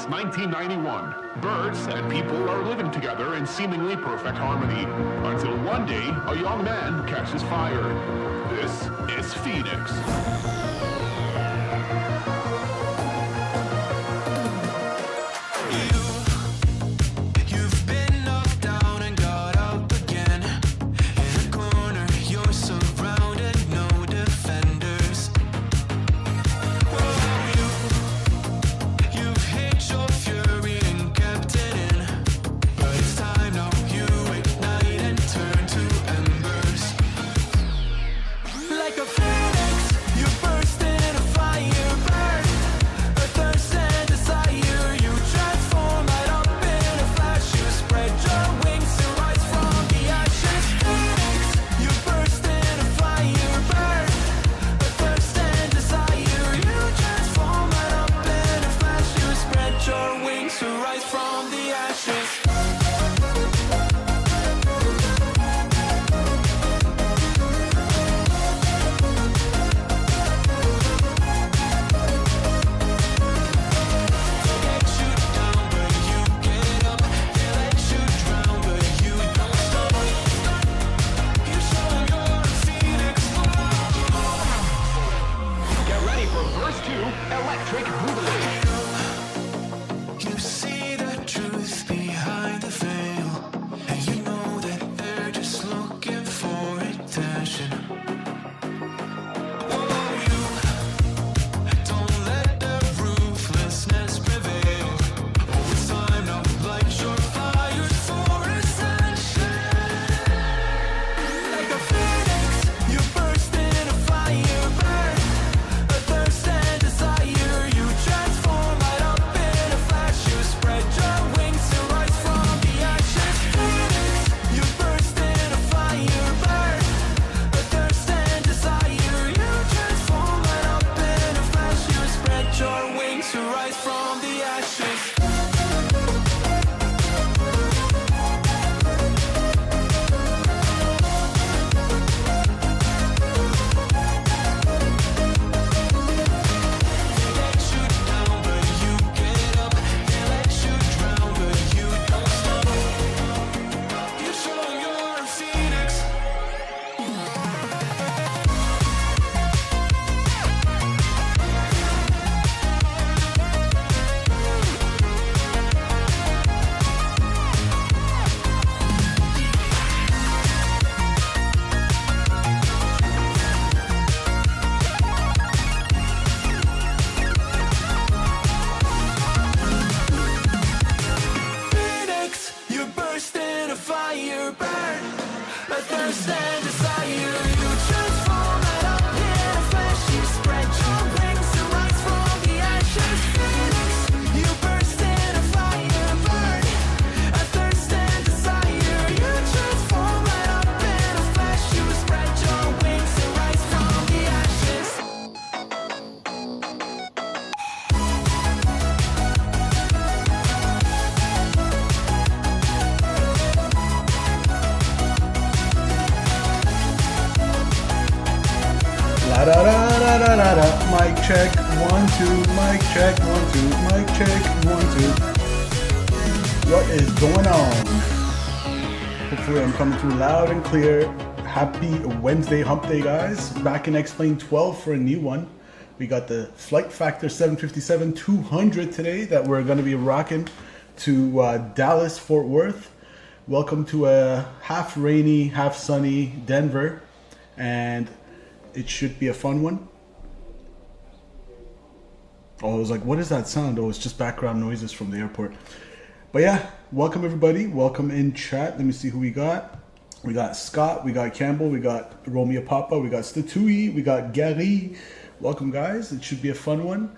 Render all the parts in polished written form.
since 1991. Birds and people are living together in seemingly perfect harmony, until one day a young man catches fire. This is Phoenix. Mic check, 1, 2, mic check, 1, 2, mic check, 1, 2. What is going on? Hopefully I'm coming through loud and clear. Happy Wednesday, hump day guys. Back in XP12 for a new one. We got the Flight Factor 757-200 today that we're going to be rocking to Dallas, Fort Worth. Welcome to a half rainy, half sunny Denver. And it should be a fun one. Oh, I was like, what is that sound? Oh, it's just background noises from the airport. But yeah, welcome everybody. Welcome in chat. Let me see who we got. We got Scott, we got Campbell, we got Romeo Papa, we got Statui, we got Gary. Welcome guys. It should be a fun one.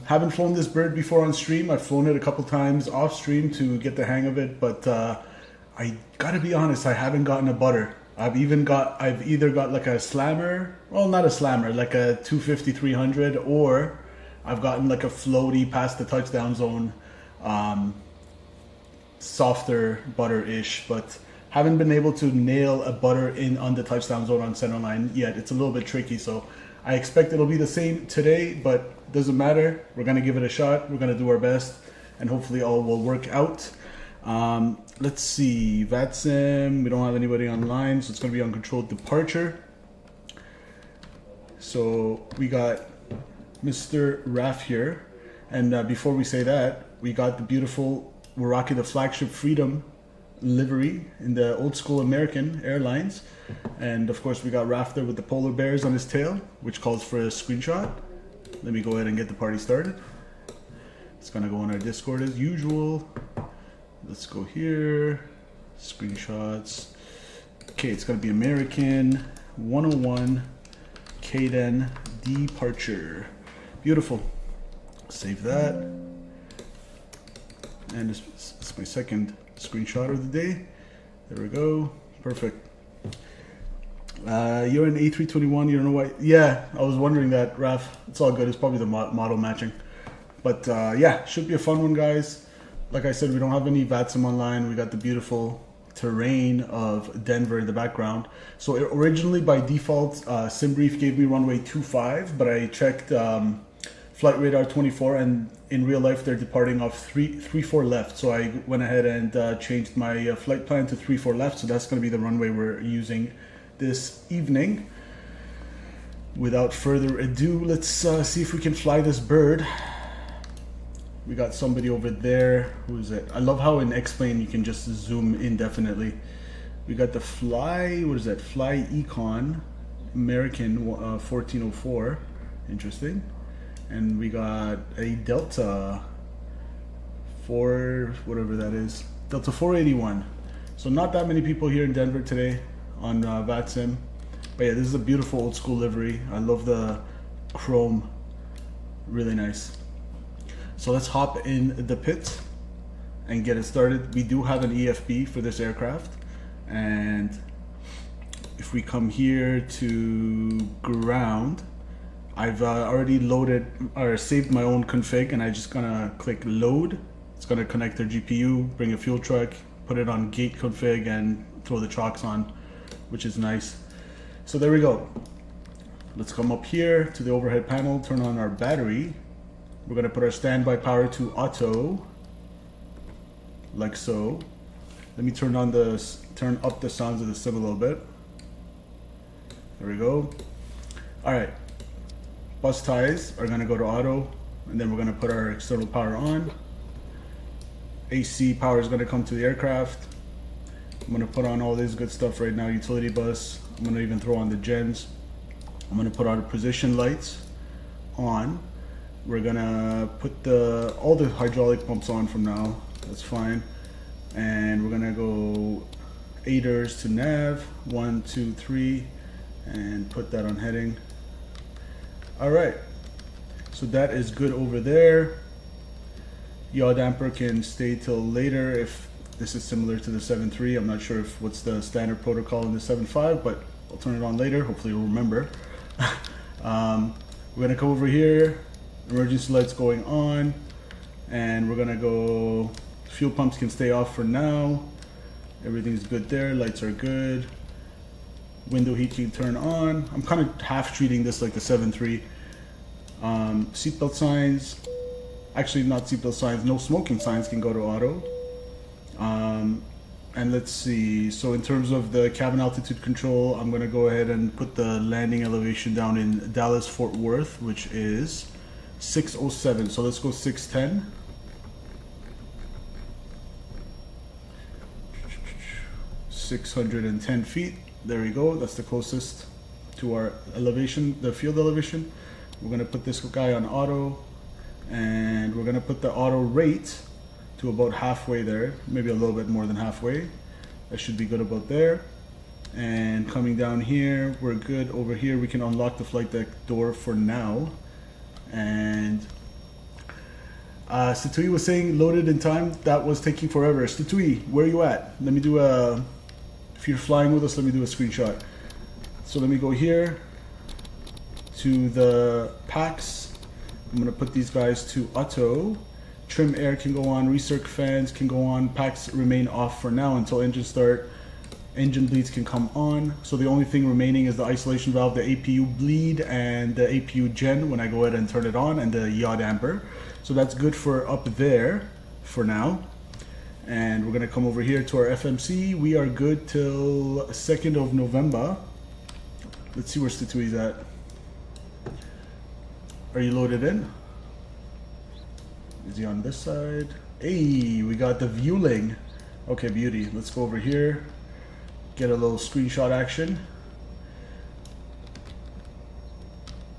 Haven't flown this bird before on stream. I've flown it a couple times off stream to get the hang of it, but I gotta be honest, I haven't gotten a butter. I've either got like a slammer, well not a slammer, like a 250-300, or I've gotten like a floaty past the touchdown zone, softer butter-ish, but haven't been able to nail a butter in on the touchdown zone on center line yet. It's a little bit tricky, so I expect it'll be the same today, but doesn't matter. We're gonna give it a shot. We're gonna do our best. and hopefully all will work out. Let's see, VATSIM, we don't have anybody online, so it's going to be on controlled departure. So we got Mr. Raf here, and before we say that, we got the beautiful, we're rocking the flagship Freedom livery in the old school American Airlines, and of course we got Raf there with the polar bears on his tail, which calls for a screenshot. Let me go ahead and get the party started. It's gonna go on our Discord as usual. Let's go here, screenshots. Okay, it's gonna be American 101 KDEN departure. Beautiful. Save that. And it's my second screenshot of the day. There we go. Perfect. You're an A321. You don't know why? Yeah, I was wondering that, Raf. It's all good. It's probably the model matching. But yeah, should be a fun one, guys. Like I said, we don't have any VATSIM online. We got the beautiful terrain of Denver in the background. So originally, by default, SimBrief gave me runway 25, but I checked Flight Radar 24, and in real life, they're departing off 34 left. So I went ahead and changed my flight plan to 34 left. So that's going to be the runway we're using this evening. Without further ado, let's see if we can fly this bird. We got somebody over there. Who is it? I love how in X-Plane you can just zoom indefinitely. We got the Fly, what is that? Fly Econ American 1404. Interesting. And we got a Delta 4, whatever that is. Delta 481. So not that many people here in Denver today on VATSIM. But yeah, this is a beautiful old school livery. I love the chrome. Really nice. So let's hop in the pit and get it started. We do have an EFB for this aircraft. And if we come here to ground, I've already loaded or saved my own config, and I'm just gonna click load. It's gonna connect their GPU, bring a fuel truck, put it on gate config, and throw the chocks on, which is nice. So there we go. Let's come up here to the overhead panel, turn on our battery. We're gonna put our standby power to auto, like so. Let me turn up the sounds of the sim a little bit. There we go. All right, bus ties are gonna go to auto, and then we're gonna put our external power on. AC power is gonna come to the aircraft. I'm gonna put on all this good stuff right now, utility bus. I'm gonna even throw on the gens. I'm gonna put our position lights on. We're gonna put all the hydraulic pumps on from now. That's fine. And we're gonna go aiders to nav, 1, 2, 3, and put that on heading. All right, so that is good over there. Yaw damper can stay till later if this is similar to the 7.3. I'm not sure if what's the standard protocol in the 7.5, but I'll turn it on later. Hopefully you'll remember. We're gonna come over here. Emergency lights going on, and we're gonna go. Fuel pumps can stay off for now. Everything's good there. Lights are good. Window heat can turn on. I'm kind of half treating this like the 7.3. Seatbelt signs, actually not seatbelt signs, no smoking signs can go to auto. And let's see, so in terms of the cabin altitude control, I'm gonna go ahead and put the landing elevation down in Dallas Fort Worth, which is 607. So let's go 610. 610 feet. There we go. That's the closest to our elevation, the field elevation. We're gonna put this guy on auto, and we're gonna put the auto rate to about halfway there, maybe a little bit more than halfway. That should be good about there. And coming down here, we're good. Over here, we can unlock the flight deck door for now. And Satui was saying loaded in time. That was taking forever. Satui, where are you at? Let me do a, if you're flying with us, let me do a screenshot. So let me go here to the packs. I'm gonna put these guys to auto. Trim air can go on, recirc fans can go on, packs remain off for now until engine start. Engine bleeds can come on. So the only thing remaining is the isolation valve, the APU bleed, and the APU gen when I go ahead and turn it on, and the yaw damper. So that's good for up there. for now. And we're gonna come over here to our FMC. We are good till 2nd of November. Let's see where Statui's at. Are you loaded in? Is he on this side? Hey, we got the viewling. Okay, beauty. Let's go over here. Get a little screenshot action.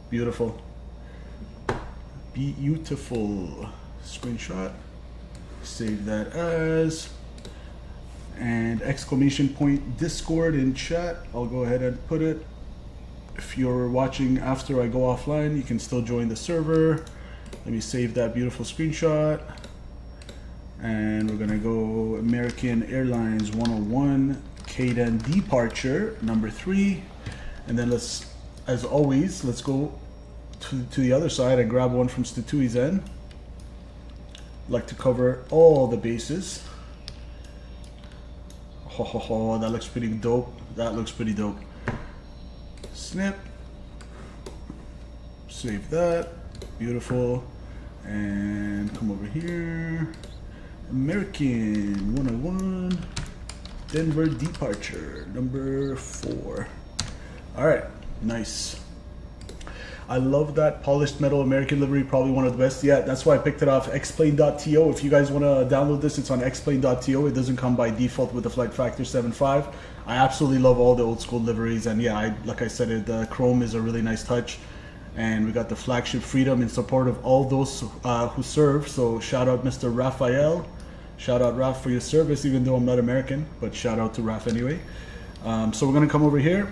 Beautiful. Beautiful. Screenshot. Save that as. And exclamation point Discord in chat. I'll go ahead and put it. If you're watching after I go offline, you can still join the server. Let me save that beautiful screenshot. And we're gonna go American Airlines 101, KDEN departure number 3. And then let's, as always, let's go to the other side and grab one from Statui's end. Like to cover all the bases. Oh, that looks pretty dope. That looks pretty dope. Snip. Save that. Beautiful. And come over here. American 101. Denver departure number 4. All right, nice. I love that polished metal American livery, probably one of the best. Yeah, that's why I picked it off Xplane.to. If you guys want to download this, it's on Xplane.to. It doesn't come by default with the Flight Factor 7.5. I absolutely love all the old school liveries, and yeah, like I said, the chrome is a really nice touch. And we got the flagship Freedom in support of all those who serve. So shout out Mr. Raphael. Shout out Raph for your service, even though I'm not American, but shout out to Raph anyway. So we're gonna come over here.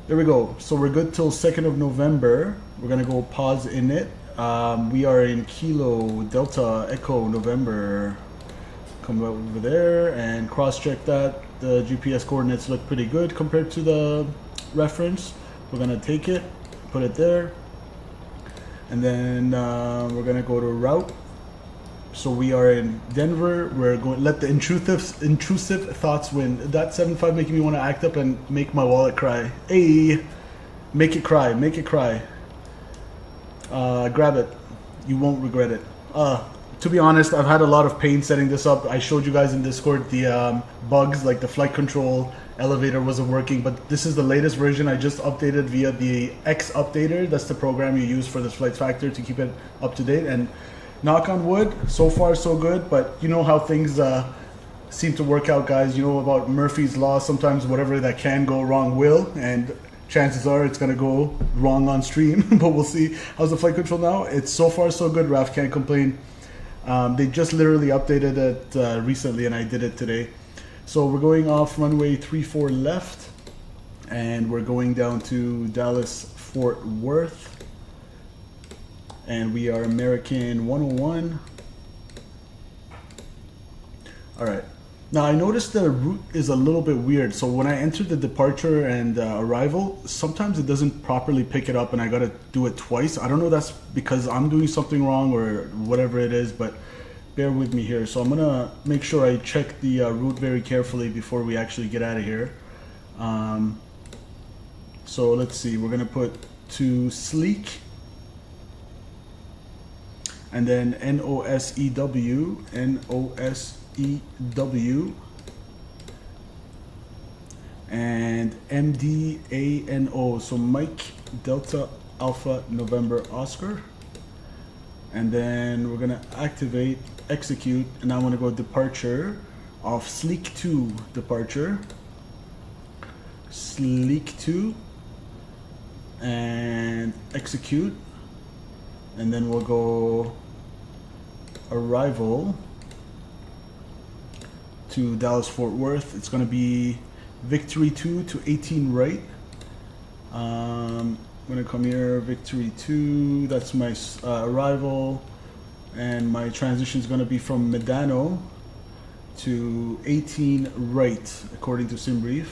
There we go. So we're good till 2nd of November. We're gonna go pause in it. We are in Kilo Delta Echo November. Come over there and cross-check that. The GPS coordinates look pretty good compared to the reference. We're gonna take it, put it there, and then we're gonna go to route. So we are in Denver. We're going to let the intrusive thoughts win. That 7.5 making me want to act up and make my wallet cry. Hey, make it cry, make it cry. Grab it. You won't regret it. To be honest, I've had a lot of pain setting this up. I showed you guys in Discord the bugs, like the flight control elevator wasn't working, but this is the latest version. I just updated via the X Updater. That's the program you use for this Flight Factor to keep it up to date. And knock on wood, so far so good, but you know how things seem to work out, guys. You know about Murphy's Law. Sometimes whatever that can go wrong will, and chances are it's gonna go wrong on stream, but we'll see. How's the flight control now? It's so far so good, Raf, can't complain. They just literally updated it recently, and I did it today. So we're going off runway 34 left, and we're going down to Dallas Fort Worth. And we are American 101. All right. Now I noticed the route is a little bit weird. So when I enter the departure and arrival, sometimes it doesn't properly pick it up and I got to do it twice. I don't know if that's because I'm doing something wrong or whatever it is, but bear with me here. So I'm going to make sure I check the route very carefully before we actually get out of here. So let's see. We're going to put to Sleek. And then NOSEW, and MDANO, so Mike Delta Alpha November Oscar. And then we're gonna activate, execute, and I wanna go departure of Sleek 2 departure. Sleek 2, and execute. And then we'll go arrival to Dallas Fort Worth. It's going to be Victory 2 to 18 right. I'm going to come here, Victory 2, that's my arrival, and my transition is going to be from Medano to 18 right according to SimBrief.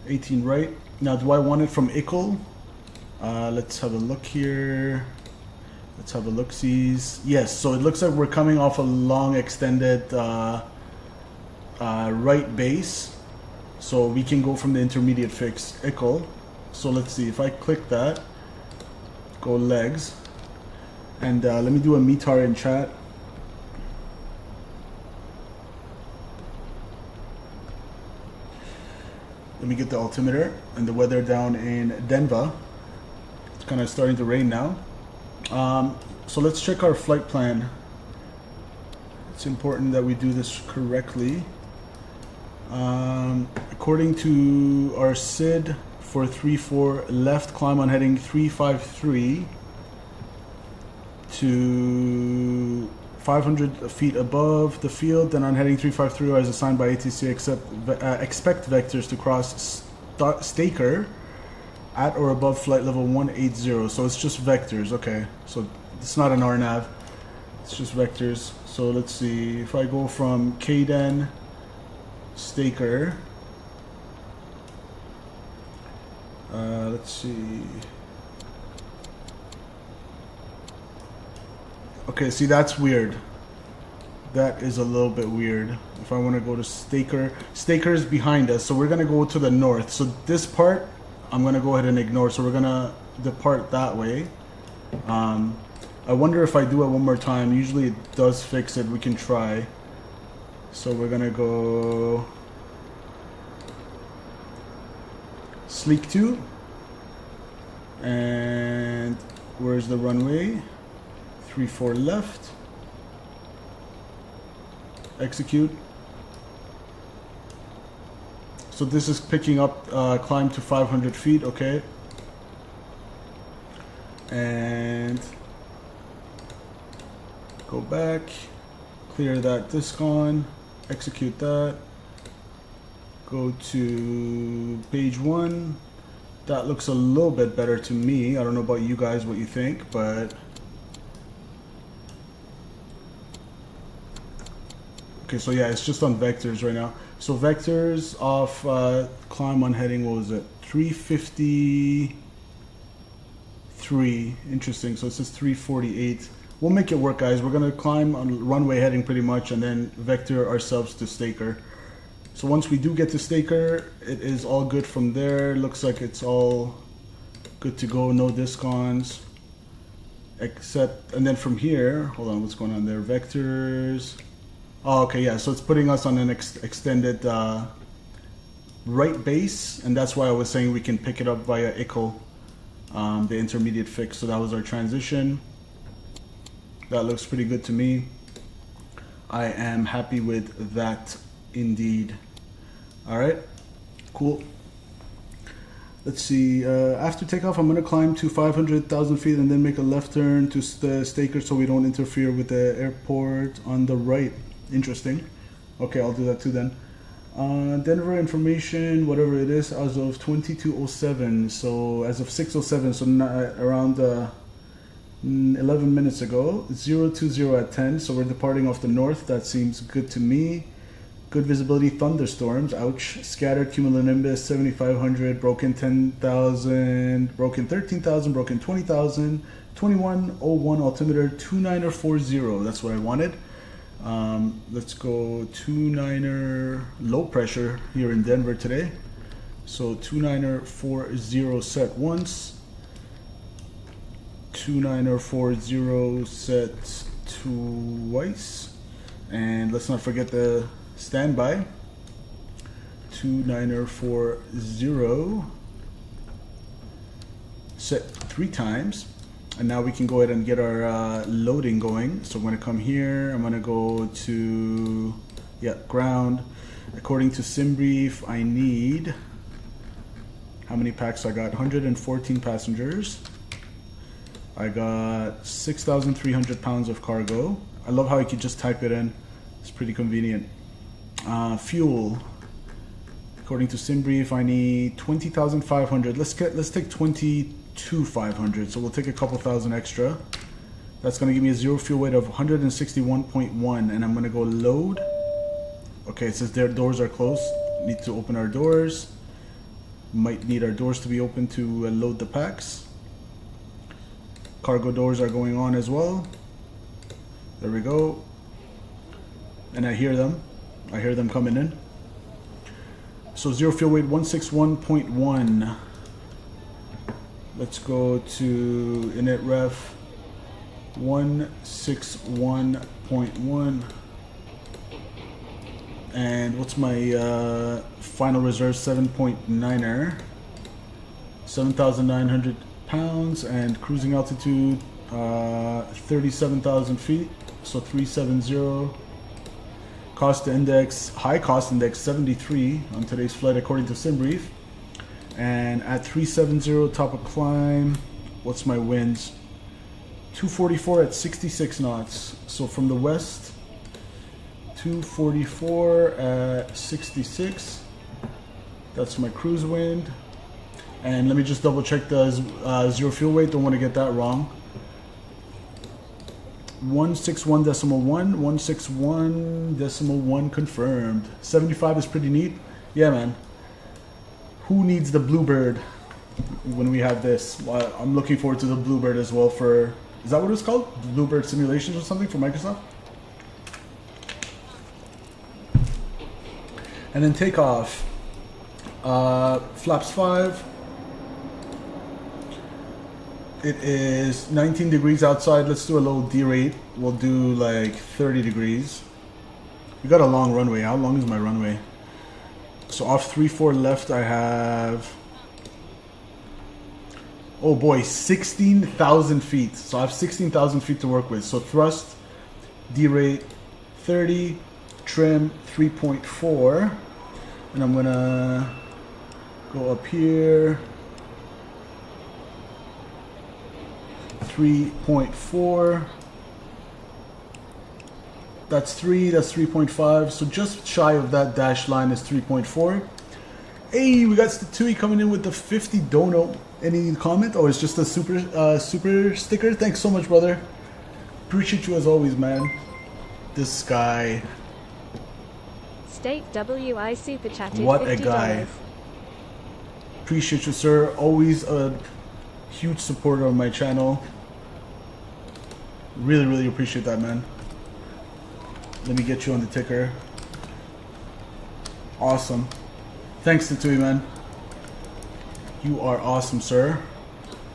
18 right. Now do I want it from Ickle? Let's have a look here. Let's have a look-sees. Yes, so it looks like we're coming off a long extended right base. So we can go from the intermediate fix, Ickle. So let's see, if I click that, go legs. And let me do a METAR in chat. Let me get the altimeter and the weather down in Denver. It's kind of starting to rain now. So let's check our flight plan. It's important that we do this correctly. According to our SID for 3-4, left climb on heading 353 to 500 feet above the field, then on heading 353 as assigned by ATC, expect vectors to cross Staker at or above flight level 180. So it's just vectors, okay. So it's not an RNAV, it's just vectors. So let's see, if I go from KDEN, Staker, let's see. Okay, see, that's weird. That is a little bit weird. If I want to go to Staker, Staker is behind us, so we're going to go to the north. So this part, I'm going to go ahead and ignore. So we're going to depart that way. I wonder if I do it one more time. Usually it does fix it. We can try. So we're going to go Sleek 2. And where's the runway? 3-4 left. Execute. So this is picking up climb to 500 feet, okay. And go back, clear that disc on, execute that. Go to page 1. That looks a little bit better to me. I don't know about you guys, what you think, but okay, so yeah, it's just on vectors right now. So vectors off climb on heading, what was it? 353. Interesting. So it says 348. We'll make it work, guys. We're gonna climb on runway heading pretty much, and then vector ourselves to Staker. So once we do get to Staker, it is all good from there. Looks like it's all good to go. No discons. Except, and then from here, hold on, what's going on there? Vectors. Oh, okay, yeah, so it's putting us on an extended right base, and that's why I was saying we can pick it up via ICL, the intermediate fix. So that was our transition. That looks pretty good to me. I am happy with that indeed. All right, cool. Let's see, after takeoff, I'm gonna climb to 500,000 feet and then make a left turn to the Staker so we don't interfere with the airport on the right. Interesting. Okay, I'll do that too then. Denver information, whatever it is, as of 22:07. So as of 6:07, so around 11 minutes ago. 020 at 10. So we're departing off the north. That seems good to me. Good visibility, thunderstorms. Ouch. Scattered cumulonimbus 7,500. Broken 10,000. Broken 13,000. Broken 20,000. 2101 altimeter 2940. That's what I wanted. Let's go 29er low pressure here in Denver today. So 29er40 set once, 29er40 set twice, and let's not forget the standby. 29er40 set 3 times. And now we can go ahead and get our loading going. So I'm going to come here. I'm going to go to, ground. According to SimBrief, I need, how many packs I got? 114 passengers. I got 6,300 pounds of cargo. I love how you can just type it in. It's pretty convenient. Fuel. According to SimBrief, I need 20,500. Let's take 22,500. So we'll take a couple thousand extra. That's going to give me a zero fuel weight of 161.1, and I'm going to go load. Okay, it says their doors are closed. Need to open our doors. Might need our doors to be open to load the packs. Cargo doors are going on as well. There we go. And I hear them. I hear them coming in. So zero fuel weight 161.1. Let's go to init ref 161.1. And what's my final reserve? 7.9er. 7,900 pounds and cruising altitude 37,000 feet. So 370. Cost index, high cost index 73 on today's flight according to SimBrief. And at 370 top of climb, what's my winds? 244 at 66 knots. So from the west, 244 at 66. That's my cruise wind. And let me just double check the zero fuel weight. Don't want to get that wrong. 161.1, 161.1 confirmed. 75 is pretty neat. Yeah, man. Who needs the Bluebird when we have this? Well, I'm looking forward to the Bluebird as well for, is that what it's called? Bluebird Simulations or something for Microsoft? And then takeoff. Flaps 5. It is 19 degrees outside. Let's do a little D-rate. We'll do like 30 degrees. We got a long runway. How long is my runway? So off 3-4 left, I have... Oh boy, 16,000 feet. So I have 16,000 feet to work with. So thrust, D-rate 30, trim 3.4. And I'm gonna go up here. 3.4. That's 3, that's 3.5. So just shy of that dash line is 3.4. Hey, we got Statui coming in with the 50 dono. Any comment? Oh, it's just a super sticker. Thanks so much, brother. Appreciate you as always, man. This guy. State WI super chatted. What $50. a guy. Appreciate you, sir. Always a huge supporter of my channel. Really, really appreciate that, man. Let me get you on the ticker. Awesome. Thanks, Tatui, man. You are awesome, sir.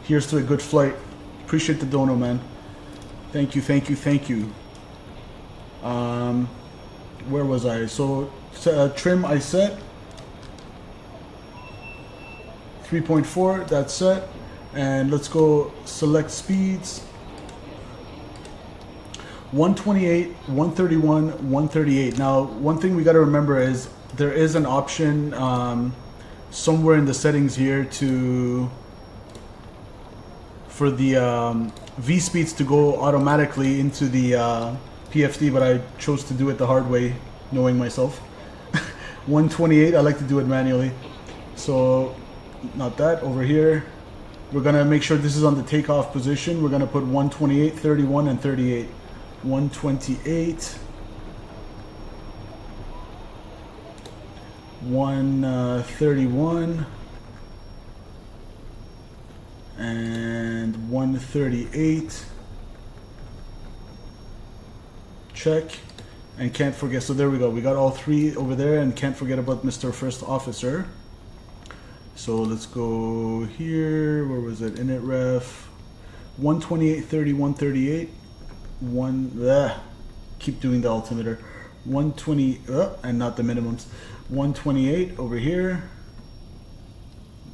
Here's to a good flight. Appreciate the dono, man. Thank you, thank you, thank you. Where was I? So, trim I set. 3.4, that's set. And let's go select speeds. 128, 131, 138. Now, one thing we got to remember is there is an option somewhere in the settings here for the V speeds to go automatically into the PFD, but I chose to do it the hard way, knowing myself. 128, I like to do it manually. So, not that, over here. We're gonna make sure this is on the takeoff position. We're gonna put 128, 31, and 38. 128, 131, and 138. Check. And can't forget, so there we go. We got all three over there, and can't forget about Mr. First Officer. So let's go here. Where was it? Init ref. 128, 30, 138. Keep doing the altimeter. 120, and not the minimums. 128 over here.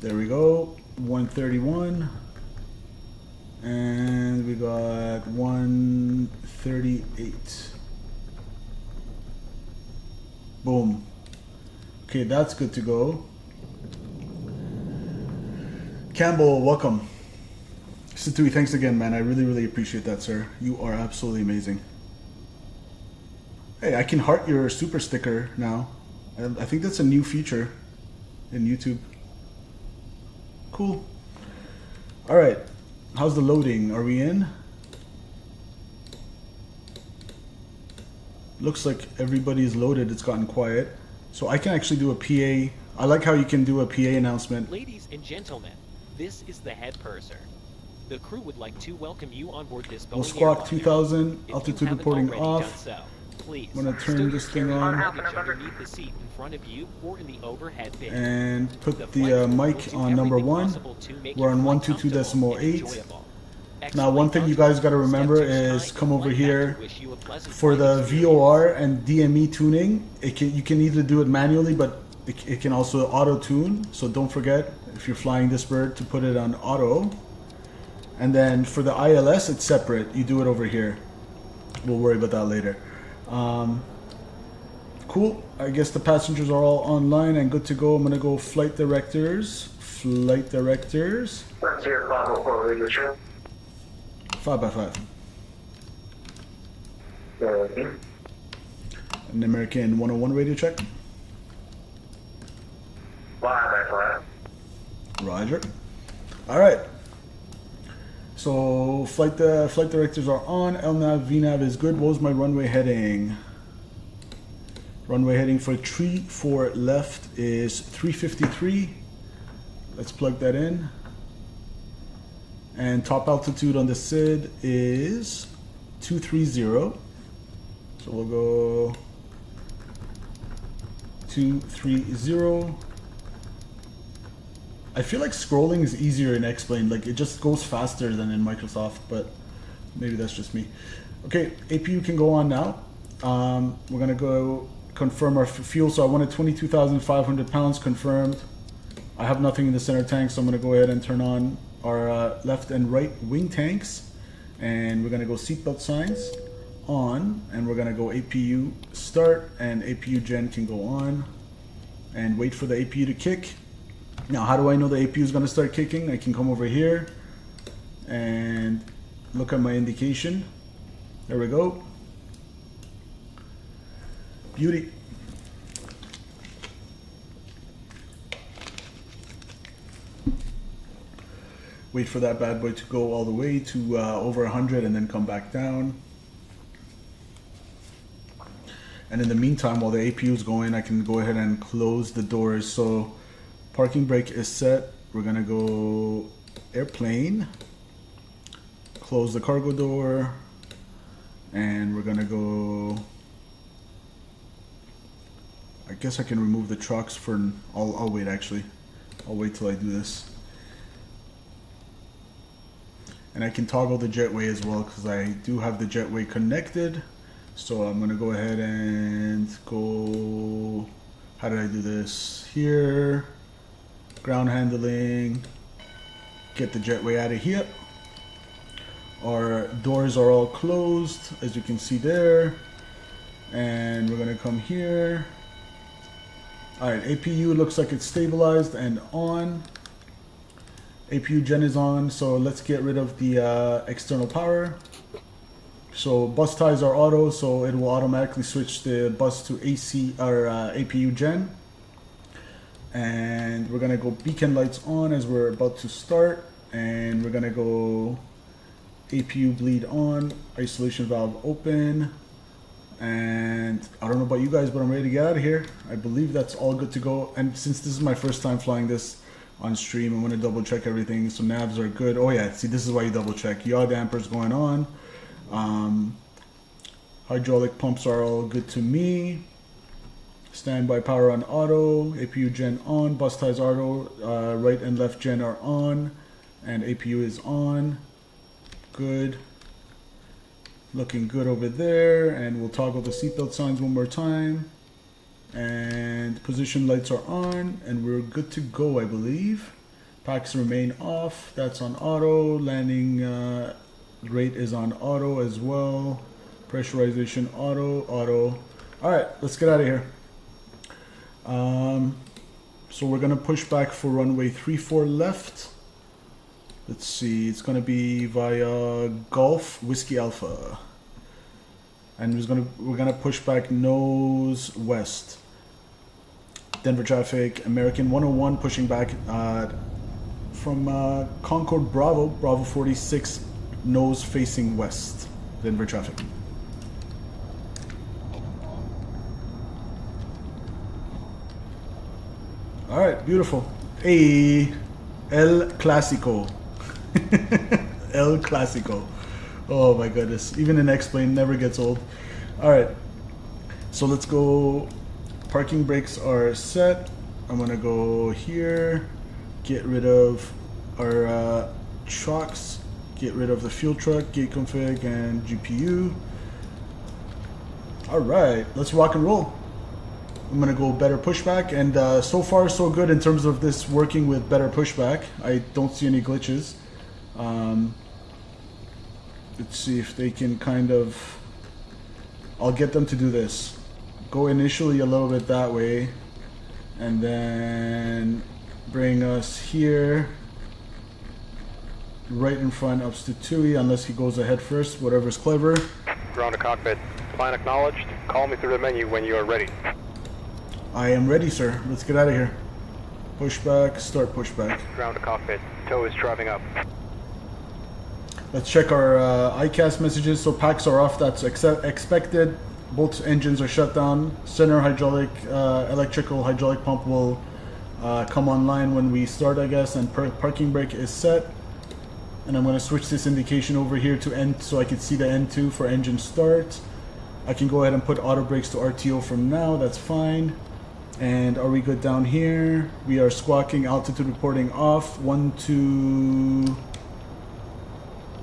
There we go. 131. And we got 138. Boom. Okay, that's good to go. Campbell, welcome. Situi, thanks again, man. I really, really appreciate that, sir. You are absolutely amazing. Hey, I can heart your super sticker now. I think that's a new feature in YouTube. Cool. All right. How's the loading? Are we in? Looks like everybody's loaded. It's gotten quiet. So I can actually do a PA. I like how you can do a PA announcement. Ladies and gentlemen, this is the head purser. The crew would like to welcome you on board this Boeing Squawk 2000, altitude reporting off. Please, I'm gonna turn this thing on underneath the seat in front of you or in the overhead bin. and put the mic on number 1. We're on 122.8. Now, one thing you guys got to remember is come over here for the VOR and DME tuning. You can either do it manually, but it can also auto tune. So don't forget, if you're flying this bird, to put it on auto. And then for the ILS, it's separate. You do it over here. We'll worry about that later. Cool. I guess the passengers are all online and good to go. I'm gonna go flight directors. Flight directors. Let's hear 504 radio check. 5x5. Okay. An American 101 radio check. 5x5. Roger. All right. So flight directors are on. LNAV, VNAV is good. What was my runway heading? Runway heading for 34 left is 353. Let's plug that in. And top altitude on the SID is 230. So we'll go 230. I feel like scrolling is easier in X-Plane. Like it just goes faster than in Microsoft, but maybe that's just me. Okay, APU can go on now. We're gonna go confirm our fuel. So I wanted 22,500 pounds confirmed. I have nothing in the center tank, so I'm gonna go ahead and turn on our left and right wing tanks, and we're gonna go seatbelt signs on, and we're gonna go APU start, and APU gen can go on, and wait for the APU to kick. Now, how do I know the APU is gonna start kicking? I can come over here and look at my indication. There we go. Beauty. Wait for that bad boy to go all the way to over 100 and then come back down. And in the meantime, while the APU is going, I can go ahead and close the doors. So parking brake is set. We're gonna go airplane, close the cargo door, and we're gonna go, I guess I can remove the trucks for, I'll wait actually. I'll wait till I do this. And I can toggle the jetway as well because I do have the jetway connected. So I'm gonna go ahead and go, how did I do this? Here, ground handling, get the jetway out of here. Our doors are all closed, as you can see there. And we're gonna come here. All right, APU looks like it's stabilized and on. APU gen is on, so let's get rid of the external power. So bus ties are auto, so it will automatically switch the bus to AC or APU gen. And we're gonna go beacon lights on as we're about to start, and we're gonna go APU bleed on, isolation valve open. And I don't know about you guys, but I'm ready to get out of here. I believe that's all good to go. And since this is my first time flying this on stream, I'm going to double check everything. So navs are good. Oh yeah, see, this is why you double check. Yaw dampers going on. Hydraulic pumps are all good to me. Standby power on auto. APU gen on. Bus ties auto. Right and left gen are on. And APU is on. Good. Looking good over there, and we'll toggle the seatbelt signs one more time. And position lights are on, and we're good to go, I believe. Packs remain off. That's on auto. Landing rate is on auto as well. Pressurization auto. All right, let's get out of here. So we're gonna push back for runway 34 left. Let's see, it's gonna be via Golf Whiskey Alpha, and we're gonna push back nose west. Denver traffic, American 101 pushing back from Concord Bravo 46, nose facing west. Denver traffic. All right, beautiful. Hey, El Clásico. El Clásico. Oh my goodness. Even in X-Plane never gets old. Alright. So let's go. Parking brakes are set. I'm gonna go here. Get rid of our trucks. Get rid of the fuel truck, gate config, and GPU. Alright, let's rock and roll. I'm gonna go better pushback, and so far so good in terms of this working with better pushback. I don't see any glitches. Let's see if they can kind of... I'll get them to do this. Go initially a little bit that way, and then bring us here, right in front of Statui, unless he goes ahead first, whatever's clever. Ground to cockpit. Plan acknowledged. Call me through the menu when you are ready. I am ready, sir. Let's get out of here. Pushback, start pushback. Ground to cockpit. Tow is driving up. Let's check our ICAS messages. So packs are off, that's expected. Both engines are shut down. Center hydraulic, electrical hydraulic pump will come online when we start, I guess, and parking brake is set. And I'm going to switch this indication over here to N so I can see the N2 for engine start. I can go ahead and put auto brakes to RTO from now, that's fine. And are we good down here? We are squawking, altitude reporting off. 1, 2...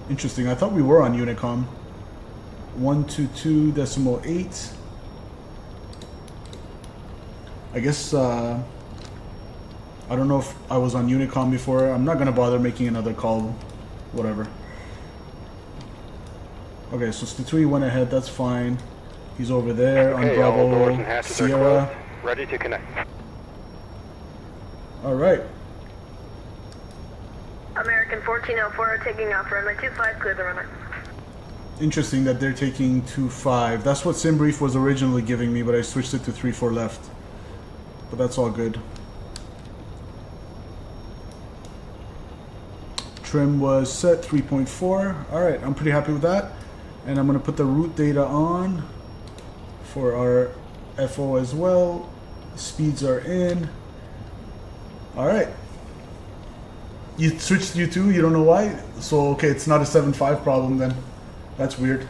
Interesting, I thought we were on Unicom. 122.8. I guess, I don't know if I was on Unicom before. I'm not gonna bother making another call. Whatever. Okay, so Statui went ahead, that's fine. He's over there on Okay, all doors and Bravo, hatches are Sierra. closed. Ready to connect. Alright. American 1404 taking off runway 25, clear the runway. Interesting that they're taking 2-5. That's what SimBrief was originally giving me, but I switched it to 3-4 left. But that's all good. Trim was set 3.4. Alright, I'm pretty happy with that. And I'm going to put the route data on for our FO as well. Speeds are in. Alright. You switched to U2, you don't know why? So, okay, it's not a 7.5 problem then. That's weird.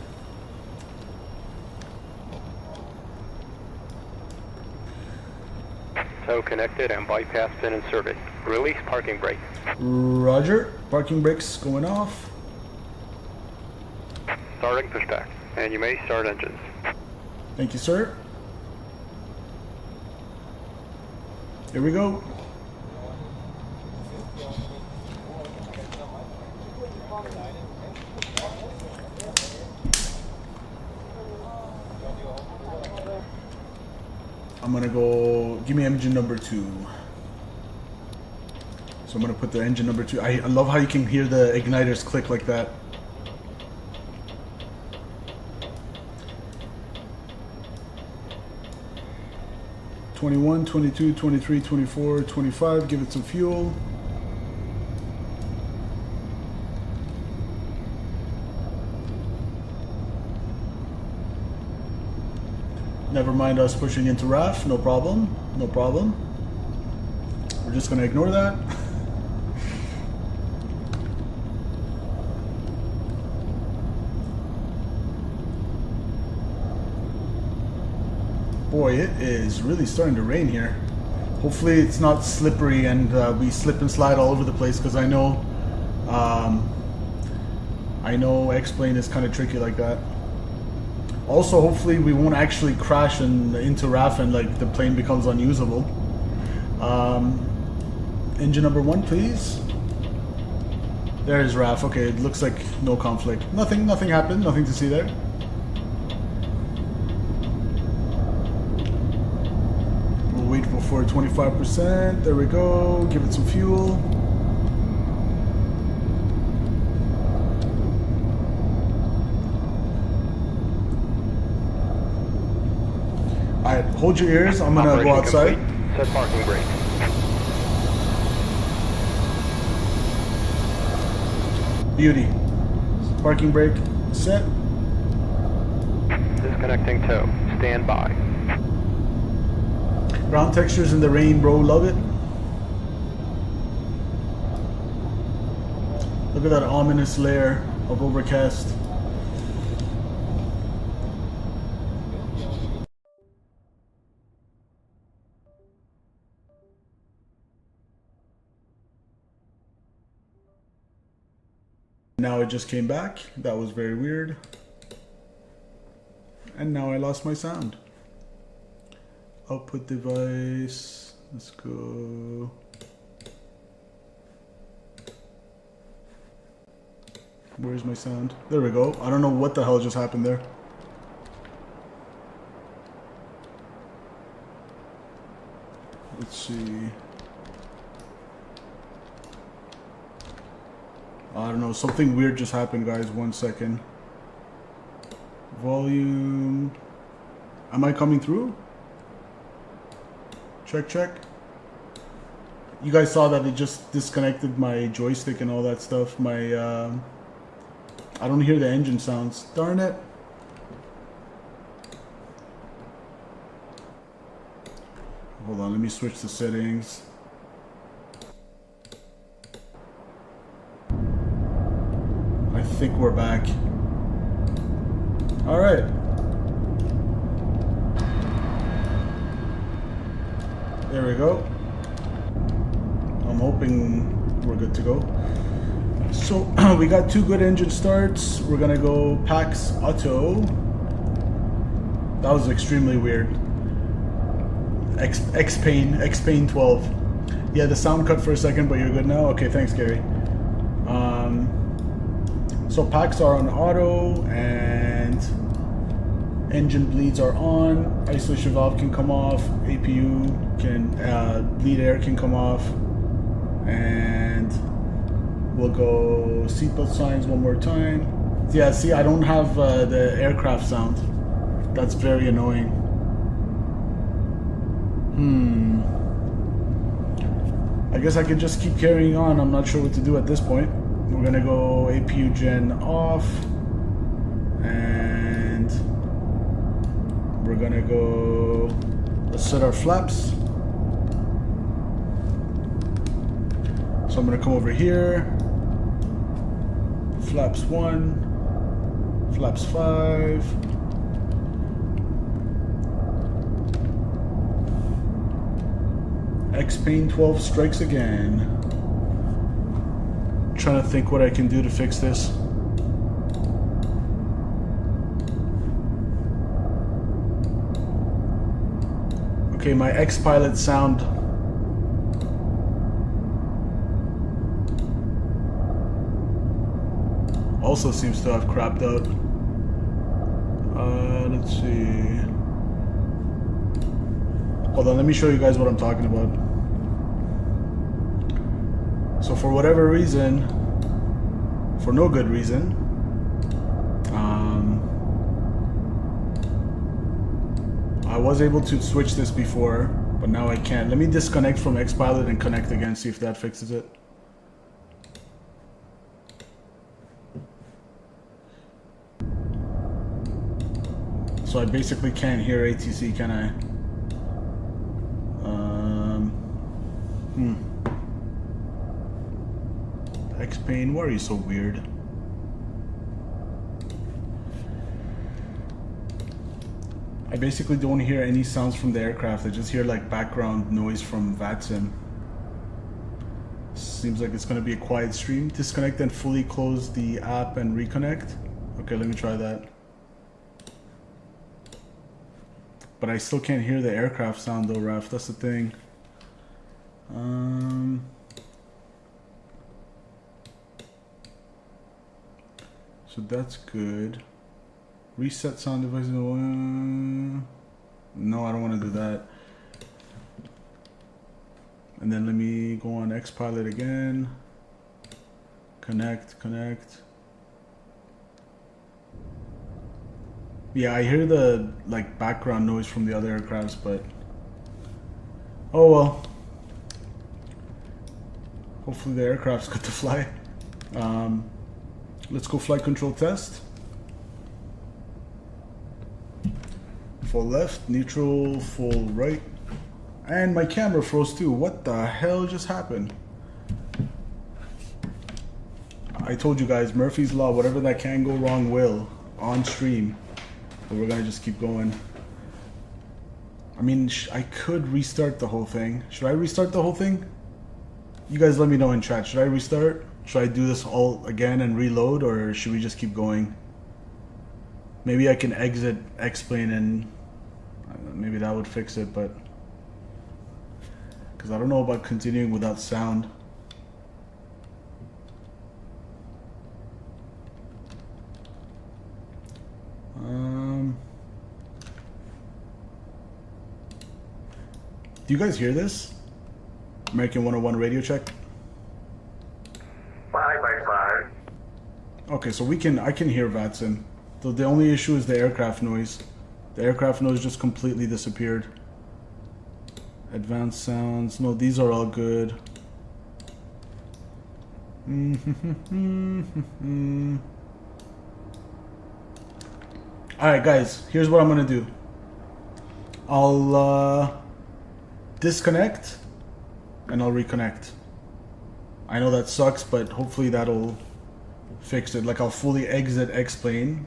Tow connected and bypass pin inserted. Release parking brake. Roger. Parking brakes going off. Starting pushback. And you may start engines. Thank you, sir. Here we go. I'm gonna go, give me engine number 2. So I'm gonna put the engine number 2. I love how you can hear the igniters click like that. "21, 22, 23, 24, 25, give it some fuel. Never mind us pushing into RAF, no problem, no problem. We're just gonna ignore that. Boy, it is really starting to rain here. Hopefully it's not slippery and we slip and slide all over the place, because I know X-Plane is kind of tricky like that. Also, hopefully we won't actually crash into RAF and like the plane becomes unusable. Engine number 1, please. There's RAF. Okay, it looks like no conflict. Nothing happened. Nothing to see there. We'll wait for 25%. There we go. Give it some fuel. Alright, hold your ears. I'm gonna go outside. Complete. Set parking brake. Beauty. Parking brake set. Disconnecting tow. Stand by. Ground textures in the rain, bro. Love it. Look at that ominous layer of overcast. Now it just came back. That was very weird. And now I lost my sound. Output device. Let's go. Where's my sound? There we go. I don't know what the hell just happened there. Let's see. I don't know. Something weird just happened, guys. 1 second. Volume. Am I coming through? Check, check. You guys saw that it just disconnected my joystick and all that stuff. My, I don't hear the engine sounds. Darn it. Hold on, let me switch the settings. I think we're back. All right. There we go. I'm hoping we're good to go. So we got 2 good engine starts. We're gonna go PAX Auto. That was extremely weird. XP12. Yeah, the sound cut for a second, but you're good now. Okay, thanks, Gary. So PAX are on auto and engine bleeds are on. Isolation valve can come off. APU can bleed air can come off, and we'll go seatbelt signs one more time. Yeah, see, I don't have the aircraft sound. That's very annoying. I guess I could just keep carrying on. I'm not sure what to do at this point. We're gonna go APU gen off, and we're gonna go, let's set our flaps. So I'm gonna come over here, flaps 1, flaps 5, XP12 strikes again. Trying to think what I can do to fix this. Okay, my X-Pilot sound also seems to have crapped out. Let's see. Hold on, let me show you guys what I'm talking about. So for whatever reason, for no good reason, I was able to switch this before, but now I can't. Let me disconnect from X-Pilot and connect again, see if that fixes it. So I basically can't hear ATC, can I? X-Pain, why are you so weird? I basically don't hear any sounds from the aircraft. I just hear like background noise from VATSIM. Seems like it's gonna be a quiet stream. Disconnect and fully close the app and reconnect. Okay, let me try that. But I still can't hear the aircraft sound though, Raf. That's the thing. So that's good. Reset sound device. No, I don't want to do that. And then let me go on X-Pilot again. Connect. Yeah, I hear the like background noise from the other aircrafts, but oh well. Hopefully the aircraft's good to fly. Let's go flight control test. Full left, neutral, full right. And my camera froze too. What the hell just happened? I told you guys, Murphy's Law, whatever that can go wrong will, on stream. But we're gonna just keep going. I mean, I could restart the whole thing. Should I restart the whole thing? You guys let me know in chat. Should I restart? Should I do this all again and reload, or should we just keep going? Maybe I can exit X-plane and maybe that would fix it, but because I don't know about continuing without sound. Do you guys hear this? American 101 radio check. 5 by 5. Okay, so I can hear VATSIM. So the only issue is the aircraft noise. The aircraft noise just completely disappeared. Advanced sounds. No, these are all good. Alright guys, here's what I'm gonna do. I'll disconnect and I'll reconnect. I know that sucks, but hopefully that'll fix it. Like, I'll fully exit X-plane.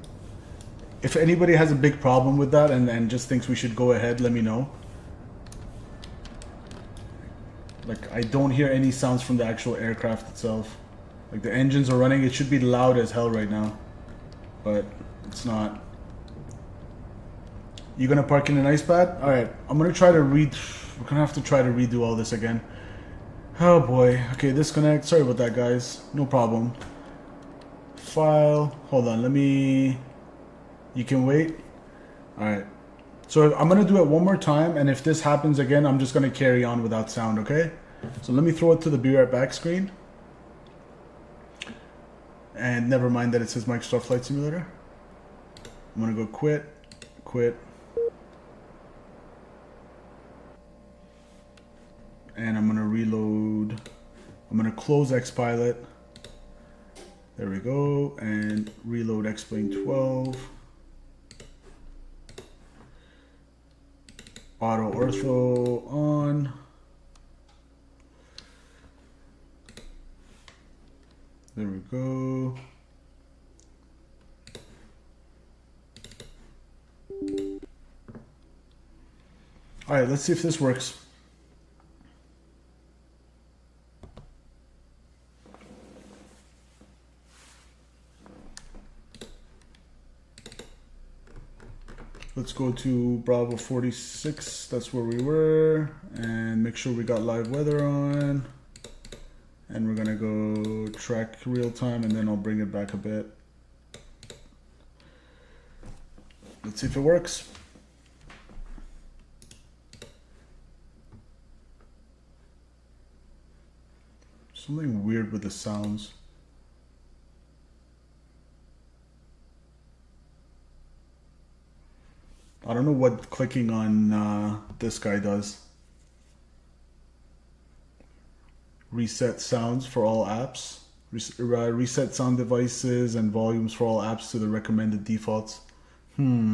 If anybody has a big problem with that and just thinks we should go ahead, let me know. Like, I don't hear any sounds from the actual aircraft itself. Like, the engines are running. It should be loud as hell right now, but it's not. You gonna park in an ice pad? Alright, I'm gonna try to we're gonna have to try to redo all this again. Oh boy. Okay, disconnect. Sorry about that, guys. No problem. File. Hold on, you can wait. Alright. So I'm gonna do it one more time, and if this happens again, I'm just gonna carry on without sound, okay? So let me throw it to the Be Right Back screen. And never mind that it says Microsoft Flight Simulator. I'm gonna go quit. And I'm gonna reload. I'm gonna close XPilot. There we go, and reload X-plane 12. AutoOrtho on. There we go. All right, let's see if this works. Let's go to Bravo 46, that's where we were, and make sure we got live weather on. And we're gonna go track real time, and then I'll bring it back a bit. Let's see if it works. Something weird with the sounds. I don't know what clicking on this guy does. Reset sounds for all apps. Reset sound devices and volumes for all apps to the recommended defaults. Yeah,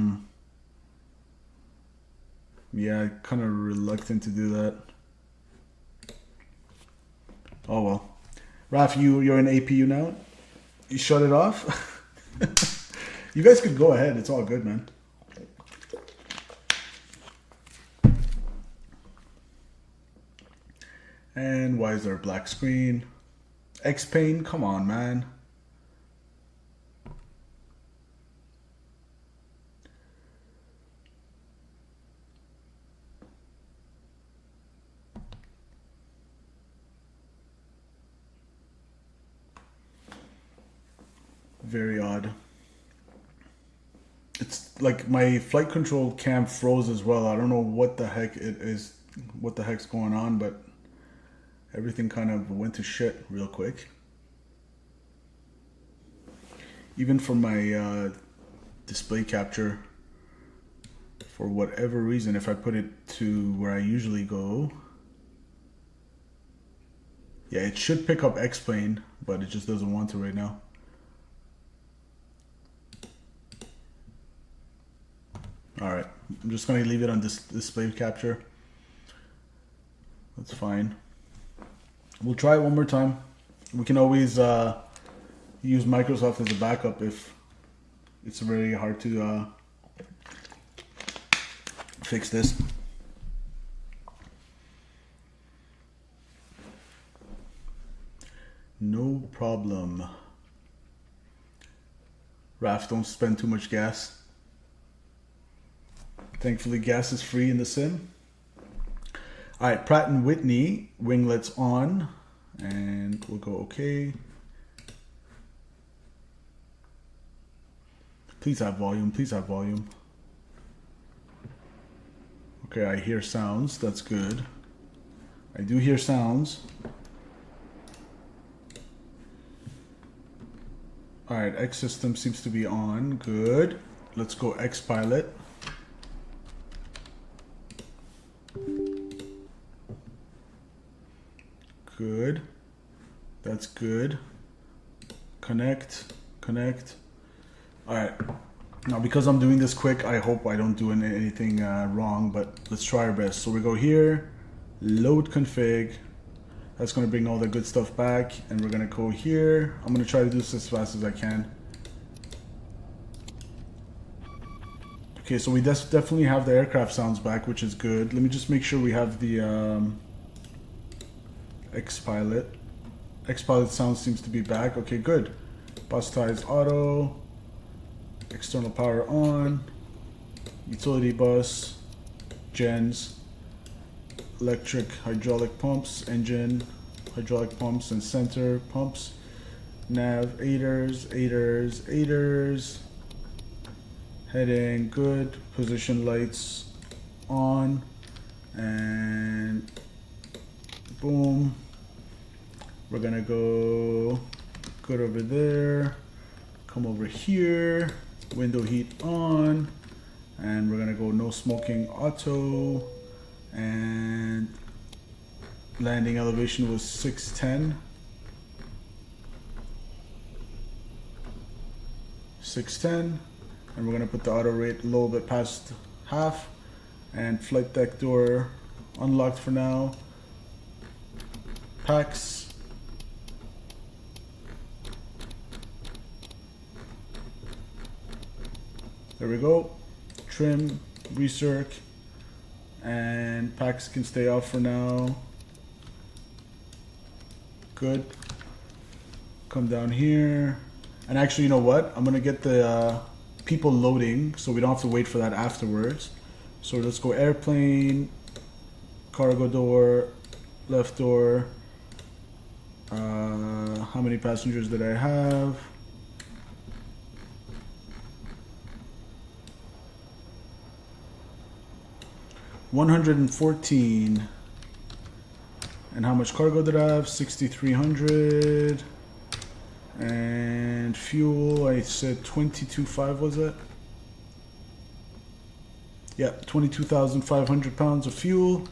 kind of reluctant to do that. Oh well. Raf, you're in APU now? You shut it off? You guys could go ahead. It's all good, man. And why is there a black screen? X-Pain, come on, man. Very odd. It's like my flight control cam froze as well. I don't know what the heck it is, what the heck's going on, but everything kind of went to shit real quick. Even for my display capture, for whatever reason, if I put it to where I usually go, yeah, it should pick up X-plane, but it just doesn't want to right now. Alright, I'm just going to leave it on this display capture. That's fine. We'll try it one more time. We can always use Microsoft as a backup if it's very hard to fix this. No problem. Raf, don't spend too much gas. Thankfully, gas is free in the sim. All right, Pratt & Whitney, winglets on, and we'll go okay. Please have volume, please have volume. Okay, I hear sounds, that's good. I do hear sounds. All right, X system seems to be on, good. Let's go X pilot. Good. That's good. Connect. Connect. Alright. Now, because I'm doing this quick, I hope I don't do anything wrong, but let's try our best. So we go here, load config. That's going to bring all the good stuff back. And we're going to go here. I'm going to try to do this as fast as I can. Okay, so we definitely have the aircraft sounds back, which is good. Let me just make sure we have the X-Pilot. X-Pilot sound seems to be back. Okay, good. Bus ties auto. External power on. Utility bus. Gens. Electric hydraulic pumps. Engine. Hydraulic pumps and center pumps. Nav. Aiders. Heading. Good. Position lights on. And boom. We're gonna go good over there. Come over here. Window heat on. And we're gonna go no smoking auto. And landing elevation was 610. 610. And we're gonna put the auto rate a little bit past half. And flight deck door unlocked for now. Packs. There we go. Trim, recirc, and packs can stay off for now. Good. Come down here. And actually, you know what? I'm gonna get the people loading so we don't have to wait for that afterwards. So let's go airplane, cargo door, left door. How many passengers did I have? $114. And how much cargo did I have? 6,300. And fuel, I said 22.5 was it? Yeah, 22,500 pounds of fuel.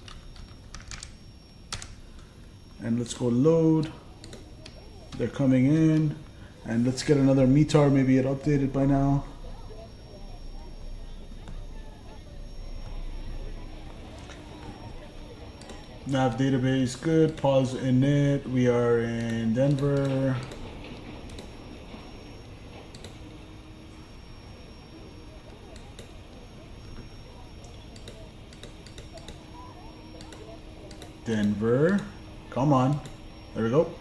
And let's go load. They're coming in. And let's get another METAR, maybe it updated by now. Nav database, good. Pause init. We are in Denver. Denver. Come on. There we go.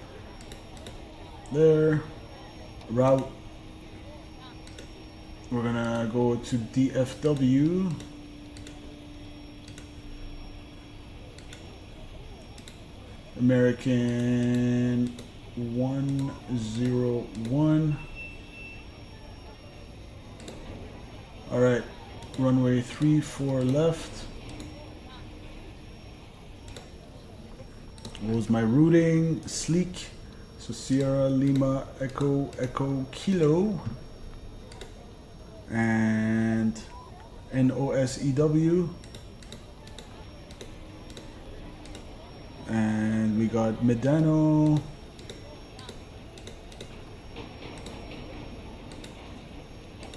There. Route. We're gonna go to DFW. American 101. All right, runway 34 left. What was my routing? Sleek. So Sierra Lima Echo Kilo. And NOSEW. And we got Medano.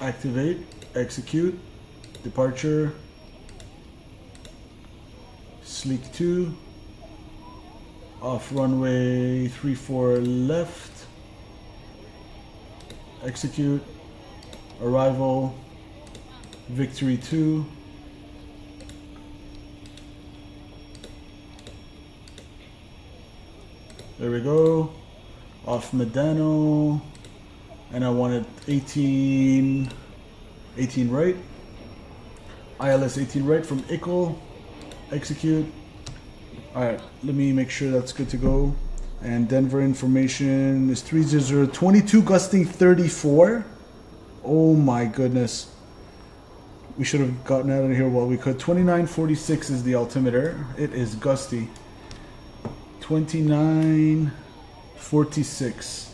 Activate, execute, departure, Sleek 2, off runway 34 left, execute, arrival, Victory 2, there we go. off Medano, and I wanted 18 right. ILS 18 right from Ickle. Execute. Alright, let me make sure that's good to go. And Denver information is 300, 22 gusting 34. Oh my goodness. We should have gotten out of here while we could. 2946 is the altimeter. It is gusty. 2946.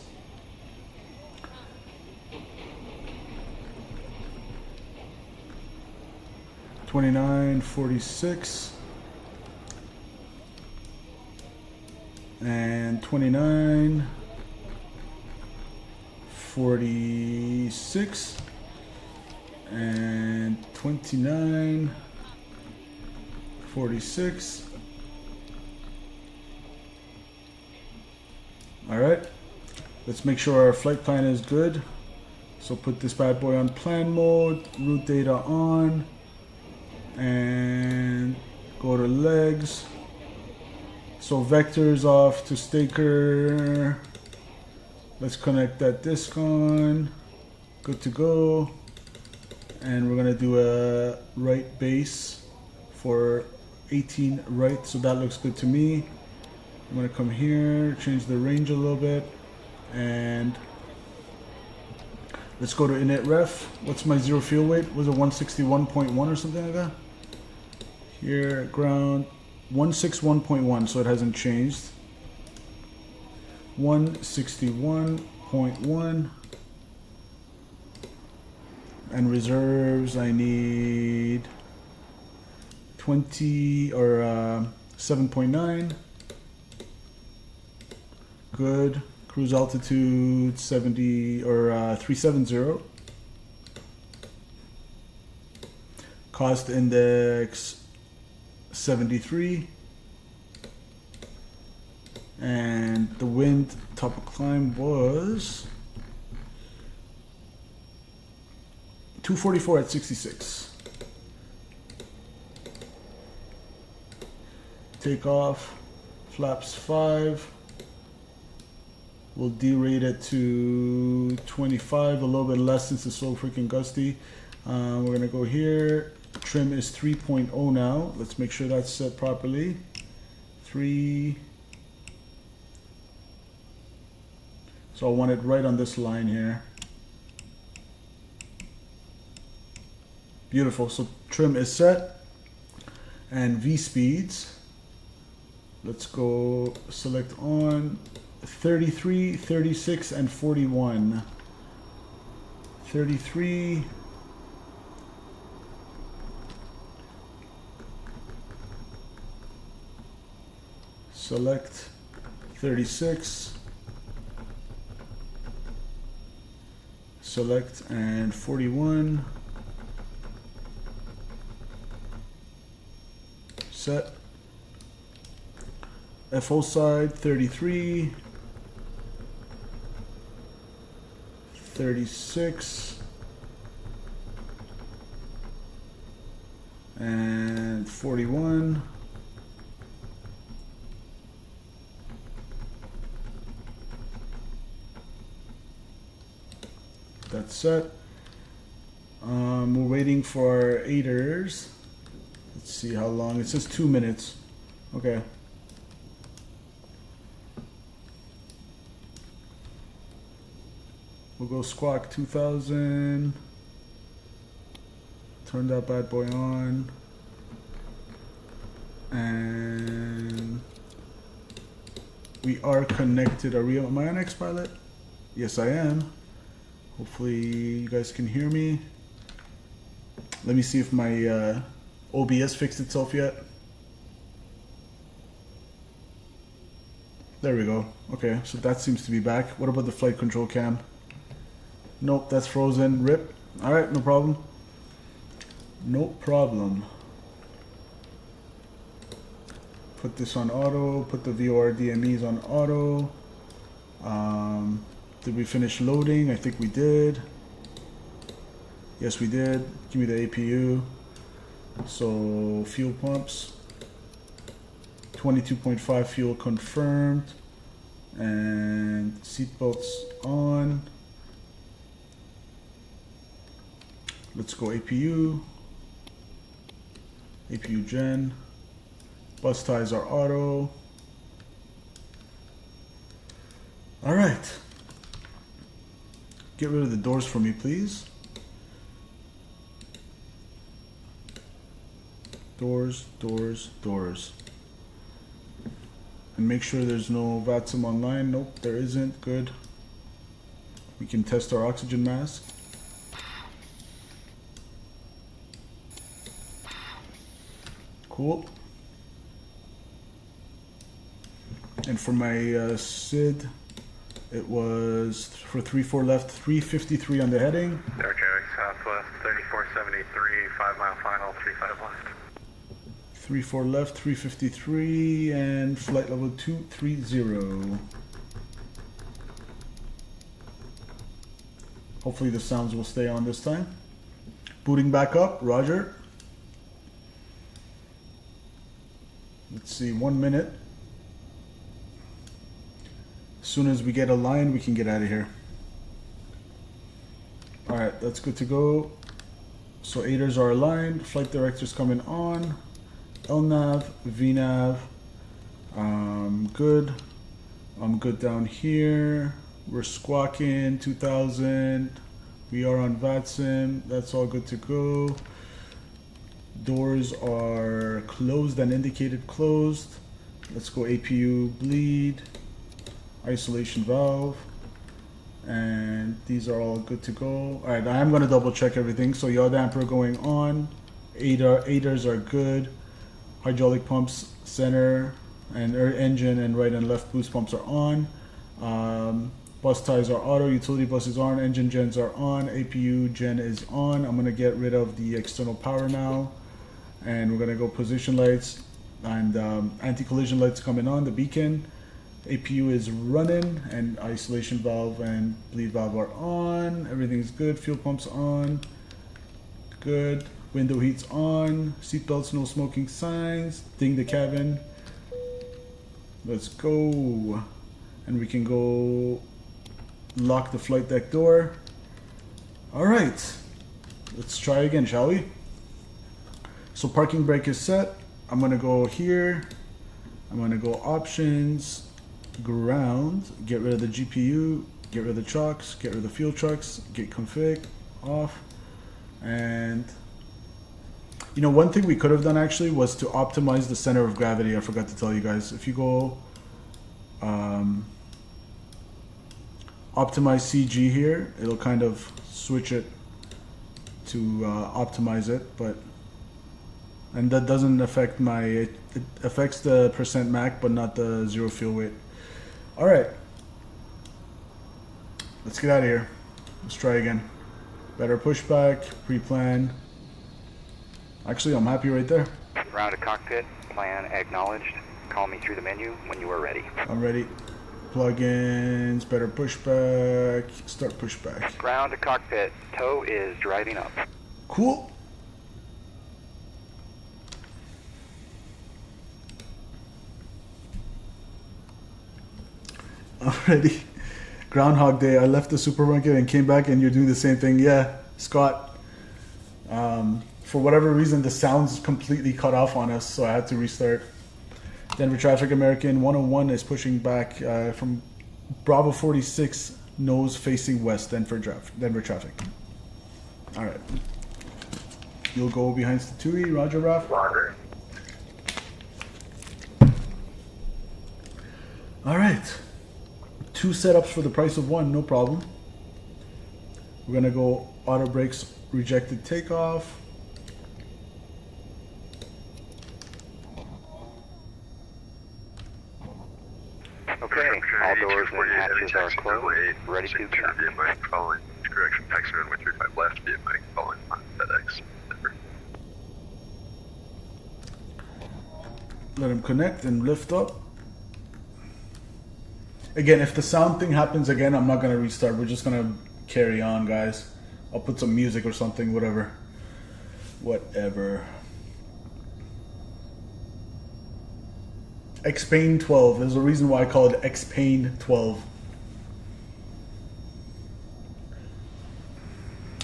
$29.46 and $29.46 and $29.46. All right, let's make sure our flight plan is good. So put this bad boy on plan mode, route data on, and go to legs. So vectors off to staker. Let's connect that disc on. Good to go. And we're gonna do a right base for 18 right. So that looks good to me. I'm gonna come here, change the range a little bit, and let's go to init ref. What's my zero fuel weight? Was it 161.1 or something like that? Here, ground, 161.1, so it hasn't changed. 161.1. And reserves, I need 20 or 7.9. Good. Cruise altitude 70 or 370. Cost index 73. And the wind top of climb was 244 at 66. Takeoff, flaps 5. We'll derate it to 25, a little bit less since it's so freaking gusty. We're gonna go here. Trim is 3.0 now. Let's make sure that's set properly. 3. So I want it right on this line here. Beautiful. So trim is set. And V speeds. Let's go select on 33, 36, and 41. 33. Select 36. Select and 41. Set. FO side 33. 36. And 41. That's set. We're waiting for our aiders. Let's see how long. It says 2 minutes. Okay. We'll go squawk 2000. Turn that bad boy on. And we are connected. Am I on X-Pilot? Yes, I am. Hopefully you guys can hear me. Let me see if my OBS fixed itself yet. There we go. Okay, so that seems to be back. What about the flight control cam? Nope, that's frozen. RIP. Alright, no problem. No problem. Put this on auto. Put the VOR DMEs on auto. Did we finish loading? I think we did. Yes, we did. Give me the APU. So, fuel pumps. 22.5 fuel confirmed. And seatbelts on. Let's go APU. APU gen. Bus ties are auto. All right. Get rid of the doors for me, please. Doors, doors, doors. And make sure there's no VATSIM online. Nope, there isn't. Good. We can test our oxygen mask. Cool. And for my SID, it was for 34 left, 353 on the heading. Okay, Southwest 3473, 5 mile final, 35 left. 34 left, 353, and flight level 230. Hopefully the sounds will stay on this time. Booting back up, roger. Let's see, 1 minute. As soon as we get a line, we can get out of here. All right, that's good to go. So aiders are aligned, flight director's coming on. LNAV, VNAV, good. I'm good down here. We're squawking 2000. We are on VATSIM. That's all good to go. Doors are closed and indicated closed. Let's go APU bleed. Isolation valve. And these are all good to go. All right, I am going to double check everything. So yaw damper going on. Aiders are good. Hydraulic pumps center and engine and right and left boost pumps are on. Bus ties are auto, utility buses are on, engine gens are on, APU gen is on. I'm gonna get rid of the external power now, and we're gonna go position lights and anti-collision lights coming on, the beacon. APU is running and isolation valve and bleed valve are on. Everything's good, fuel pumps on, good. Window heat's on, seatbelts, no smoking signs, ding the cabin. Let's go. And we can go lock the flight deck door. All right, let's try again, shall we? So parking brake is set. I'm gonna go here. I'm gonna go options, ground, get rid of the GPU, get rid of the trucks, get rid of the fuel trucks, get config, off, and you know, one thing we could have done actually was to optimize the center of gravity. I forgot to tell you guys. If you go optimize CG here, it'll kind of switch it to optimize it, and that doesn't affect it affects the percent Mac, but not the zero fuel weight. All right, let's get out of here. Let's try again. Better pushback, pre-plan. Actually, I'm happy right there. Ground to cockpit, plan acknowledged. Call me through the menu when you are ready. I'm ready. Plugins, better pushback, start pushback. Ground to cockpit, tow is driving up. Cool. Already. Groundhog Day. I left the supermarket and came back and you're doing the same thing. Yeah, Scott. For whatever reason, the sound's completely cut off on us, so I had to restart. Denver Traffic American 101 is pushing back from Bravo 46, nose facing west, Denver Traffic. All right. You'll go behind Statui, Roger Raf. Roger. All right. 2 setups for the price of 1, no problem. We're gonna go auto brakes, rejected takeoff. Okay, all doors and hatches are closed, ready to turn. Mike following correction, taxi runway 35 left, via Mike following on FedEx. Let him connect and lift up. Again, if the sound thing happens again, I'm not gonna restart. We're just gonna carry on, guys. I'll put some music or something, whatever. XP12. There's a reason why I call it XP12.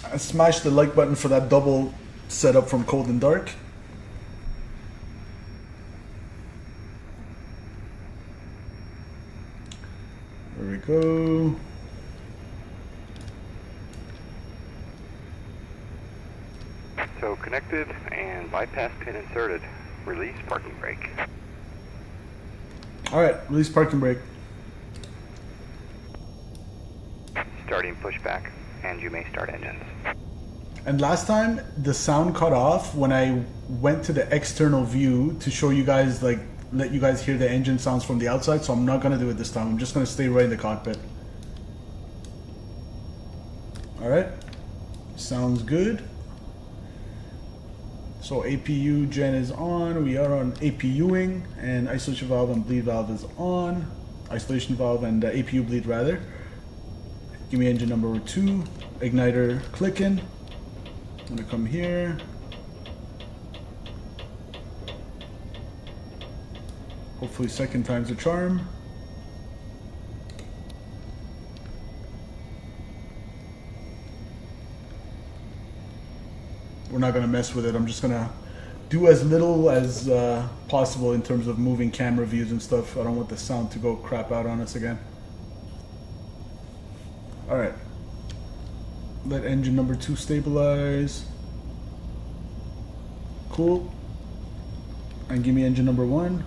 I smashed the like button for that double setup from Cold and Dark. There we go. So connected and bypass pin inserted. Release parking brake. Alright, release parking brake. Starting pushback, and you may start engines. And last time the sound cut off when I went to the external view to show you guys, like, let you guys hear the engine sounds from the outside, so I'm not gonna do it this time. I'm just gonna stay right in the cockpit. Alright, sounds good. So APU gen is on, we are on APUing, and isolation valve and bleed valve is on. Isolation valve and APU bleed rather. Give me engine number 2, igniter clicking. I'm gonna come here. Hopefully second time's a charm. We're not gonna mess with it. I'm just gonna do as little as possible in terms of moving camera views and stuff. I don't want the sound to go crap out on us again. Alright. Let engine number 2 stabilize. Cool. And give me engine number 1.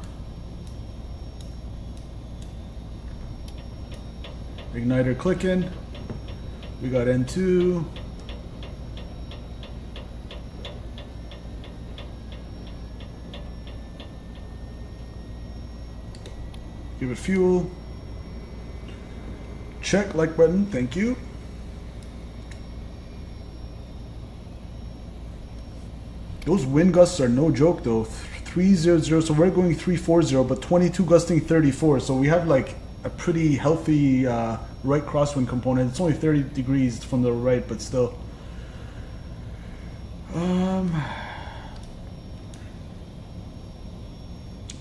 Igniter clicking. We got N2. Give it fuel. Check like button, thank you. Those wind gusts are no joke though. 300, so we're going 340, but 22 gusting 34. So we have like a pretty healthy right crosswind component. It's only 30 degrees from the right, but still.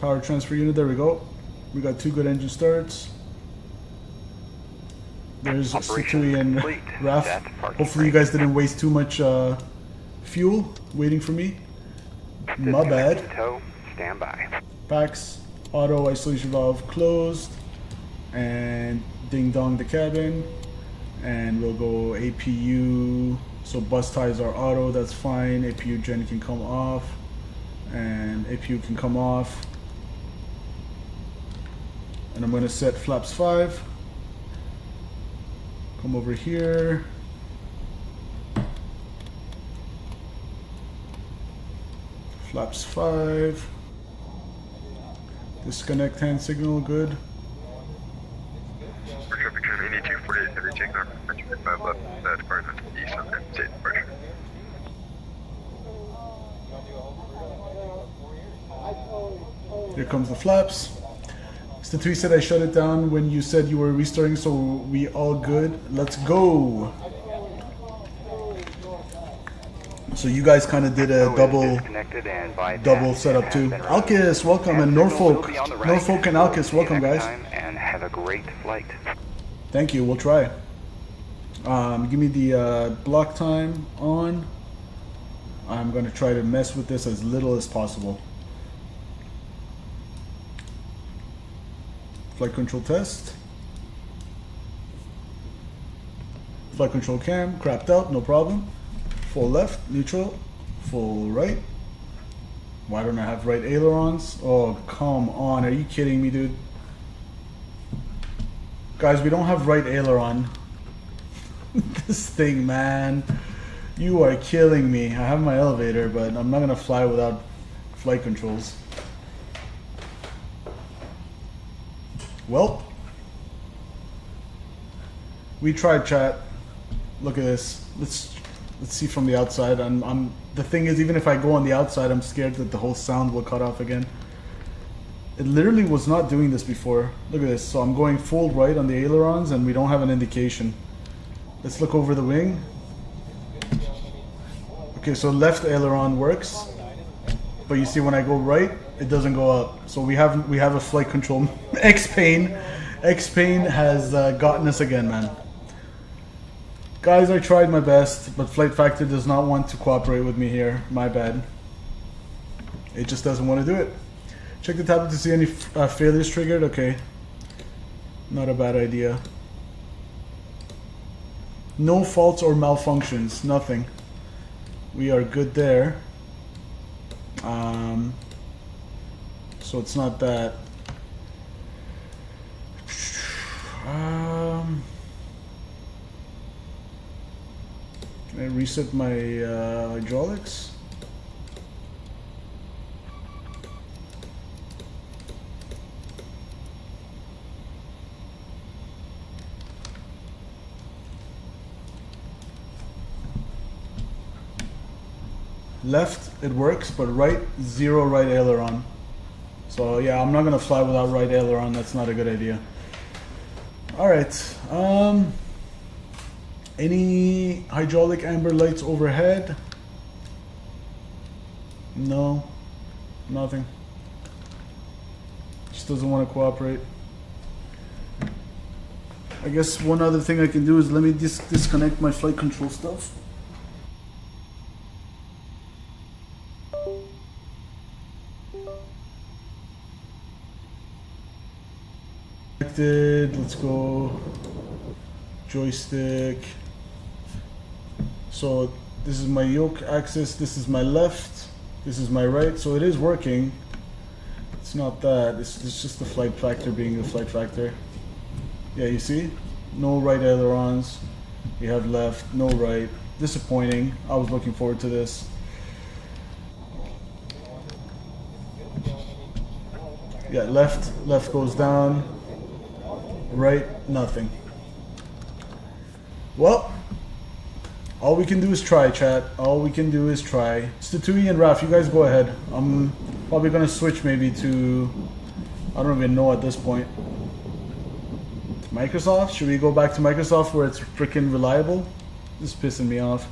Power transfer unit, there we go. We got 2 good engine starts. There's Situi and Raf. Hopefully you guys didn't waste too much fuel waiting for me. My bad. Stand by. Packs, auto isolation valve closed, and ding dong the cabin, and we'll go APU. So bus ties are auto, that's fine. APU gen can come off, and APU can come off. And I'm going to set flaps 5. Come over here. Flaps 5. Disconnect hand signal, good. For traffic channel 8248 heavy takeoff, 25 left, department east of state departure. Here comes the flaps. Statui said I shut it down when you said you were restarting, so we all good. Let's go. So you guys kind of did a double setup too. Alkis, welcome, and Norfolk and Alkis, welcome guys. And have a great flight. Thank you. We'll try. Give me the block time on. I'm going to try to mess with this as little as possible. Flight control test. Flight control cam, crapped out, no problem. Full left, neutral, full right. Why don't I have right ailerons? Oh, come on, are you kidding me, dude? Guys, we don't have right aileron. This thing, man. You are killing me. I have my elevator, but I'm not gonna fly without flight controls. Well, we tried, chat. Look at this. Let's see from the outside. The thing is, even if I go on the outside, I'm scared that the whole sound will cut off again. It literally was not doing this before. Look at this. So I'm going full right on the ailerons, and we don't have an indication. Let's look over the wing. Okay, so left aileron works, but you see when I go right, it doesn't go up. So we have a flight control. X-Pain has gotten us again, man. Guys, I tried my best, but Flight Factor does not want to cooperate with me here. My bad. It just doesn't want to do it. Check the tablet to see any failures triggered. Okay. Not a bad idea. No faults or malfunctions. Nothing. We are good there. So it's not that. Can I reset my hydraulics? Left, it works, but right, zero right aileron. So yeah, I'm not gonna fly without right aileron. That's not a good idea. All right. Any hydraulic amber lights overhead? No, nothing. Just doesn't want to cooperate. I guess one other thing I can do is let me disconnect my flight control stuff. Let's go. Joystick. So this is my yoke axis, this is my left, this is my right, so it is working. It's not that, it's just the flight factor being the flight factor. Yeah, you see? No right ailerons. You have left, no right. Disappointing. I was looking forward to this. Yeah, left goes down. Right, nothing. Well, all we can do is try, chat. All we can do is try. Statui and Raf, you guys go ahead. I'm probably gonna switch maybe to, I don't even know at this point. Microsoft? Should we go back to Microsoft where it's freaking reliable? This is pissing me off.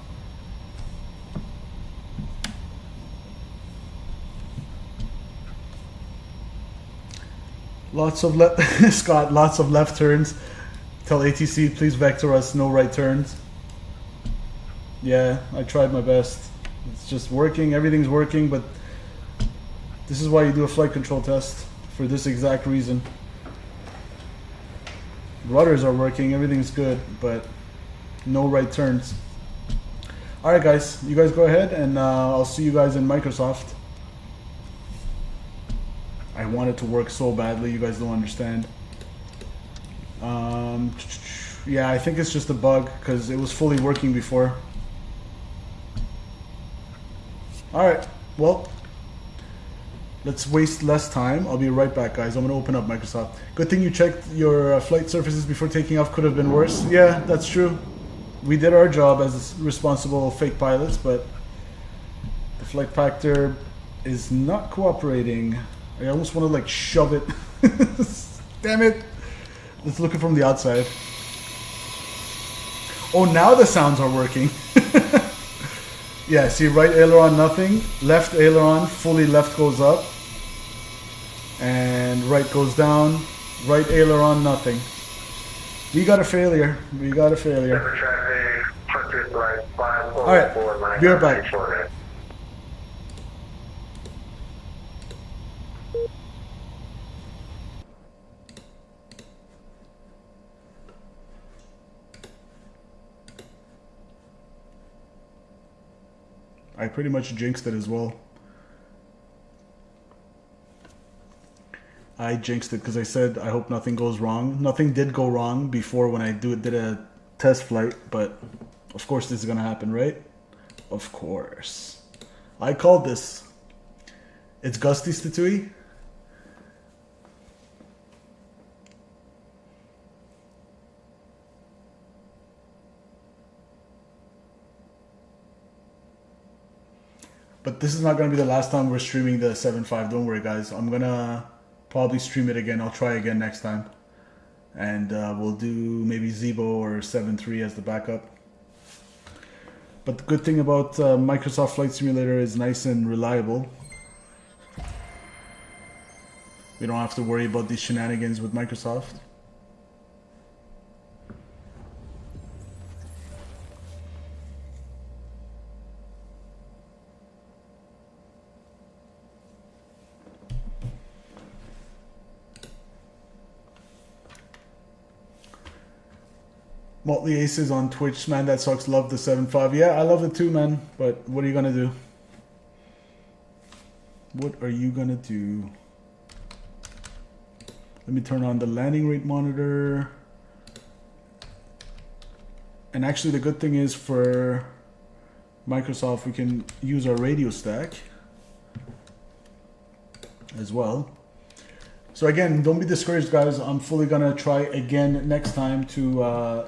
Lots of left, Scott, lots of left turns. Tell ATC, please vector us, no right turns. Yeah, I tried my best. It's just working, everything's working, but this is why you do a flight control test, for this exact reason. Rudders are working, everything's good, but no right turns. Alright guys, you guys go ahead and I'll see you guys in Microsoft. I want it to work so badly, you guys don't understand. Yeah, I think it's just a bug because it was fully working before. Alright, well, let's waste less time. I'll be right back, guys. I'm going to open up Microsoft. Good thing you checked your flight surfaces before taking off. Could have been worse. Yeah, that's true. We did our job as responsible fake pilots, but the flight factor is not cooperating. I almost want to like shove it. Damn it. Let's look it from the outside. Oh, now the sounds are working. Yeah, see, right aileron, nothing. Left aileron, fully left goes up. And right goes down. Right aileron, nothing. We got a failure. We got a failure. Alright, be right back. I pretty much jinxed it as well. I jinxed it because I said I hope nothing goes wrong. Nothing did go wrong before when I did a test flight, but of course this is gonna happen, right? Of course. I called this. It's Gusty Statui. But this is not going to be the last time we're streaming the 7.5. Don't worry, guys. I'm going to probably stream it again. I'll try again next time. And we'll do maybe Zebo or 7.3 as the backup. But the good thing about Microsoft Flight Simulator is nice and reliable. We don't have to worry about these shenanigans with Microsoft. Motley Aces on Twitch, man, that sucks. Love the 7.5. Yeah, I love it too, man. But what are you gonna do? What are you gonna do? Let me turn on the landing rate monitor. And actually, the good thing is for Microsoft, we can use our radio stack as well. So again, don't be discouraged, guys. I'm fully gonna try again next time to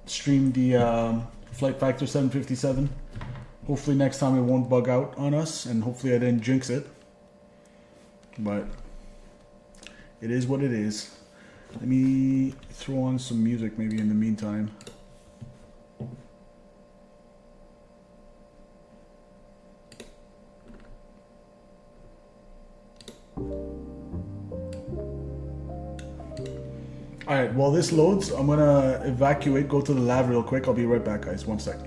stream the Flight Factor 757. Hopefully next time it won't bug out on us, and hopefully I didn't jinx it. But it is what it is. Let me throw on some music maybe in the meantime. Alright, while this loads, I'm gonna evacuate, go to the lab real quick. I'll be right back, guys. 1 sec.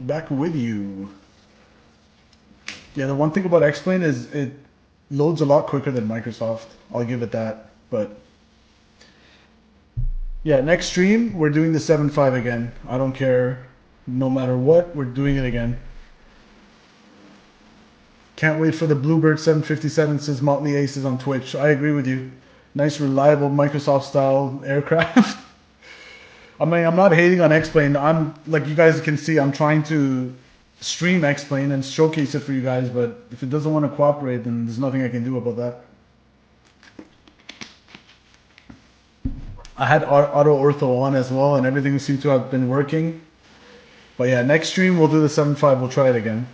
Back with you. Yeah, the one thing about X-Plane is it loads a lot quicker than Microsoft. I'll give it that. But yeah, next stream we're doing the 7.5 again. I don't care. No matter what, we're doing it again. Can't wait for the Bluebird 757, says Motley Aces on Twitch. I agree with you. Nice, reliable Microsoft style aircraft. I mean, I'm not hating on X-Plane. I'm, like you guys can see, I'm trying to stream X-Plane and showcase it for you guys, but if it doesn't want to cooperate, then there's nothing I can do about that. I had AutoOrtho on as well, and everything seemed to have been working. But yeah, next stream we'll do the 7.5. We'll try it again.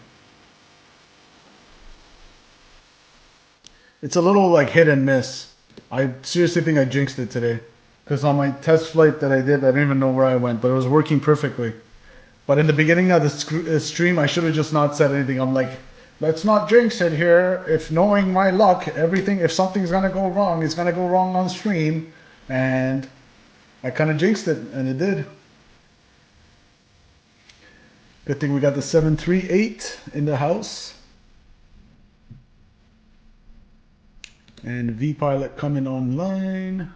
It's a little like hit and miss. I seriously think I jinxed it today. Because on my test flight that I did, I don't even know where I went, but it was working perfectly. But in the beginning of the stream, I should have just not said anything. I'm like, let's not jinx it here. If knowing my luck, everything, if something's going to go wrong, it's going to go wrong on stream. And I kind of jinxed it, and it did. Good thing we got the 738 in the house. And V-Pilot coming online.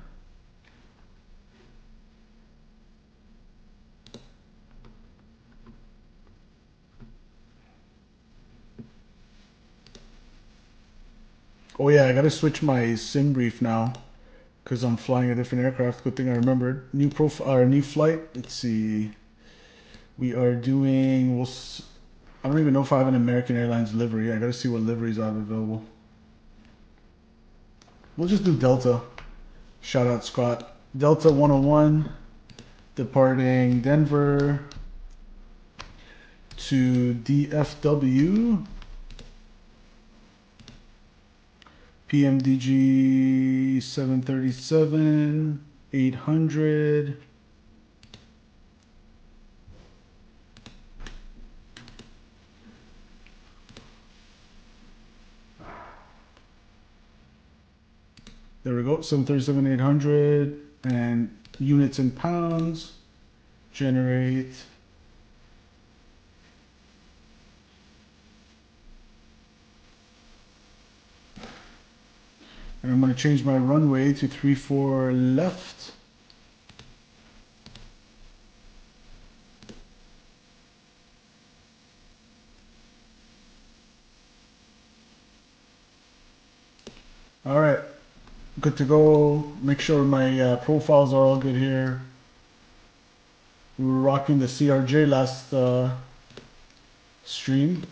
Oh yeah, I gotta switch my sim brief now because I'm flying a different aircraft. Good thing I remembered. New profile, new flight. Let's see. We are doing. I don't even know if I have an American Airlines livery. I gotta see what liveries I have available. We'll just do Delta. Shout out Scott. Delta 101 departing Denver to DFW. PMDG 737 800. There we go, 737 800, and units in pounds. Generate. And I'm going to change my runway to 34 left. All right, good to go. Make sure my profiles are all good here. We were rocking the CRJ last stream.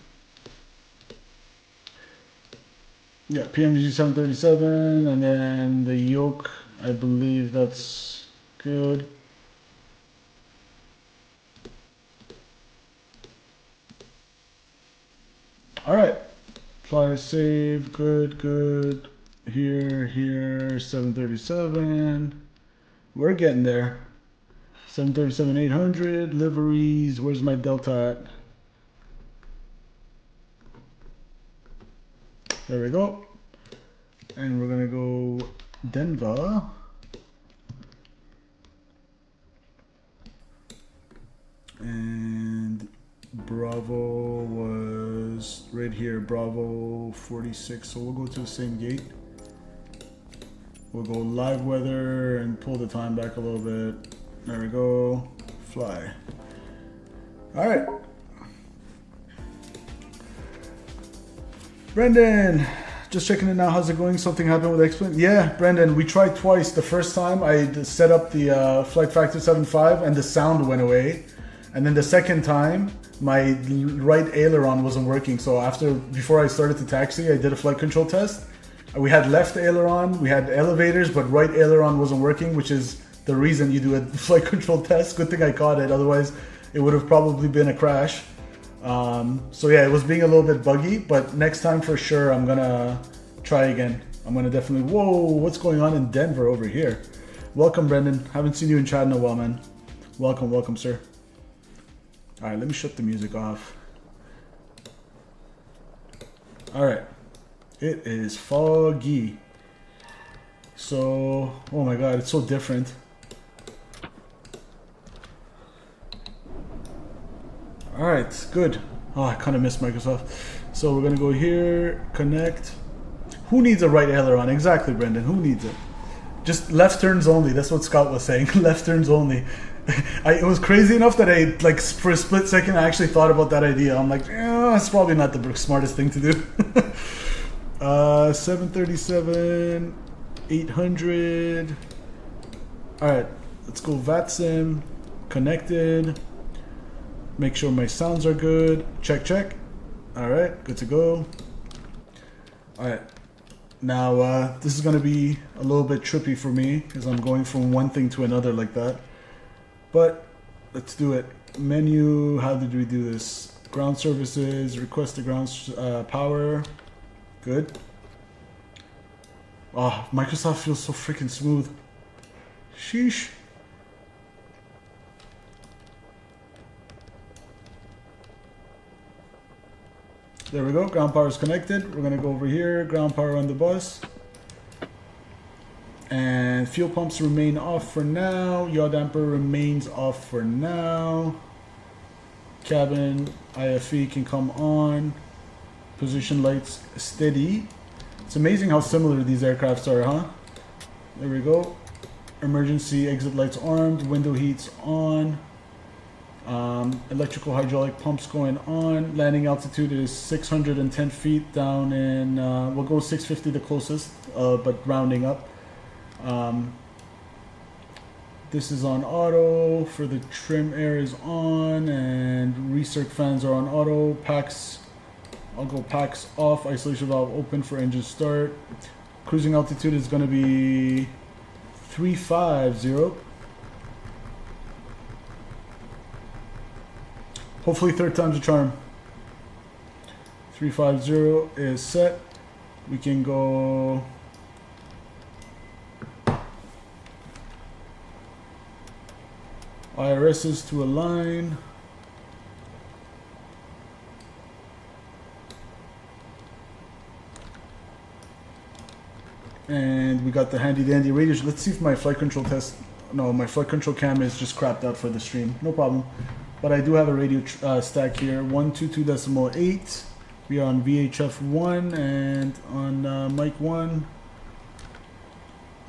Yeah, PMDG 737, and then the yoke, I believe that's good. All right, fly save, good, good. Here, 737. We're getting there. 737 800, liveries, where's my Delta at? There we go. And we're gonna go Denver. And Bravo was right here, Bravo 46. So we'll go to the same gate. We'll go live weather and pull the time back a little bit. There we go, fly. All right. Brendan, just checking in now. How's it going? Something happened with XP12? Yeah, Brendan, we tried twice. The first time I set up the flight factor 7.5 and the sound went away. And then the second time, my right aileron wasn't working. So before I started to taxi, I did a flight control test. We had left aileron, we had elevators, but right aileron wasn't working, which is the reason you do a flight control test. Good thing I caught it. Otherwise, it would have probably been a crash. So yeah, it was being a little bit buggy, but next time for sure I'm gonna try again. I'm gonna definitely, whoa, what's going on in Denver over here? Welcome, Brendan. Haven't seen you in chat in a while, man. Welcome, sir. All right, let me shut the music off. All right, it is foggy. So, oh my God, it's so different. All right, good. Oh, I kind of missed Microsoft. So we're gonna go here, connect. Who needs a right aileron? Exactly, Brendan, who needs it? Just left turns only, that's what Scott was saying, left turns only. It was crazy enough that I, like, for a split second, I actually thought about that idea. I'm like, it's probably not the smartest thing to do. 737, 800. All right, let's go VATSIM, connected. Make sure my sounds are good. Check. All right, good to go. All right, now this is gonna be a little bit trippy for me because I'm going from one thing to another like that. But let's do it. Menu, how did we do this? Ground services, request the ground power. Good. Oh, Microsoft feels so freaking smooth. Sheesh. There we go, ground power is connected. We're gonna go over here, ground power on the bus. And fuel pumps remain off for now. Yaw damper remains off for now. Cabin IFE can come on. Position lights steady. It's amazing how similar these aircrafts are, huh? There we go. Emergency exit lights armed. Window heats on. Electrical hydraulic pumps going on. Landing altitude is 610 feet down in, we'll go 650 the closest, but rounding up. This is on auto. For the trim air is on, and recirc fans are on auto. Packs, I'll go packs off. Isolation valve open for engine start. Cruising altitude is going to be 350. Hopefully third time's a charm. 350 is set. We can go IRSs to align. And we got the handy dandy radios. Let's see if my flight control test, no, my flight control cam is just crapped out for the stream. No problem. But I do have a radio stack here, 122.8. We are on VHF 1 and on mic 1.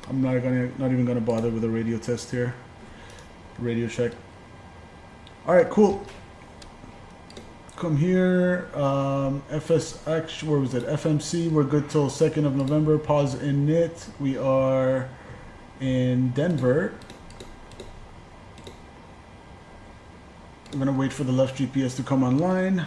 I'm not even gonna bother with a radio test here. Radio check. All right, cool. Come here. FSX, where was it? FMC. We're good till 2nd of November. Pause in it. We are in Denver. I'm gonna wait for the left GPS to come online.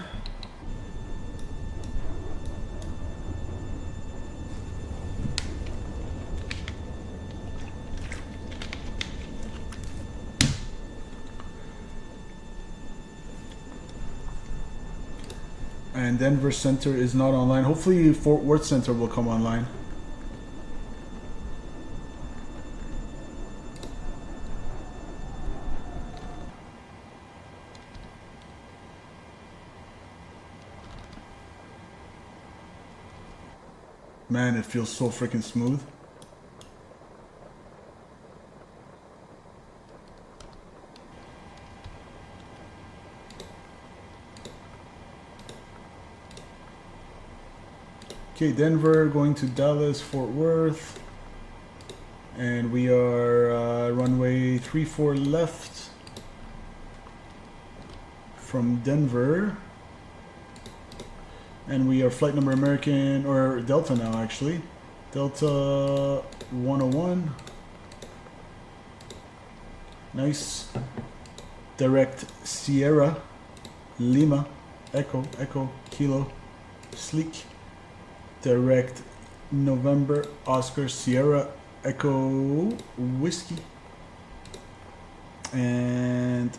And Denver Center is not online. Hopefully Fort Worth Center will come online. Man, it feels so freaking smooth. Okay, Denver going to Dallas, Fort Worth. And we are runway 34 left from Denver. And we are flight number American, or Delta now actually. Delta 101. Nice. Direct Sierra, Lima, Echo, Kilo, Sleek. Direct November, Oscar, Sierra, Echo, Whiskey. And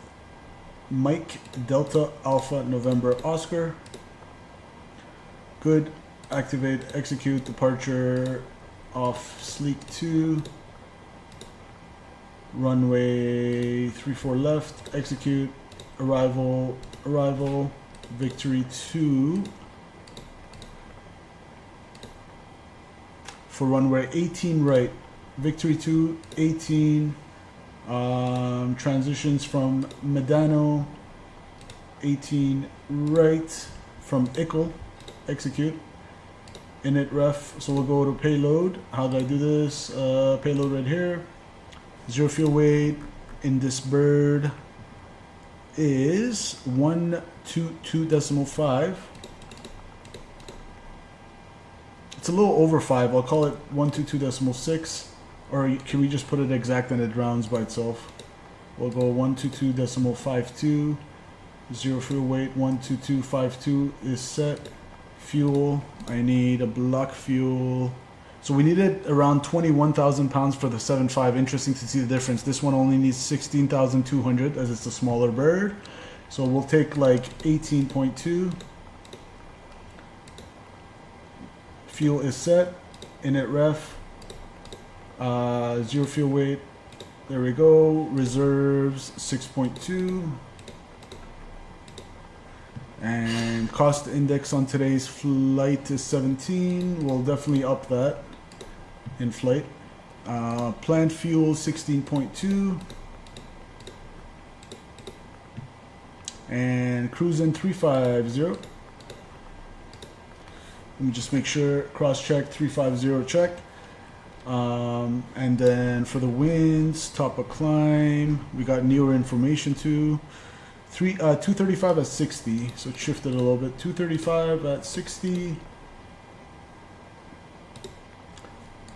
Mike, Delta, Alpha, November, Oscar. Good. Activate, execute, departure off Sleek 2. Runway 34 left, execute, arrival, Victory 2. For runway 18 right, Victory 2, 18. Transitions from Medano, 18 right from Ickle. Execute. Init ref. So we'll go to payload. How do I do this? Payload right here. Zero fuel weight in this bird is 122.5. It's a little over 5. I'll call it 122.6. Or can we just put it exact and it rounds by itself? We'll go 122.52. Zero fuel weight 122.52 is set. Fuel, I need a block fuel. So we needed around 21,000 pounds for the 7.5. Interesting to see the difference. This one only needs 16,200 as it's a smaller bird. So we'll take like 18.2. Fuel is set. Init ref. Zero fuel weight. There we go. Reserves 6.2. And cost index on today's flight is 17. We'll definitely up that in flight. Planned fuel 16.2. And cruising 350. Let me just make sure, cross check, 350 check. And then for the winds, top of climb, we got newer information too. 235 at 60, so it shifted a little bit. 235 at 60.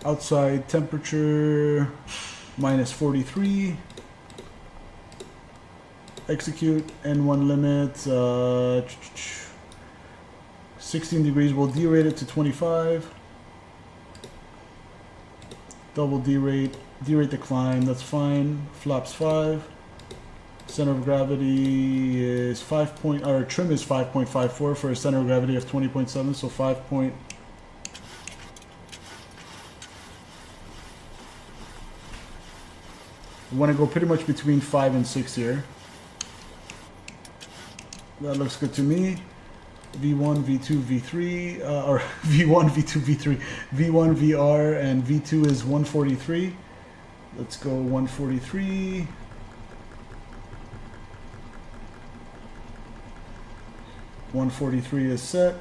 Outside temperature minus 43. Execute. N1 limit 16 degrees. We'll derate it to 25. Double derate the climb, that's fine. Flaps 5. Center of gravity is trim is 5.54 for a center of gravity of 20.7, so 5 point. We want to go pretty much between 5 and 6 here. That looks good to me. V1, V2, V3, or V1, V2, V3, V1, VR, and V2 is 143. Let's go 143. is set.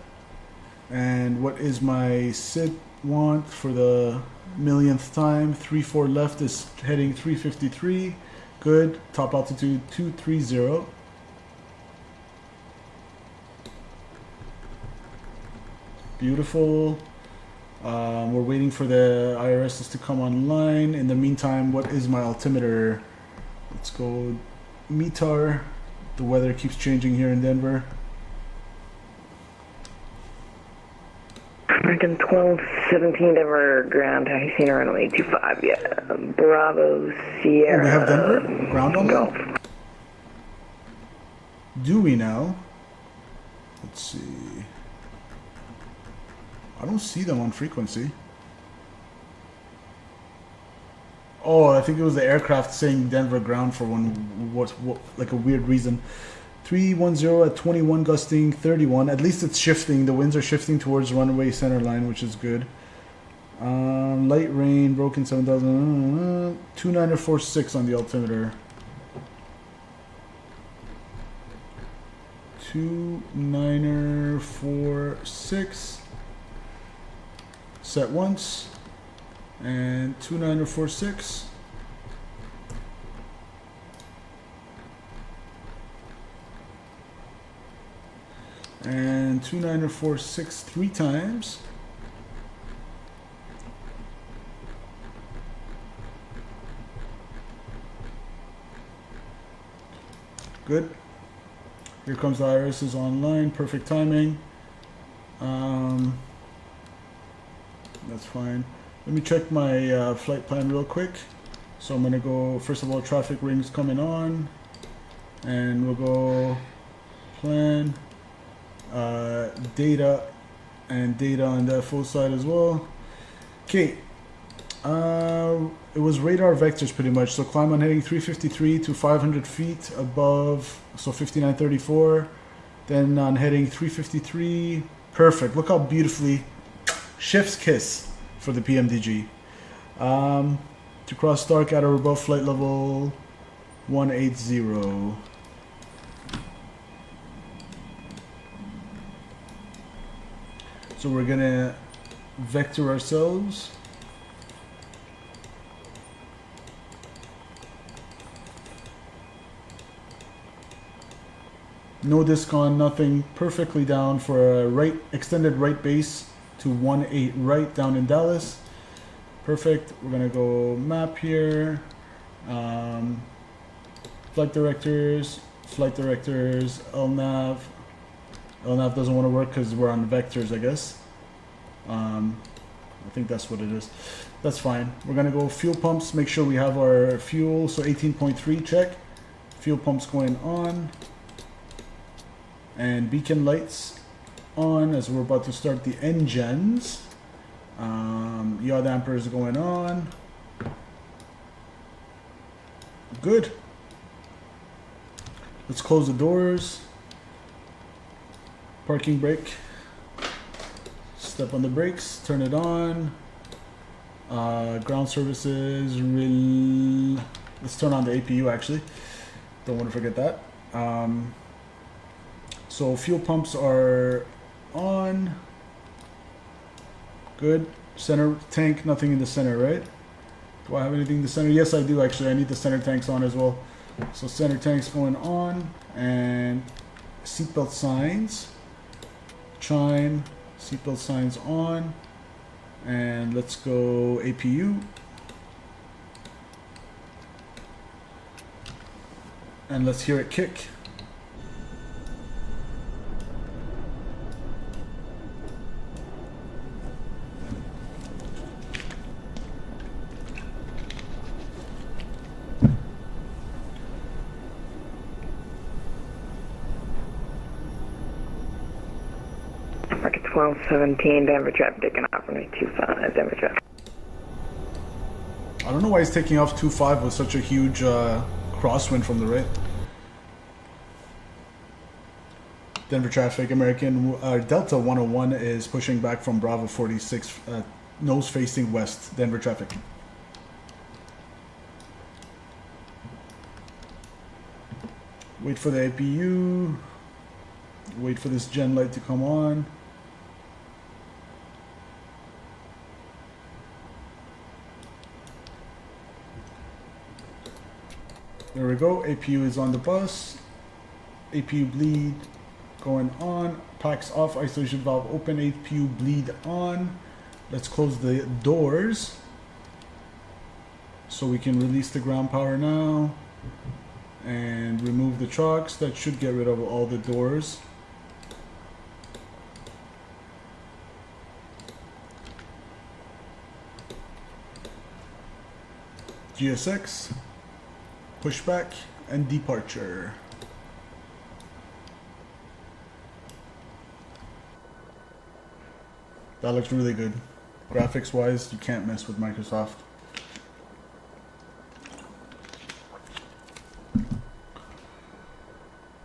And what is my sit want for the millionth time? 34 left is heading 353. Good. Top altitude 230. Beautiful. We're waiting for the IRSs to come online. In the meantime, what is my altimeter? Let's go METAR. The weather keeps changing here in Denver. American 1217 Denver ground taxi around 825. Yeah. Bravo Sierra. Oh, we have Denver ground on Golf. that? Do we now? Let's see. I don't see them on frequency. Oh, I think it was the aircraft saying Denver ground for what like a weird reason. 310 at 21, gusting 31. At least it's shifting. The winds are shifting towards runway center line, which is good. Light rain, broken 7,000. 2946 on the altimeter. 2946. Set once. And 2946. And 2946 3 times. Good. Here comes the iris is online. Perfect timing. That's fine. Let me check my flight plan real quick. So I'm gonna go, first of all, traffic rings coming on. And we'll go plan. Data and data on the full side as well. Okay, it was radar vectors pretty much. So climb on heading 353 to 500 feet above, so 5934. Then on heading 353, perfect. Look how beautifully chef's kiss for the PMDG. To cross Stark at or above flight level 180. So we're gonna vector ourselves. No discon, nothing. Perfectly down for a right, extended right base to 18 right down in Dallas. Perfect. We're gonna go map here. Flight directors, LNAV. LNAV doesn't want to work because we're on vectors, I guess. I think that's what it is. That's fine. We're gonna go fuel pumps, make sure we have our fuel. So 18.3, check. Fuel pumps going on. And beacon lights on as we're about to start the engines. Yaw dampers going on. Good. Let's close the doors. Parking brake. Step on the brakes, turn it on. Ground services, let's turn on the APU actually. Don't want to forget that. So fuel pumps are on. Good. Center tank, nothing in the center, right? Do I have anything in the center? Yes, I do actually. I need the center tanks on as well. So center tanks going on, and seatbelt signs. Chime, seatbelt signs on, and let's go APU. And let's hear it kick. 1217, Denver traffic taking off runway 25, Denver traffic. I don't know why he's taking off 2-5 with such a huge crosswind from the right. Denver traffic, American Delta 101 is pushing back from Bravo 46, nose facing west, Denver traffic. Wait for the APU. Wait for this gen light to come on. There we go. APU is on the bus. APU bleed going on. Packs off. Isolation valve open. APU bleed on. Let's close the doors so we can release the ground power now and remove the trucks. That should get rid of all the doors. GSX, pushback, and departure. That looks really good. Graphics wise, you can't mess with Microsoft.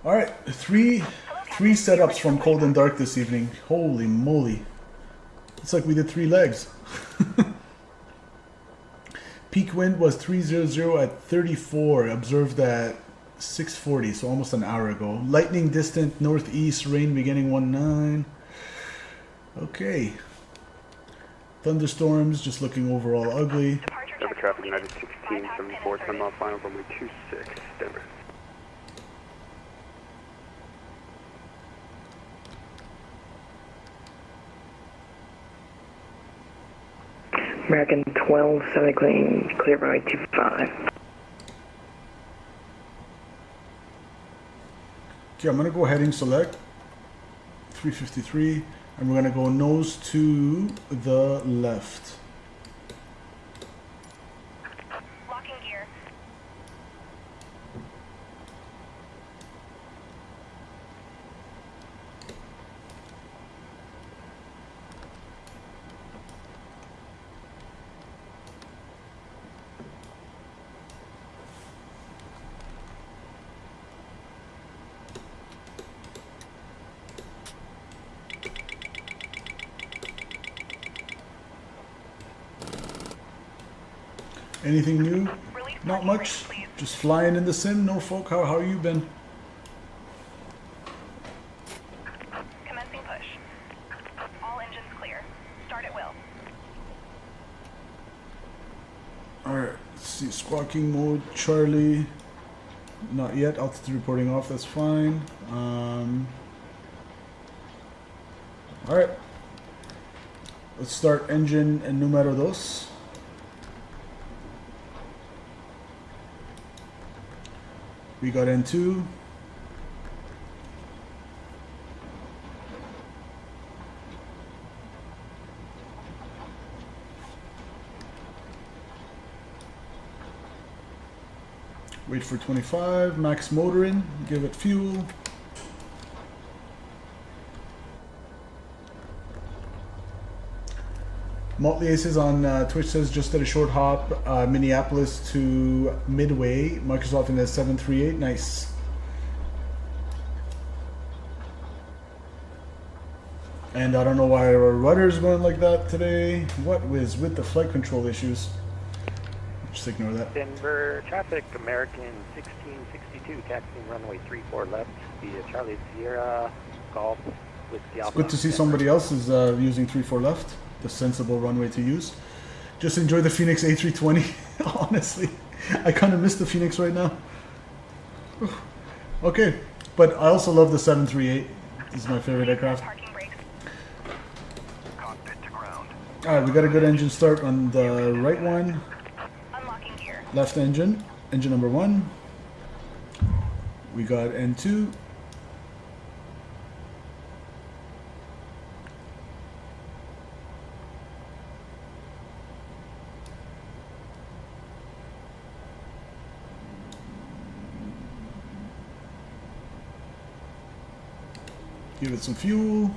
Alright, three setups from Cold and Dark this evening. Holy moly. It's like we did 3 legs. Peak wind was 300 at 34, observed at 6:40, so almost an hour ago. Lightning distant northeast, rain beginning 19. Okay. Thunderstorms, just looking overall ugly. Denver traffic, United 16, 74, 10 mile final, runway 26, Denver. American 1270 clean, clear runway 25. Okay, I'm gonna go heading select 353, and we're gonna go nose to the left. Locking gear. Anything new? Not much. Just flying in the sim. Norfolk, how you been? Commencing push. All engines clear. Start at will. Alright, let's see. Squawking mode, Charlie. Not yet. Altitude reporting off. That's fine. Alright. Let's start engine and numero dos. We got N2. Wait for 25, max motoring, give it fuel. Motley Aces on Twitch says just did a short hop, Minneapolis to Midway, Microsoft in the 738, nice. And I don't know why our rudder's going like that today. What was with the flight control issues? Just ignore that. Denver traffic, American 1662, taxiing runway 34 left via Charlie Sierra Golf with the Alpha. Good to see somebody else is using 34 left. The sensible runway to use. Just enjoy the Phoenix A320. Honestly, I kind of miss the Phoenix right now. Okay, but I also love the 738. This is my favorite aircraft. Alright, we got a good engine start on the right one. Left engine, engine number 1. We got N2. Give it some fuel.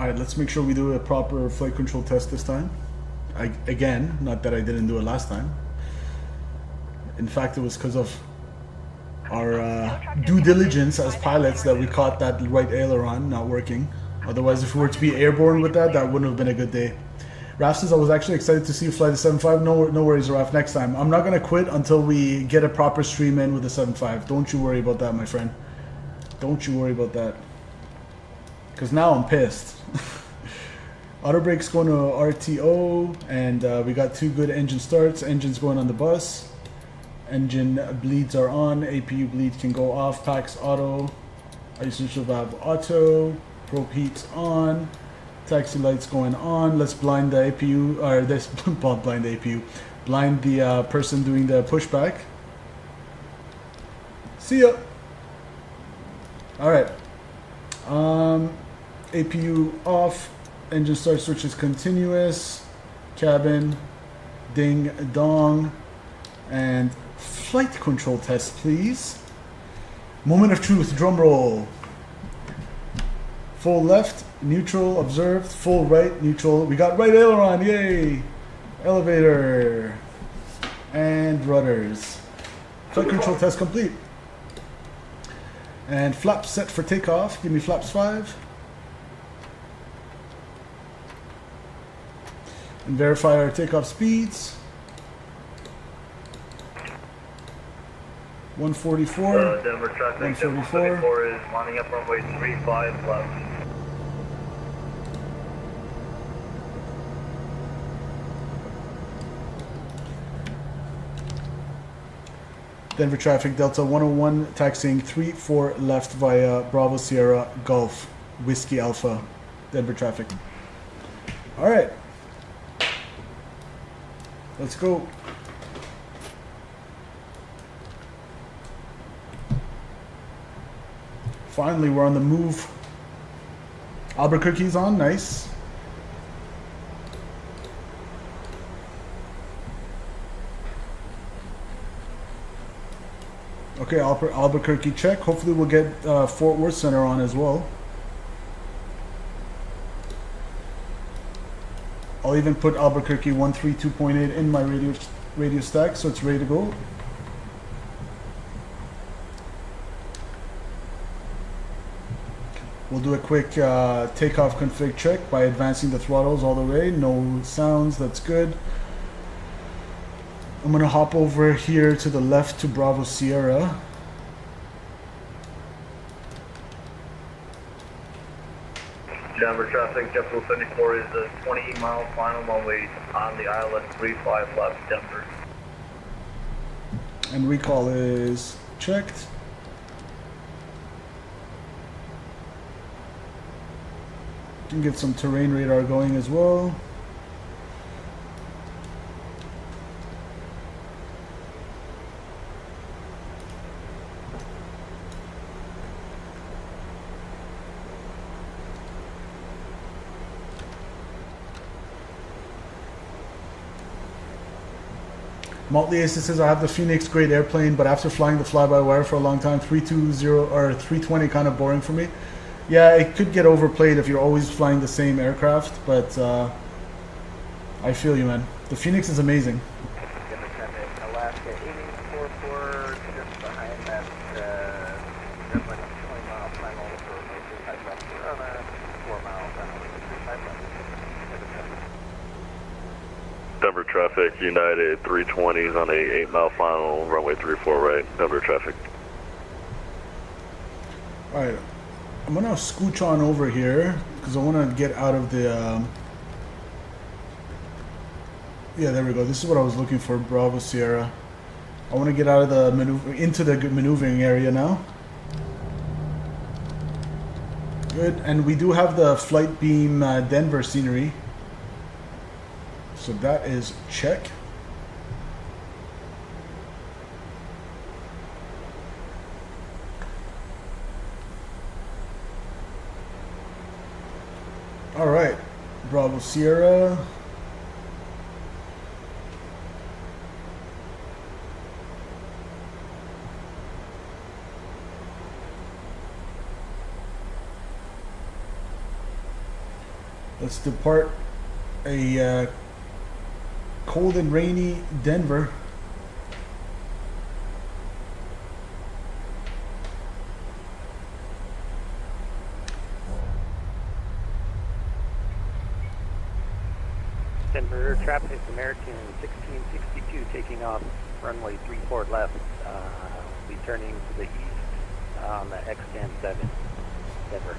Alright, let's make sure we do a proper flight control test this time. Again, not that I didn't do it last time. In fact, it was because of our due diligence as pilots that we caught that right aileron not working. Otherwise, if we were to be airborne with that, that wouldn't have been a good day. Raf says, I was actually excited to see you fly the 7.5. No worries, Raf. Next time. I'm not going to quit until we get a proper stream in with the 7.5. Don't you worry about that, my friend. Don't you worry about that. Because now I'm pissed. Auto brake's going to RTO, and we got 2 good engine starts. Engine's going on the bus. Engine bleeds are on. APU bleed can go off. Packs auto. Isolation valve auto. Probe heat's on. Taxi lights going on. Let's blind the APU, or this blind the APU. Blind the person doing the pushback. See ya. All right. APU off. Engine start switch is continuous. Cabin. Ding dong. And flight control test, please. Moment of truth. Drum roll. Full left, neutral, observed. Full right, neutral. We got right aileron, yay! Elevator. And rudders. Flight control test complete. And flaps set for takeoff. Give me flaps 5. And verify our takeoff speeds. 144. Denver traffic, 144 is lining up runway 35 left. Denver traffic, Delta 101, taxiing 34 left via Bravo Sierra Golf, Whiskey Alpha, Denver traffic. All right. Let's go. Finally, we're on the move. Albuquerque's on, nice. Okay, Albuquerque check. Hopefully we'll get Fort Worth Center on as well. I'll even put Albuquerque 132.8 in my radio stack, so it's ready to go. We'll do a quick takeoff config check by advancing the throttles all the way. No sounds, that's good. I'm gonna hop over here to the left to Bravo Sierra. Denver traffic, JetBlue 74 is a 20-mile final runway on the island, 35 left, Denver. And recall is checked. Can get some terrain radar going as well. Motley Ace says, I have the Phoenix grade airplane, but after flying the fly-by-wire for a long time, 320 or 320 kind of boring for me. Yeah, it could get overplayed if you're always flying the same aircraft, but I feel you, man. The Phoenix is amazing. Alaska 8844, just behind that, 20-mile final for 35 left Corona, 4 miles final for 35 left. Denver traffic, United 320s on a 8-mile final, runway 34 right, Denver traffic. Alright, I'm gonna scooch on over here because I want to get out of the yeah, there we go. This is what I was looking for, Bravo Sierra. I want to get out of the into the maneuvering area now. Good, and we do have the flight beam Denver scenery. So that is check. All right, Bravo Sierra. Let's depart a cold and rainy Denver. Denver traffic, American 1662 taking off runway 34 left, be turning to the east on the X-10-7, Denver.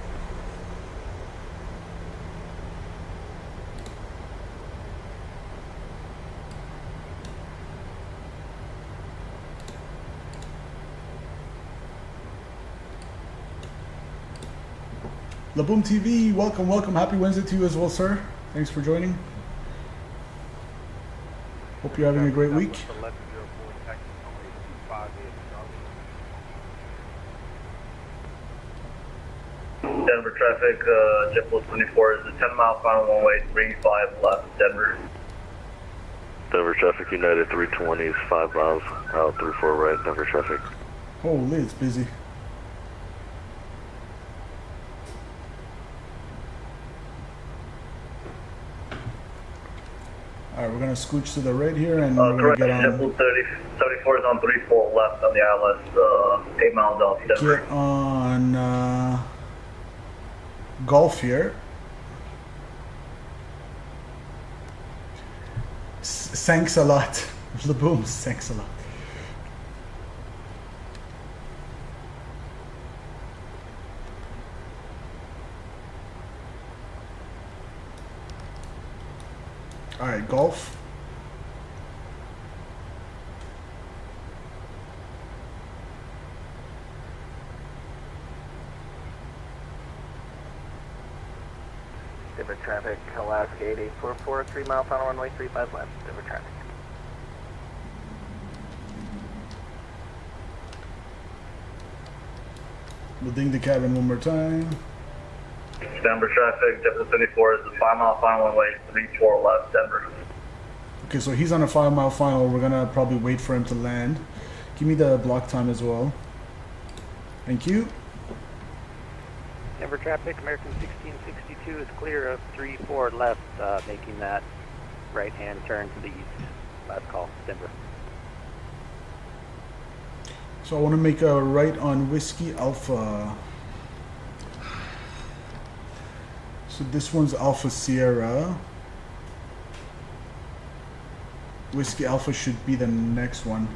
Laboom TV, welcome, welcome. Happy Wednesday to you as well, sir. Thanks for joining. Hope you're having a great week. Denver traffic, JetBlue 24 is a 10-mile final one-way, 35 left, Denver. Denver traffic, United 320s, 5 miles out, 34 right, Denver traffic. Holy, it's busy. Alright, we're gonna scooch to the right here and we're gonna Correct, get on. JetBlue 34 is on 34 left on the ILS, 8 miles out, Denver. Get on Gulf here. Thanks a lot. Laboom, thanks a lot. Alright, Gulf. Denver traffic, Alaska 8844, 3 mile final runway 35 left, Denver traffic. We'll ding the cabin one more time. Denver traffic, JetBlue 24 is a 5-mile final one-way, 34 left, Denver. Okay, so he's on a 5-mile final. We're gonna probably wait for him to land. Give me the block time as well. Thank you. Denver traffic, American 1662 is clear of 34 left, making that right-hand turn to the east. Last call, Denver. So I want to make a right on Whiskey Alpha. So this one's Alpha Sierra. Whiskey Alpha should be the next one.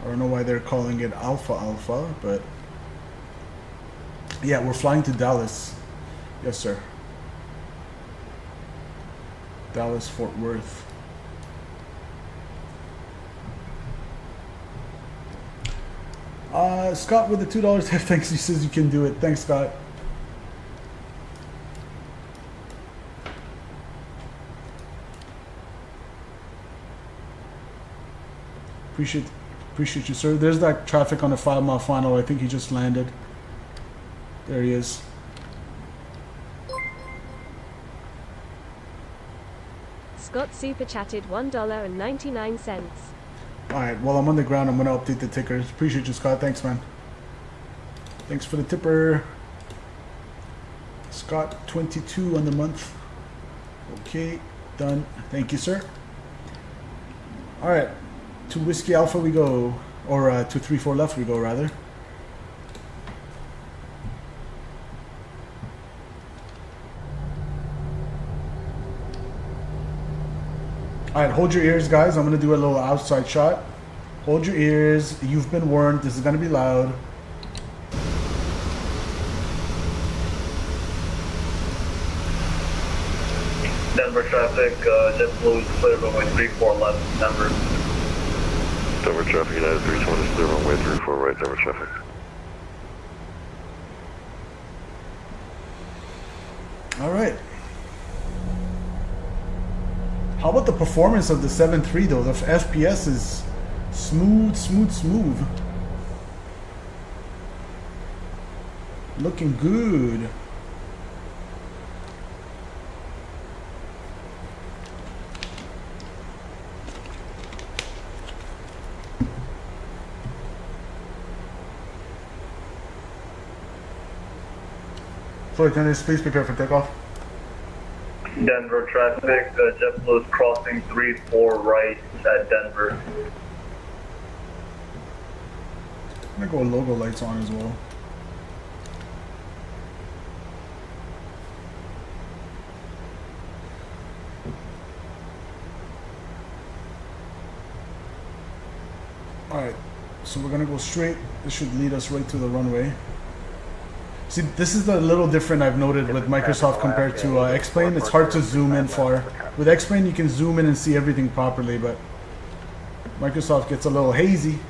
I don't know why they're calling it Alpha Alpha, but yeah, we're flying to Dallas. Yes, sir. Dallas, Fort Worth. Scott with the $2 tip. Thanks. He says you can do it. Thanks, Scott. Appreciate you, sir. There's that traffic on the 5-mile final. I think he just landed. There he is. Scott super chatted $1.99. Alright, while I'm on the ground, I'm going to update the tickers. Appreciate you, Scott. Thanks, man. Thanks for the tipper. Scott, 22 on the month. Okay, done. Thank you, sir. Alright, to Whiskey Alpha we go. Or to 34 left we go, rather. Alright, hold your ears, guys. I'm going to do a little outside shot. Hold your ears. You've been warned. This is going to be loud. Denver traffic, JetBlue is clear runway 34 left, Denver. Denver traffic, United 320 is clear runway 34 right, Denver traffic. Alright. How about the performance of the 7.3 though? The FPS is smooth, smooth, smooth. Looking good. Flight attendants, please prepare for takeoff. Denver traffic, JetBlue is crossing 3-4 right at Denver. I'm gonna go with logo lights on as well. Alright, so we're gonna go straight. This should lead us right to the runway. See, this is a little different I've noted with Microsoft compared to X-Plane. It's hard to zoom in far. With X-Plane you can zoom in and see everything properly, but Microsoft gets a little hazy.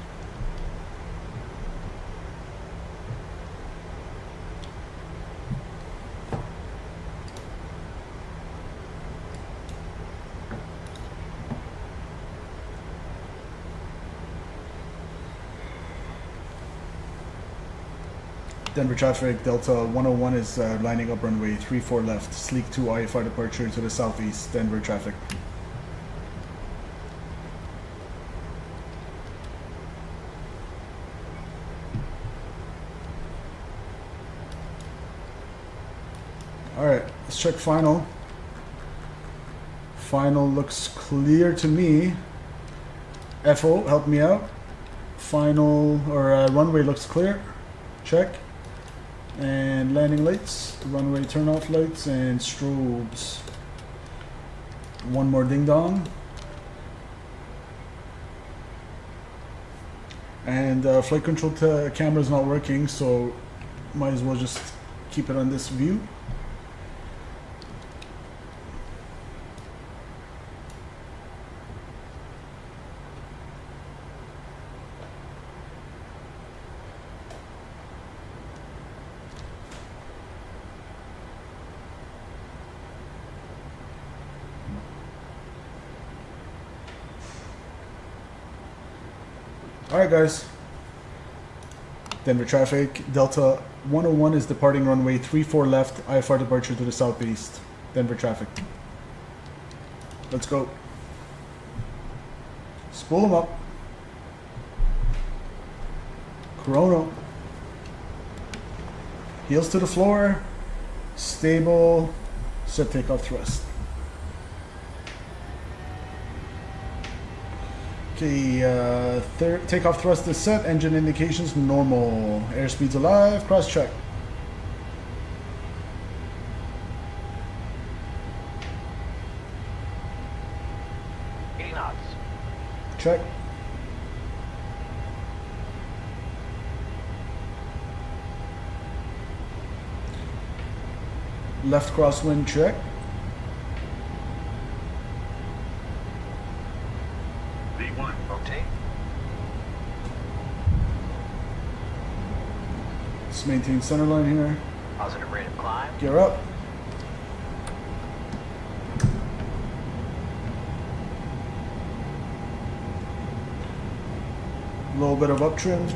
Denver traffic, Delta 101 is lining up runway 34 left, Sleek 2 IFR departure to the southeast, Denver traffic. Alright, let's check final. Final looks clear to me. FO, help me out. Final, or runway looks clear. Check. And landing lights, runway turnoff lights, and strobes. One more ding dong. And flight control camera is not working, so might as well just keep it on this view. Alright guys, Denver traffic, Delta 101 is departing runway 34 left, IFR departure to the southeast, Denver traffic. Let's go. Spool them up. Chrono. Heels to the floor, stable, set takeoff thrust. Okay, takeoff thrust is set, engine indications normal, airspeed's alive, cross check. knots. Check. Left crosswind check. V1, rotate. Let's maintain center line here. Positive rate of climb. Gear up. A little bit of up trim.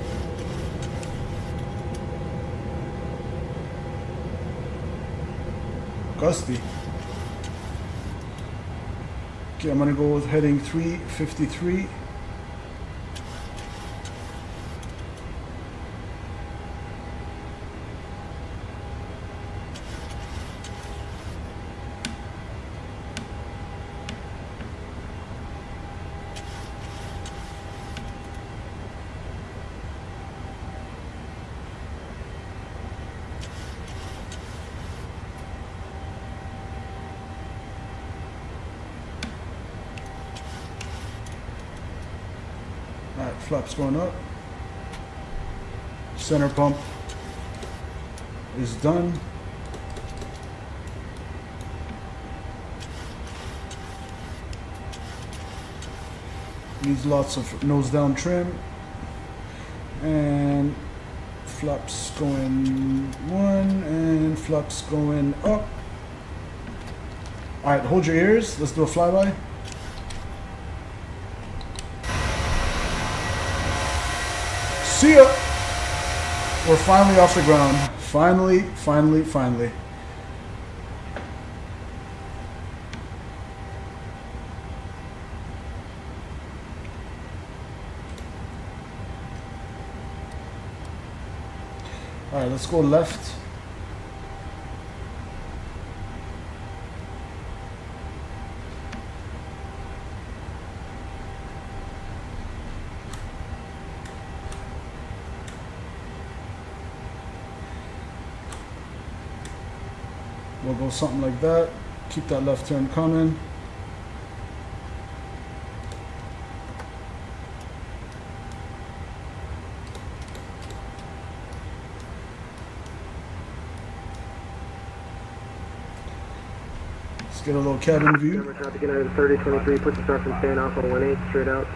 Gusty. Okay, I'm gonna go with heading 353. Alright, flaps going up. Center pump is done. Needs lots of nose down trim. And flaps going one and flaps going up. Alright, hold your ears. Let's do a flyby. See ya! We're finally off the ground. Finally. Alright, let's go left. We'll go something like that. Keep that left turn coming. Let's get a little cabin view. Traffic United 3023, put the start from stand off on 18 straight out.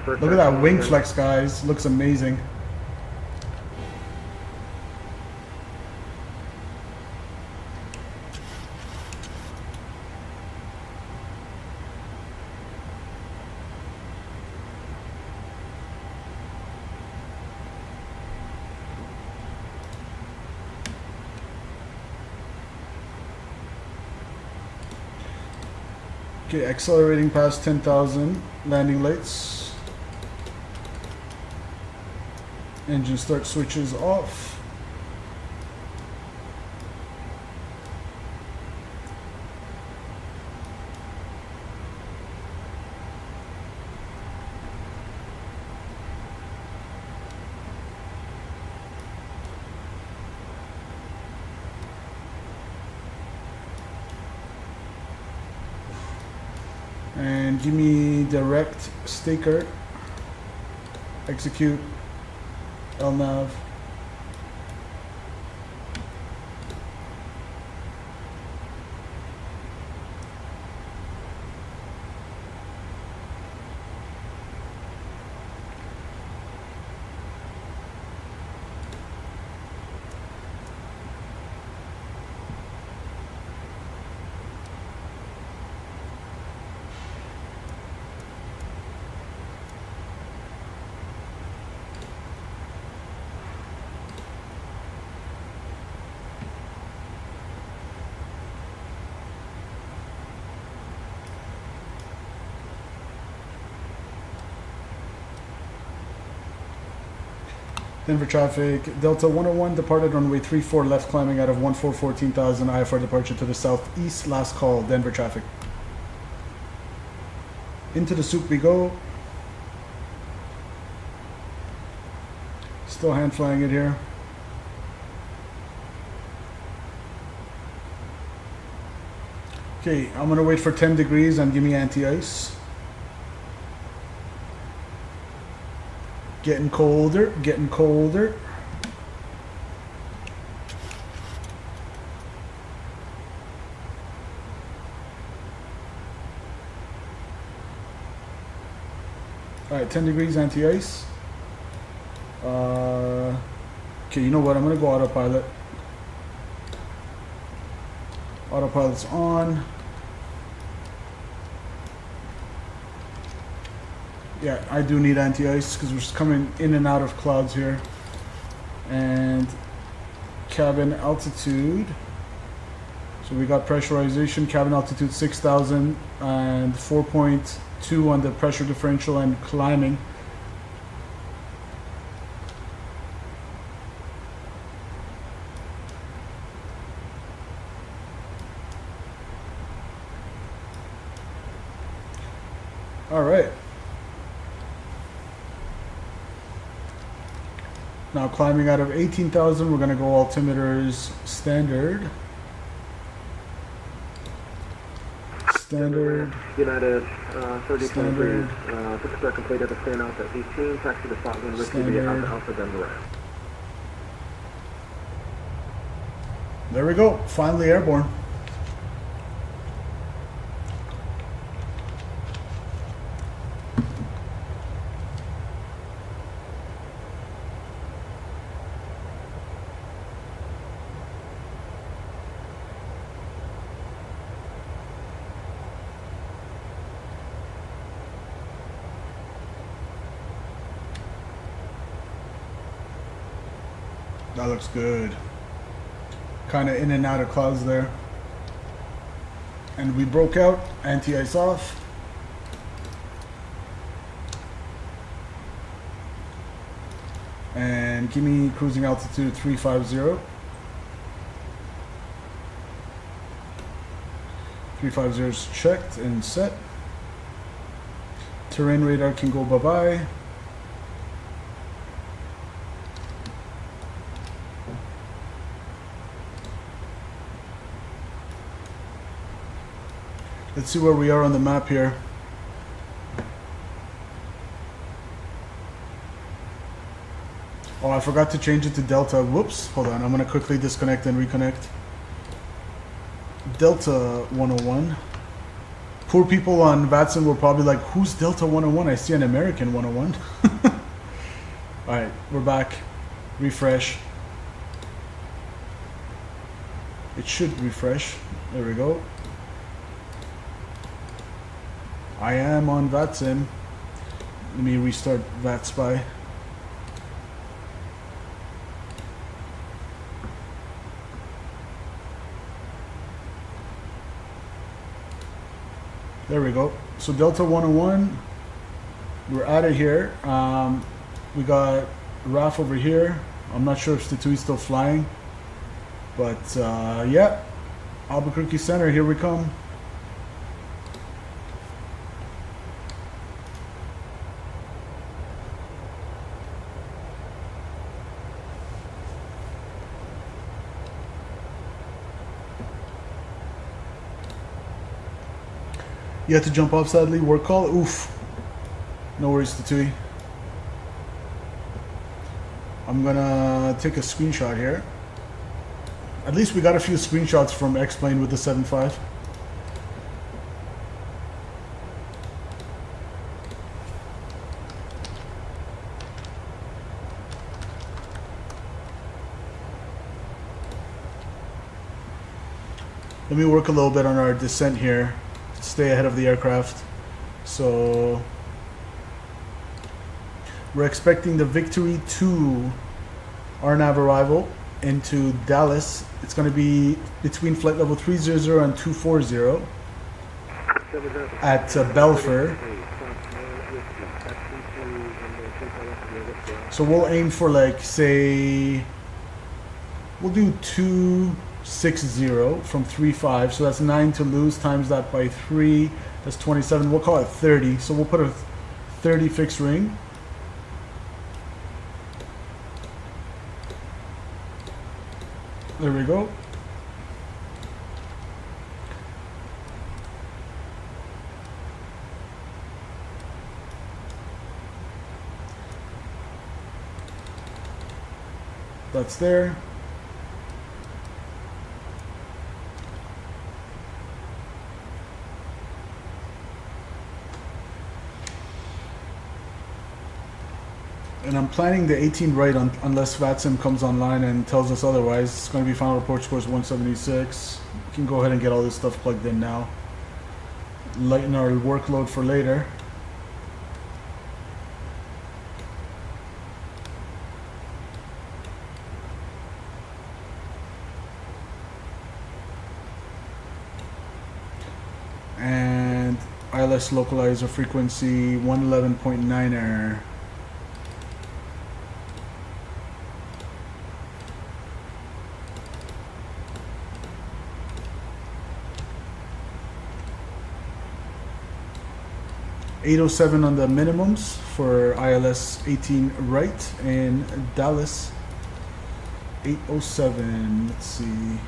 Look at that wing flex, guys. Looks amazing. Okay, accelerating past 10,000, landing lights. Engine start switches off. And give me direct staker, execute, LNAV. Denver traffic, Delta 101 departed runway 34 left climbing out of 1414,000 IFR departure to the southeast, last call, Denver traffic. Into the soup we go. Still hand flying it here. Okay, I'm gonna wait for 10 degrees and give me anti-ice. Getting colder, getting colder. Alright, 10 degrees anti-ice. Okay, you know what? I'm gonna go autopilot. Autopilot's on. Yeah, I do need anti-ice because we're just coming in and out of clouds here. And cabin altitude. So we got pressurization, cabin altitude 6,000 and 4.2 on the pressure differential and climbing. All right. Now climbing out of 18,000, we're going to go altimeters standard. Standard. United 3023, Standard. put the start complete at the stand off at 18, taxi to spot wind Whiskey via Alpha Denver. There we go. Finally airborne. That looks good. Kind of in and out of clouds there. And we broke out. Anti-ice off. And give me cruising altitude 350. 350 is checked and set. Terrain radar can go bye-bye. Let's see where we are on the map here. Oh, I forgot to change it to Delta. Whoops. Hold on. I'm going to quickly disconnect and reconnect. Delta 101. Poor people on VATSIM were probably like, who's Delta 101? I see an American 101. Alright, we're back. Refresh. It should refresh. There we go. I am on VATSIM. Let me restart VATSpy. There we go. So Delta 101, we're out of here. We got Raf over here. I'm not sure if Statui's still flying, but yeah, Albuquerque Center, here we come. You had to jump off, sadly. Work call. Oof. No worries, Tatui. I'm gonna take a screenshot here. At least we got a few screenshots from X-Plane with the 7.5. Let me work a little bit on our descent here. Stay ahead of the aircraft. So we're expecting the Victory 2 RNAV arrival into Dallas. It's going to be between flight level 300 and 240 at Belfer. So we'll aim for, like, say, we'll do 260 from 3.5, so that's 9 to lose, times that by 3, that's 27. We'll call it 30, so we'll put a 30 fixed ring. There we go. That's there. And I'm planning the 18 right unless VATSIM comes online and tells us otherwise. It's going to be final report scores 176. We can go ahead and get all this stuff plugged in now. Lighten our workload for later. And ILS localizer frequency 111.9 error. .807 on the minimums for ILS 18 right in Dallas. 807. Let's see.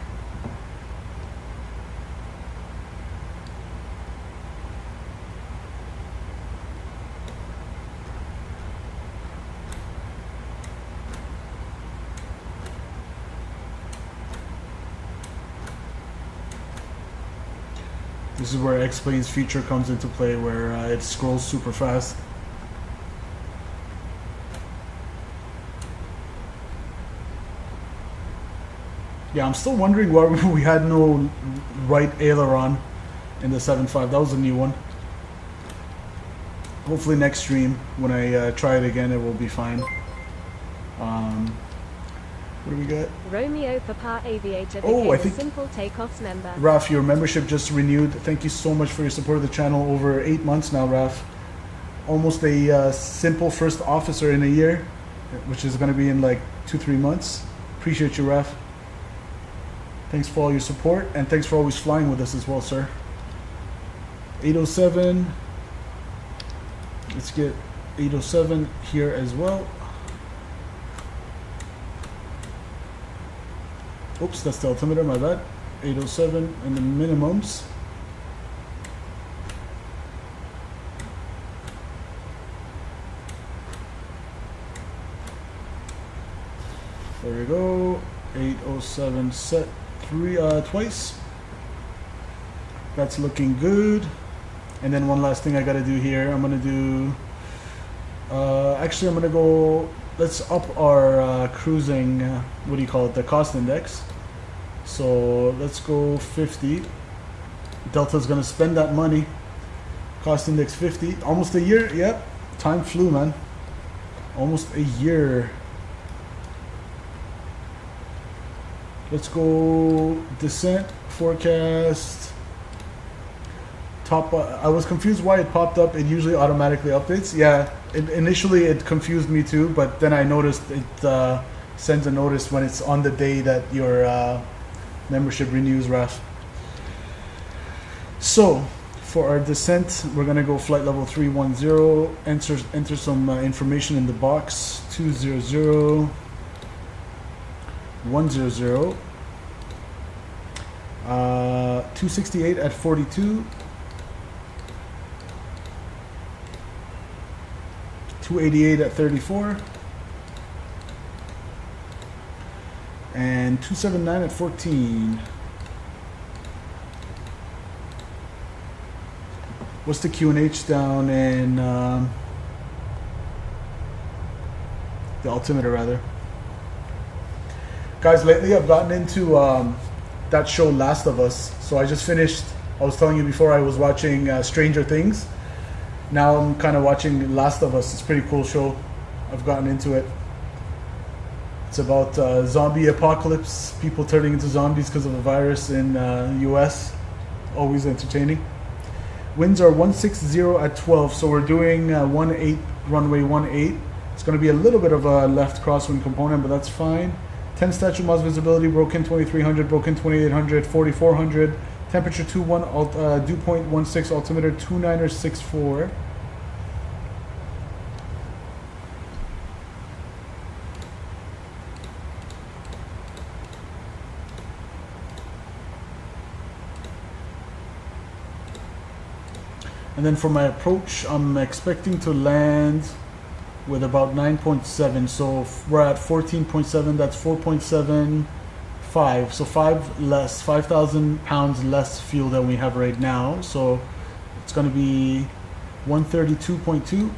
This is where X-Plane's feature comes into play, where it scrolls super fast. Yeah, I'm still wondering why we had no right aileron in the 7.5. That was a new one. Hopefully next stream, when I try it again, it will be fine. What do we got? Romeo Papa Aviator Oh, became I think a Simple Takeoffs member. Raf, your membership just renewed. Thank you so much for your support of the channel over 8 months now, Raf. Almost a Simple first officer in a year, which is going to be in like 2-3 months. Appreciate you, Raf. Thanks for all your support, and thanks for always flying with us as well, sir. 807. Let's get 807 here as well. Oops, that's the altimeter, my bad. 807 and the minimums. There we go. 807 set twice. That's looking good. And then one last thing I gotta do here. I'm gonna do. Actually, I'm gonna go. Let's up our cruising. What do you call it? The cost index. So let's go 50. Delta's gonna spend that money. Cost index 50. Almost a year. Yep. Time flew, man. Almost a year. Let's go descent forecast. Top. I was confused why it popped up. It usually automatically updates. Yeah. Initially it confused me too, but then I noticed it sends a notice when it's on the day that your membership renews, Raf. So for our descent, we're gonna go flight level 310. Enter some information in the box. 200 100. 268 at 42. 288 at 34. And 279 at 14. What's the QNH down in the altimeter rather? Guys, lately I've gotten into that show Last of Us. So I just finished, I was telling you before, I was watching Stranger Things. Now I'm kind of watching Last of Us. It's a pretty cool show. I've gotten into it. It's about zombie apocalypse, people turning into zombies because of a virus in US. Always entertaining. Winds are 160 at 12, so we're doing 18, runway 18. It's going to be a little bit of a left crosswind component, but that's fine. 10 statute miles visibility, broken 2300, broken 2800, 4400. Temperature 21, dew point 16, altimeter 2964. And then for my approach, I'm expecting to land with about 9.7. So we're at 14.7, that's 4.75. So 5,000 pounds less fuel than we have right now. So it's going to be 132.2.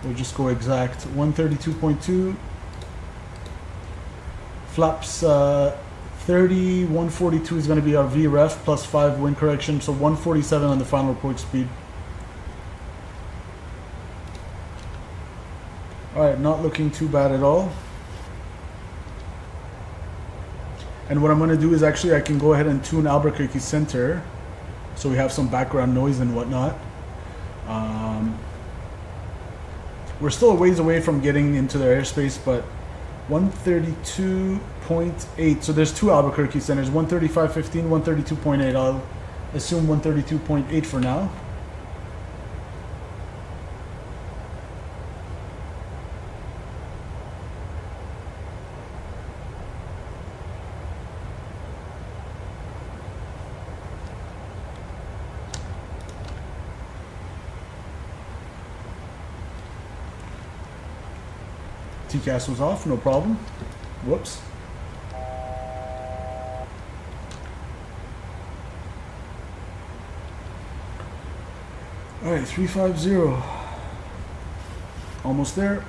We'll just go exact. 132.2. Flaps 30, 142 is going to be our VREF plus 5 wind correction, so 147 on the final report speed. Alright, not looking too bad at all. And what I'm going to do is actually I can go ahead and tune Albuquerque Center so we have some background noise and whatnot. We're still a ways away from getting into their airspace, but 132.8. So there's two Albuquerque centers, 135.15, 132.8. I'll assume 132.8 for now. TCAS was off, no problem. Whoops. Alright, 350. Almost there.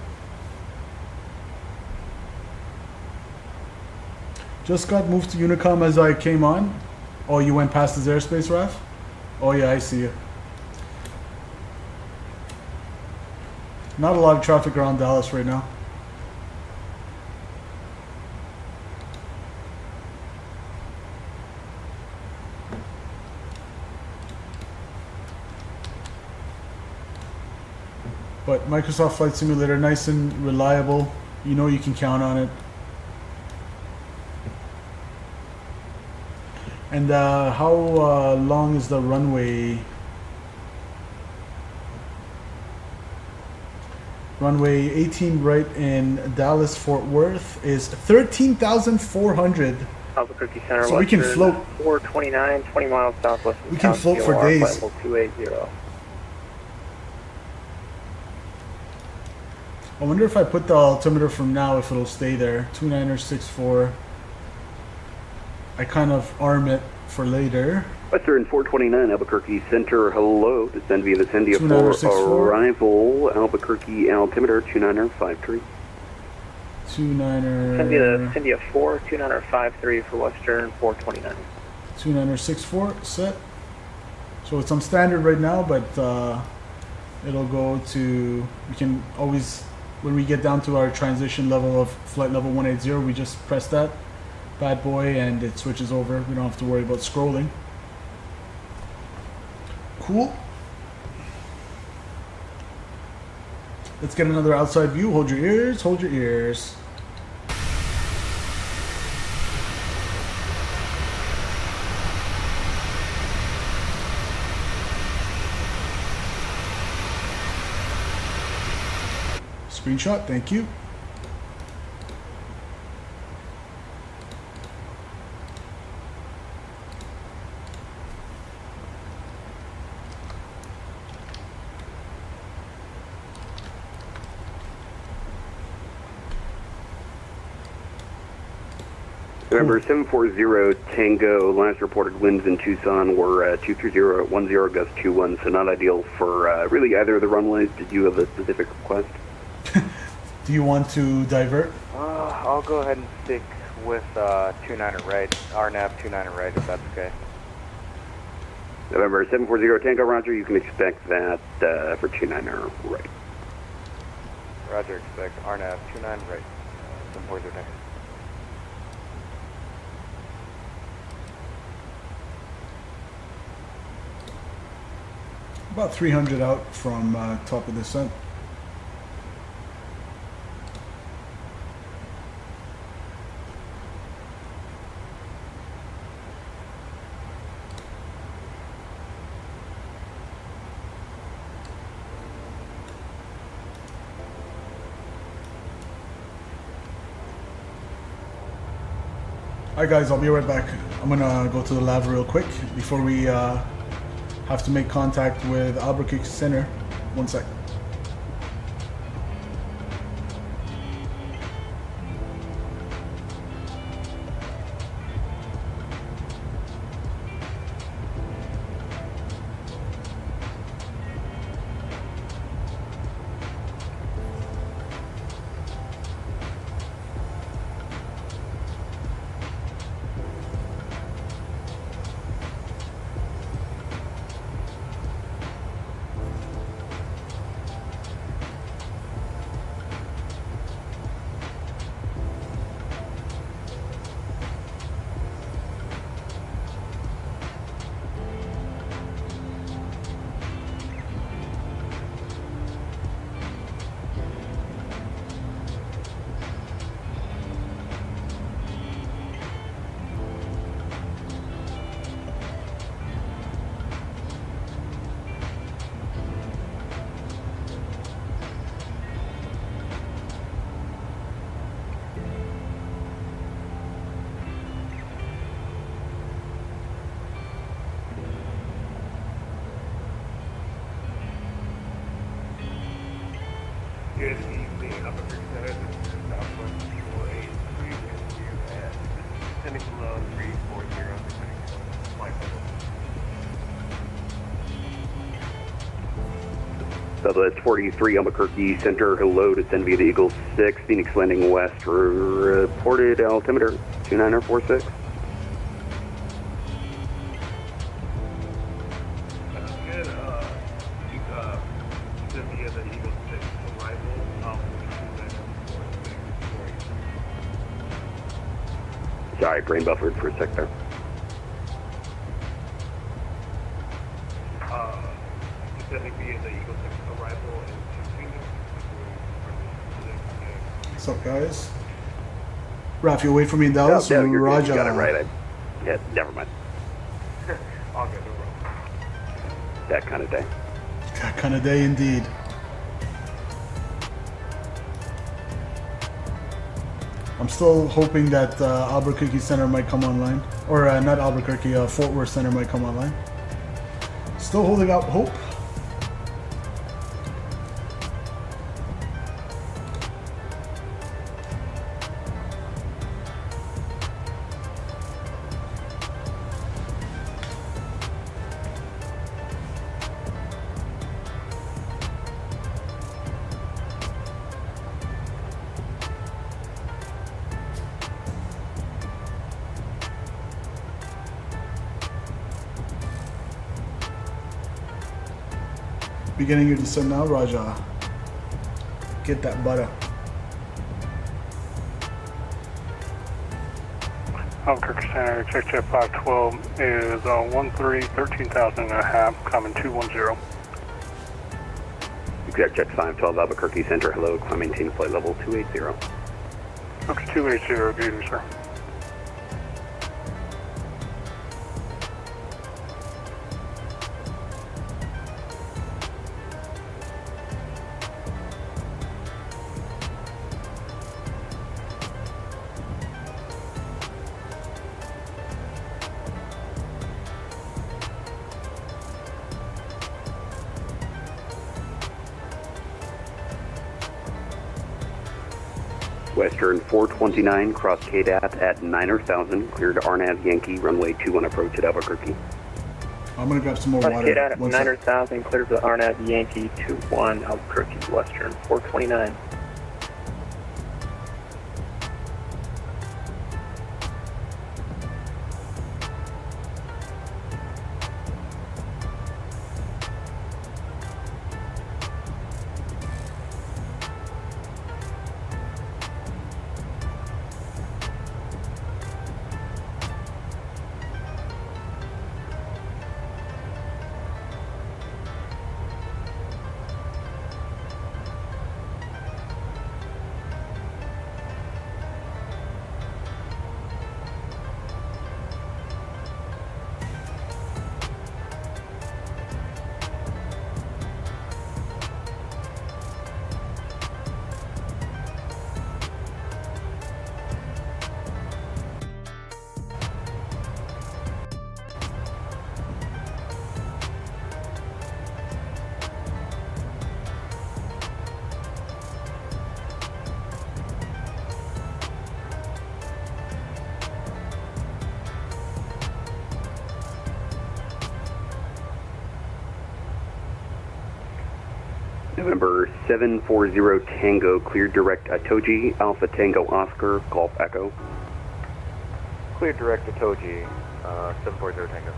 Just got moved to Unicom as I came on. Oh, you went past his airspace, Raf? Oh yeah, I see you. Not a lot of traffic around Dallas right now. But Microsoft Flight Simulator, nice and reliable. You know you can count on it. And how long is the runway? Runway 18 right in Dallas Fort Worth is 13,400. Albuquerque Center, so we can float 429, 20 miles southwest. We can float for days. 280. I wonder if I put the altimeter from now, if it'll stay there. 2964. I kind of arm it for later. Western 429 Albuquerque Center, hello. Descend via the Cindy 4 arrival. Albuquerque altimeter 2953. 29er. Send via the Cindy 4, 2953 for Western 429. 2964 set. So it's on standard right now, but it'll go to, we can always, when we get down to our transition level of flight level 180, we just press that bad boy and it switches over. We don't have to worry about scrolling. Cool. Let's get another outside view. Hold your ears, hold your ears. Screenshot, thank you. November 740 Tango, last reported winds in Tucson were 230 at 10 gust 21, so not ideal for really either of the runways. Did you have a specific request? Do you want to divert? I'll go ahead and stick with 29er right, RNAV 29er right, if that's okay. November 740 Tango, roger, you can expect that for 29er right. Roger, expect RNAV 29 right, 740 Tango. About 300 out from top of descent. Alright guys, I'll be right back. I'm gonna go to the lab real quick before we have to make contact with Albuquerque Center. One sec. Good evening, Albuquerque Center. This is Southwest 483 with you at descending below 340, descending flight level. Southwest 43 Albuquerque Center, hello, descend via the Eagle 6, Phoenix landing west, reported altimeter 2946. Sorry, brain buffered for a sec there. Descending via the Eagle 6 arrival in Phoenix. What's up, guys? Raph, you wait for me in Dallas? No, you're Raja? You got it right. Yeah, never mind. I'll get the roll. That kind of day. That kind of day indeed. I'm still hoping that Albuquerque Center might come online. Or not Albuquerque, Fort Worth Center might come online. Still holding out hope. Beginning your descent now, Raja. Get that butter. Albuquerque Center, XP12 is 13,000 and a half, coming 210. Exact check 512 Albuquerque Center, hello, climb maintain flight level 280. Okay, 280, good evening, sir. Western 429, cross KDAT at 9,000, cleared RNAV Yankee, runway 21 approach at Albuquerque. I'm gonna grab some more Cross water. KDAT at One sec. 9,000, clear for the RNAV Yankee 21, Albuquerque, Western 429. November 740 Tango, cleared direct Atoji, Alpha Tango Oscar, Golf Echo. Clear direct to Toji, 740 Tango.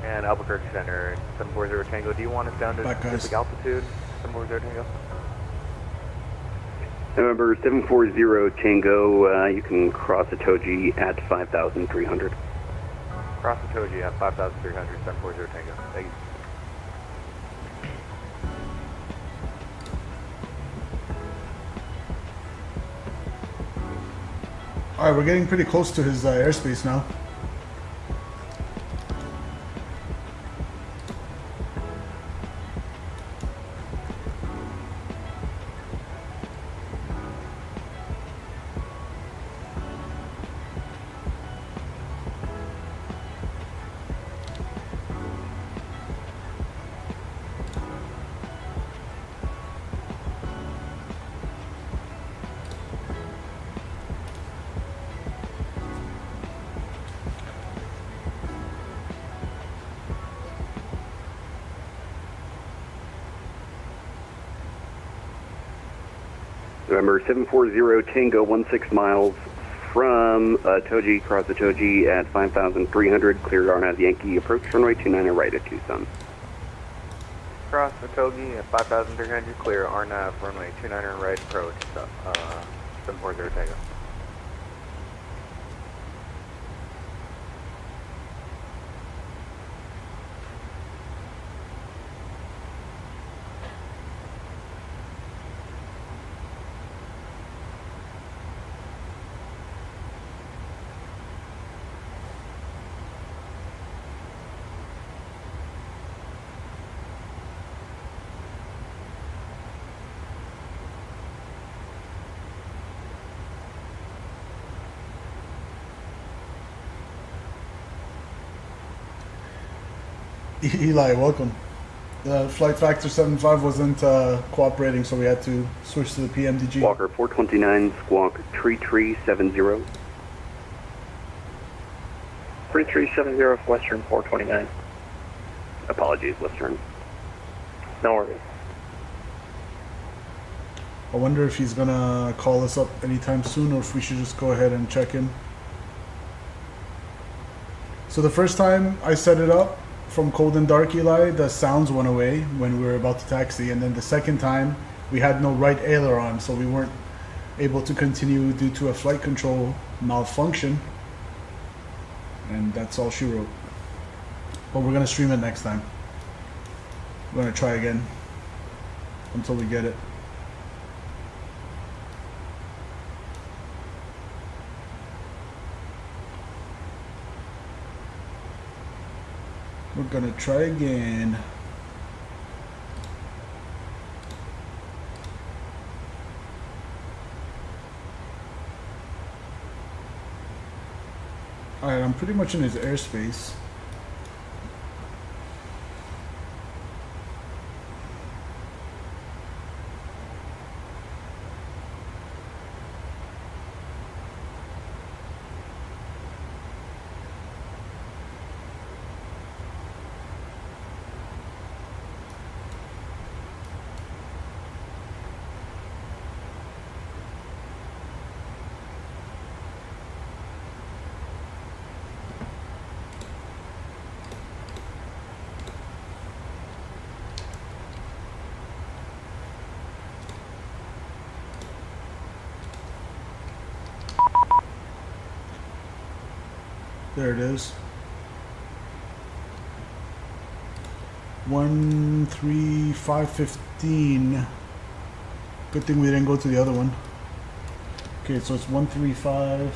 And Albuquerque Center, 740 Tango. Do you want us down to specific altitude? 740 Tango. November 740 Tango, you can cross Atoji at 5,300. Cross the Toji at 5,300, 740 Tango. Thank you. Alright, we're getting pretty close to his airspace now. November 740 Tango, 16 miles from Toji, cross Toji at 5,300, cleared RNAV Yankee, approach runway 29 right at Tucson. Cross the Togi at 5,300, clear RNAV runway 29 right approach, 740 Tango. Eli, welcome. The flight factor 75 wasn't cooperating, so we had to switch to the PMDG. Walker 429, squawk 3370. 3370 Western 429. Apologies, Western. No worries. I wonder if he's gonna call us up anytime soon, or if we should just go ahead and check in. So the first time I set it up from cold and dark, Eli, the sounds went away when we were about to taxi, and then the second time we had no right aileron, so we weren't able to continue due to a flight control malfunction, and that's all she wrote. But we're gonna stream it next time. We're gonna try again until we get it. We're gonna try again. Alright, I'm pretty much in his airspace. There it is. 13515. Good thing we didn't go to the other one. Okay, so it's 135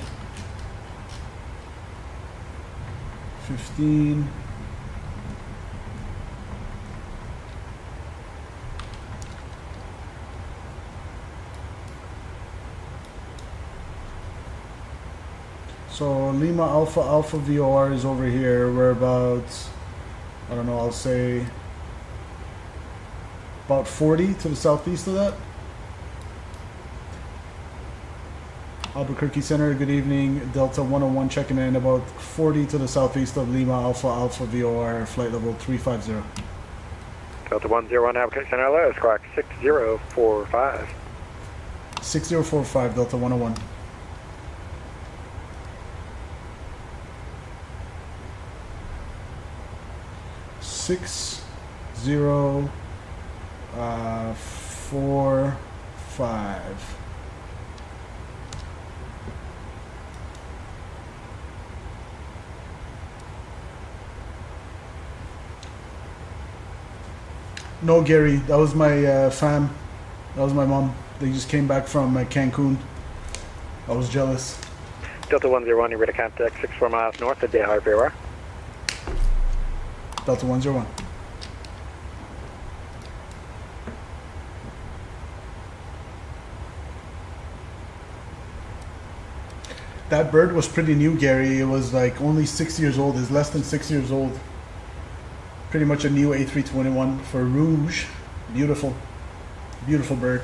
15. So Lima Alpha Alpha VOR is over here. We're about, I don't know, I'll say about 40 to the southeast of that. Albuquerque Center, good evening. Delta 101 checking in, about 40 to the southeast of Lima Alpha Alpha VOR, flight level 350. Delta 101 Albuquerque Center, hello, squawk 6045. 6045, Delta 101. Six zero 4 5. No, Gary, that was my fam. That was my mom. They just came back from Cancun. I was jealous. Delta 101, you're ready to contact 64 miles north of Day Harbor. Delta 101. That bird was pretty new, Gary. It was like only 6 years old. It's less than 6 years old. Pretty much a new A321 for Rouge. Beautiful. Beautiful bird.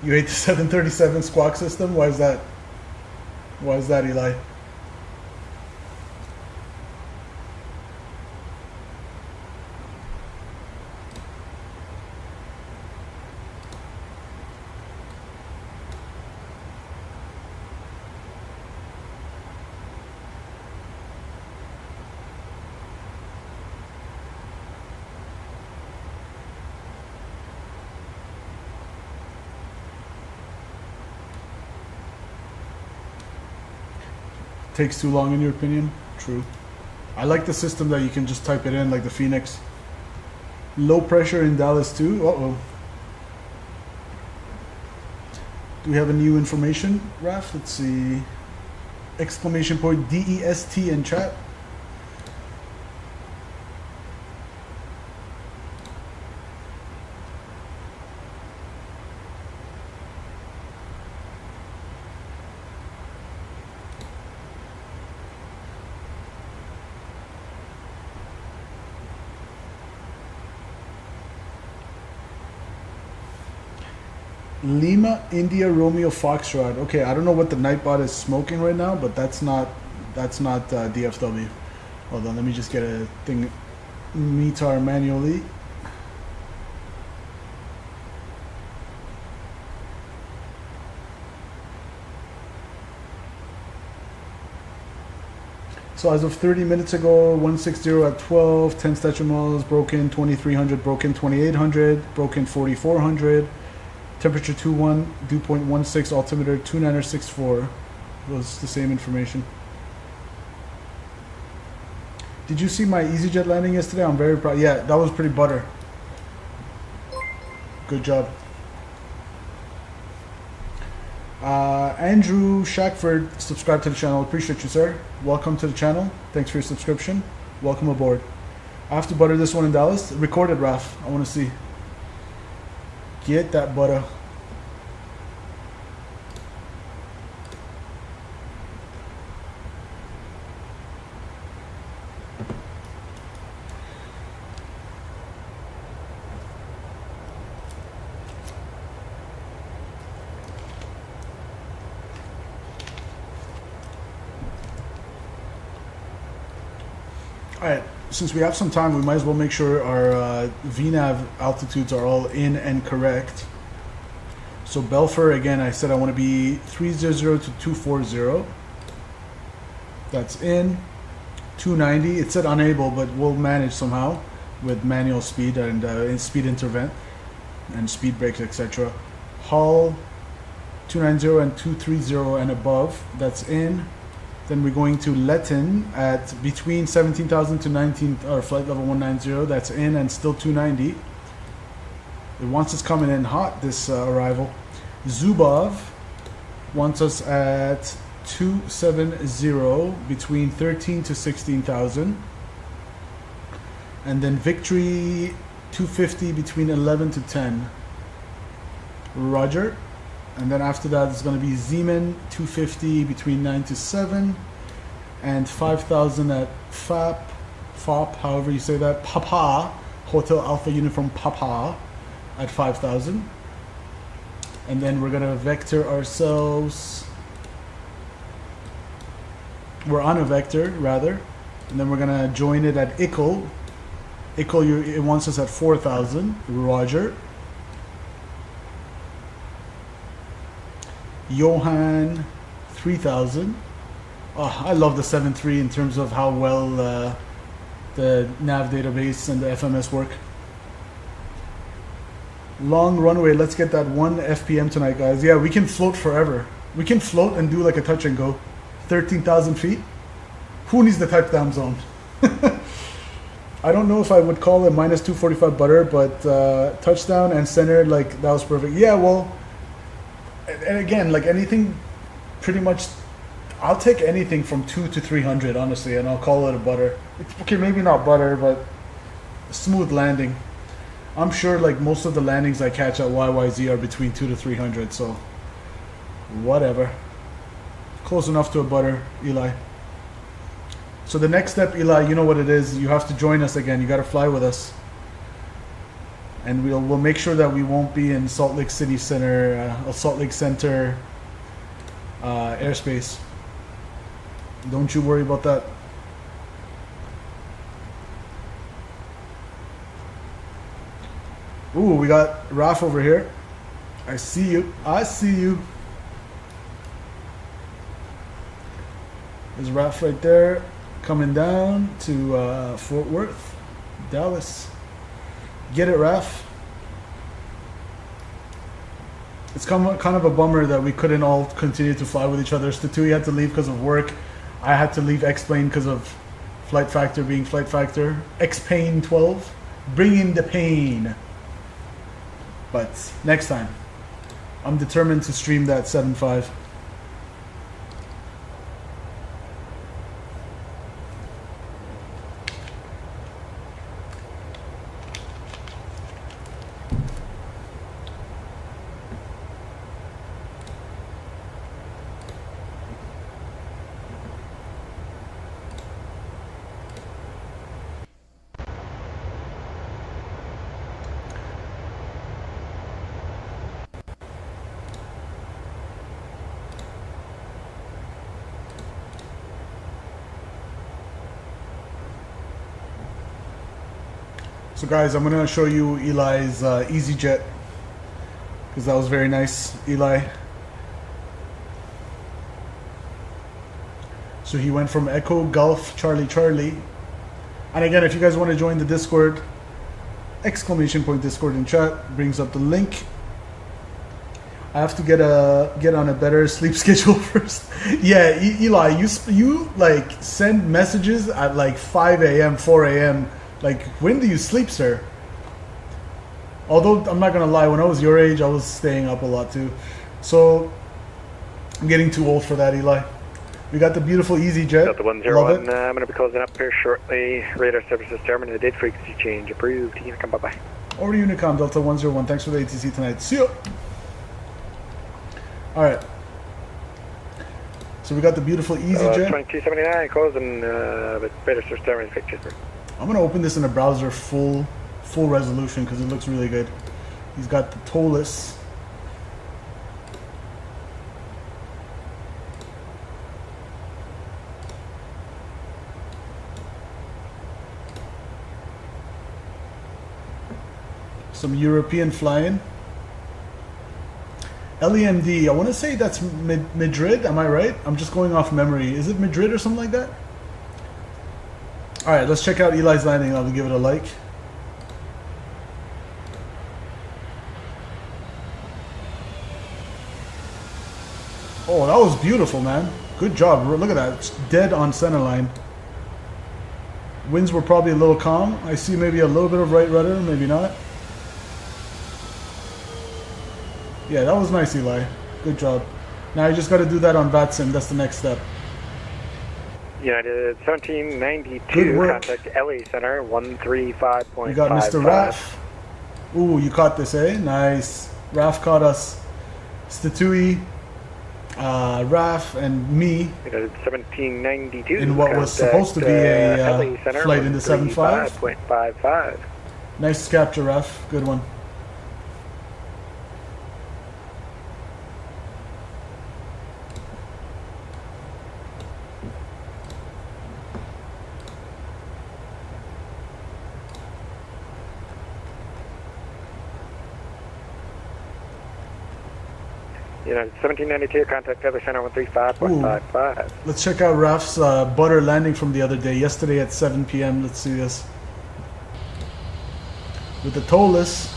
You hate the 737 squawk system? Why is that? Why is that, Eli? Takes too long in your opinion? True. I like the system that you can just type it in like the Phoenix. Low pressure in Dallas too? Uh-oh. Do we have a new information, Raf? Let's see. Exclamation point DEST in chat. Lima India Romeo Foxtrot. Okay, I don't know what the Nightbot is smoking right now, but that's not DFW. Hold on, let me just get a thing METAR manually. So as of 30 minutes ago, 160 at 12, 10 statute miles, broken 2300, broken 2800, broken 4400, temperature 21, dew point 16, altimeter 2964. Was the same information. Did you see my EasyJet landing yesterday? I'm very proud. Yeah, that was pretty butter. Good job. Andrew Shackford, subscribe to the channel. Appreciate you, sir. Welcome to the channel. Thanks for your subscription. Welcome aboard. I have to butter this one in Dallas. Recorded, Raf. I want to see. Get that butter. Alright, since we have some time, we might as well make sure our VNAV altitudes are all in and correct. So Belfer, again, I said I want to be 300 to 240. That's in. 290, it said unable, but we'll manage somehow with manual speed and speed intervent and speed brakes, etc. Hull, 290 and 230 and above, that's in. Then we're going to Letton at between 17,000 to 19, or flight level 190. That's in and still 290. It wants us coming in hot, this arrival. Zubov wants us at 270 between 13 to 16,000. And then Victory 250 between 11 to 10. Roger. And then after that, it's going to be Zeeman 250 between 9 to 7, and 5,000 at FOP, however you say that, Papa, Hotel Alpha Uniform Papa at 5,000. And then we're going to vector ourselves. We're on a vector, rather. And then we're going to join it at Ickle. Ickle, it wants us at 4,000. Roger. Johan 3000. Oh, I love the 7.3 in terms of how well the nav database and the FMS work. Long runway, let's get that 1 FPM tonight, guys. Yeah, we can float forever. We can float and do like a touch and go. 13,000 feet. Who needs the touchdown zone? I don't know if I would call it minus 245 butter, but touchdown and center, like, that was perfect. Yeah, well, and again, like anything, pretty much, I'll take anything from 2 to 300, honestly, and I'll call it a butter. Okay, maybe not butter, but smooth landing. I'm sure like most of the landings I catch at YYZ are between 2 to 300, so whatever. Close enough to a butter, Eli. So the next step, Eli, you know what it is. You have to join us again. You got to fly with us. And we'll make sure that we won't be in Salt Lake City Center, Salt Lake Center airspace. Don't you worry about that. Ooh, we got Raf over here. I see you. I see you. There's Raf right there, coming down to Fort Worth, Dallas. Get it, Raf. It's kind of a bummer that we couldn't all continue to fly with each other. Statui had to leave because of work. I had to leave X-Plane because of flight factor being flight factor. XP12, bring in the pain. But next time, I'm determined to stream that 7.5. So guys, I'm gonna show you Eli's EasyJet, because that was very nice, Eli. So he went from Echo Golf Charlie Charlie, and again, if you guys want to join the Discord, exclamation point Discord in chat brings up the link. I have to get on a better sleep schedule first. Yeah, Eli, you like send messages at like 5 a.m., 4 a.m. Like, when do you sleep, sir? Although, I'm not going to lie, when I was your age, I was staying up a lot too. So, I'm getting too old for that, Eli. We got the beautiful EasyJet. Got the 101. I'm going to be closing up here shortly. Radar services terminated. Date frequency change approved. Unicom, bye-bye. Over to Unicom, Delta 101. Thanks for the ATC tonight. See ya! Alright. So we got the beautiful EasyJet. 2279, closing with radar services terminated. Pictures. I'm going to open this in a browser full resolution because it looks really good. He's got the toeless. Some European flying. LEMD, I want to say that's Madrid, am I right? I'm just going off memory. Is it Madrid or something like that? Alright, let's check out Eli's landing. I'll give it a like. Oh, that was beautiful, man. Good job. Look at that. It's dead on center line. Winds were probably a little calm. I see maybe a little bit of right rudder, maybe not. Yeah, that was nice, Eli. Good job. Now you just got to do that on VATSIM. That's the next step. United 1792, contact LA Center 135.55. We got Mr. Raf. Ooh, you caught this, eh? Nice. Raf caught us. Statui, Raf, and me. United 1792. In what was supposed to be a flight into 75. 5.55. Nice capture, Raf. Good one. United 1792, contact Feather Center 135.55. Let's check out Raf's butter landing from the other day. Yesterday at 7 p.m. Let's see this. With the toeless.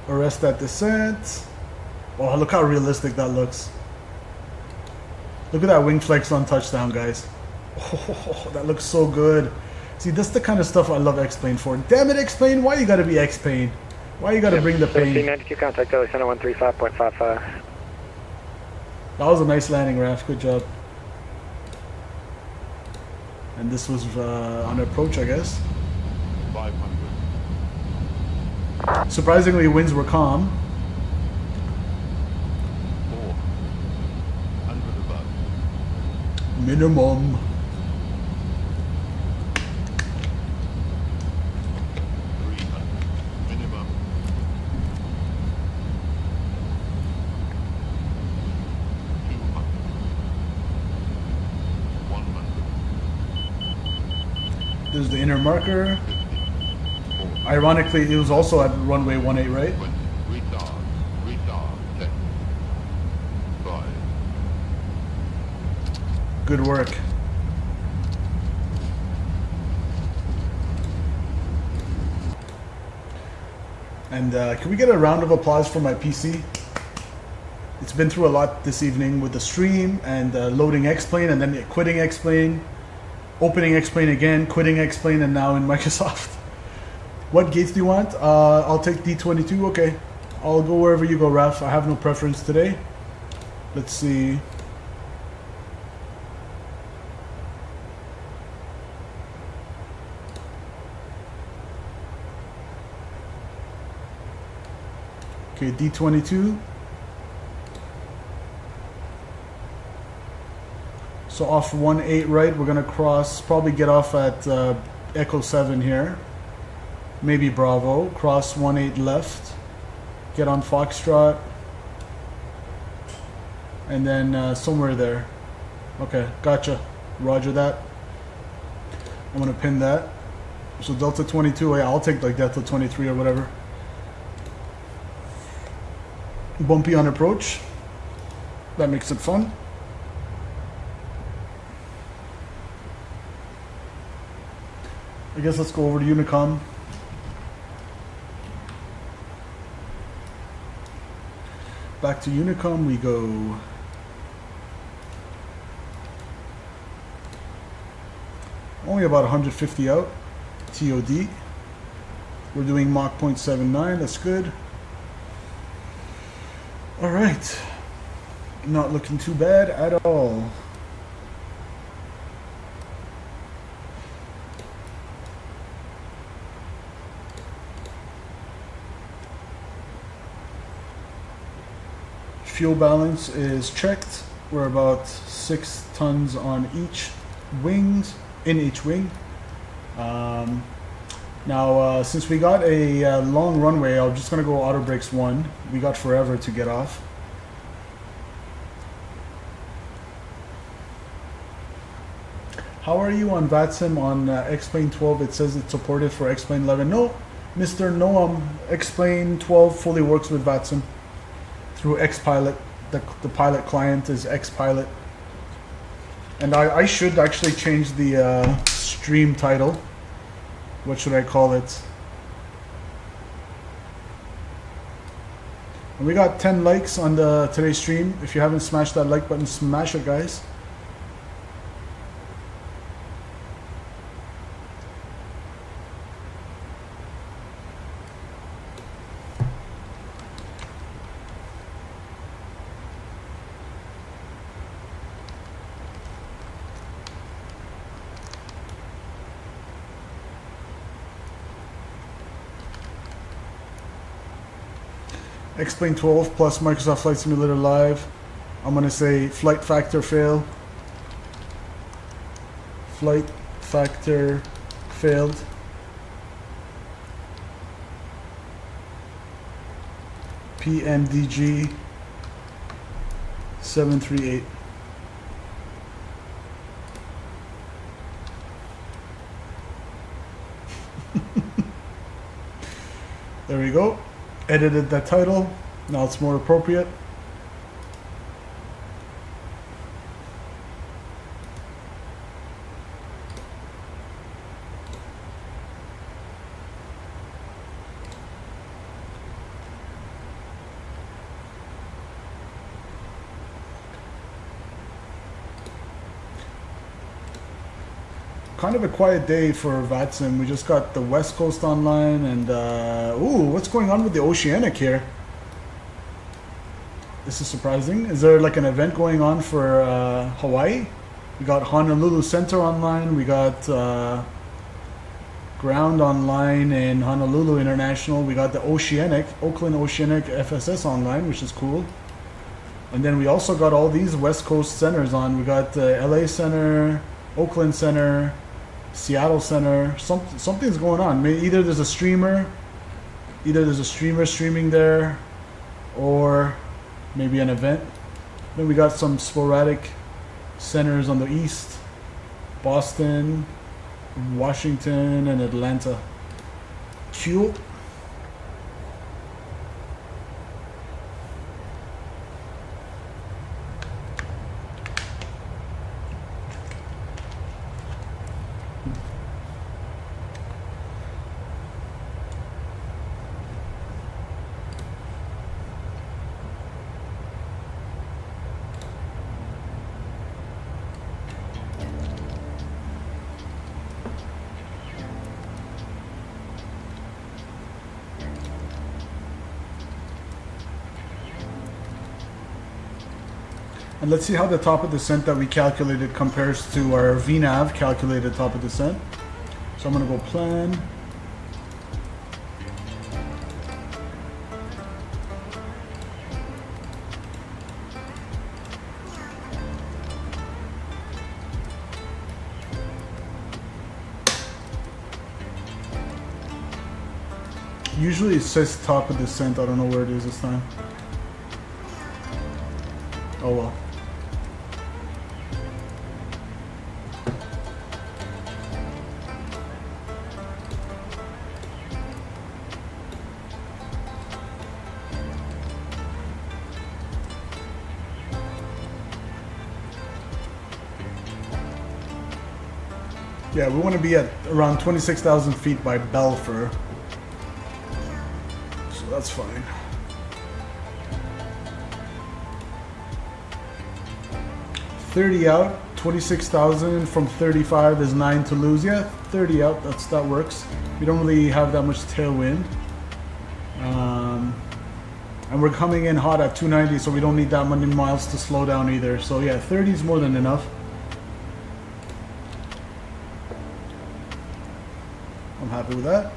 Arrest that descent. Oh, look how realistic that looks. Look at that wing flex on touchdown, guys. Oh, that looks so good. See, that's the kind of stuff I love X-Plane for. Damn it, X-Plane, why you gotta be X-Plane? Why you gotta bring the pain? 1792, contact LA Center 135.55. That was a nice landing, Raf. Good job. And this was on approach, I guess. 500. Surprisingly, winds were calm. 400 above. Minimum. 300. Minimum. 200. 100. There's the inner marker. Ironically, it was also at runway 18, right? Retard. 10. 5. Good work. And can we get a round of applause for my PC? It's been through a lot this evening with the stream and loading X-Plane and then quitting X-Plane, opening X-Plane again, quitting X-Plane, and now in Microsoft. What gates do you want? I'll take D22. Okay. I'll go wherever you go, Raf. I have no preference today. Let's see. Okay, D22. So off 18 right, we're gonna cross, probably get off at Echo 7 here. Maybe Bravo, cross 18 left, get on Foxtrot, and then somewhere there. Okay, gotcha. Roger that. I'm gonna pin that. So Delta 22, yeah, I'll take like Delta 23 or whatever. Bumpy on approach. That makes it fun. I guess let's go over to Unicom. Back to Unicom we go. Only about 150 out. TOD. We're doing Mach 0.79, that's good. Alright. Not looking too bad at all. Fuel balance is checked. We're about 6 tons on each wings, in each wing. Now, since we got a long runway, I'm just gonna go auto brakes 1. We got forever to get off. How are you on VATSIM on XP12? It says it's supported for XP11. No, Mr. Noam, XP12 fully works with VATSIM through XPilot. The pilot client is XPilot. And I should actually change the stream title. What should I call it? And we got 10 likes on today's stream. If you haven't smashed that like button, smash it, guys. XP12 plus Microsoft Flight Simulator Live. I'm gonna say flight factor fail. Flight factor failed. PMDG 738. There we go. Edited that title. Now it's more appropriate. Kind of a quiet day for VATSIM. We just got the West Coast online and ooh, what's going on with the Oceanic here? This is surprising. Is there like an event going on for Hawaii? We got Honolulu Center online. We got Ground online in Honolulu International. We got the Oceanic, Oakland Oceanic FSS online, which is cool. And then we also got all these West Coast centers on. We got the LA Center, Oakland Center, Seattle Center. Something's going on. Either there's a streamer streaming there, or maybe an event. Then we got some sporadic centers on the east: Boston, Washington, and Atlanta. Cool. And let's see how the top of descent that we calculated compares to our VNAV calculated top of descent. So I'm going to go plan. Usually it says top of descent. I don't know where it is this time. Oh well. Yeah, we want to be at around 26,000 feet by Belfer. So that's fine. $30 out, 26,000 from 35. There's 9 to lose. Yeah, 30 out. That works. We don't really have that much tailwind. And we're coming in hot at 290, so we don't need that many miles to slow down either. So yeah, 30 is more than enough. I'm happy with that.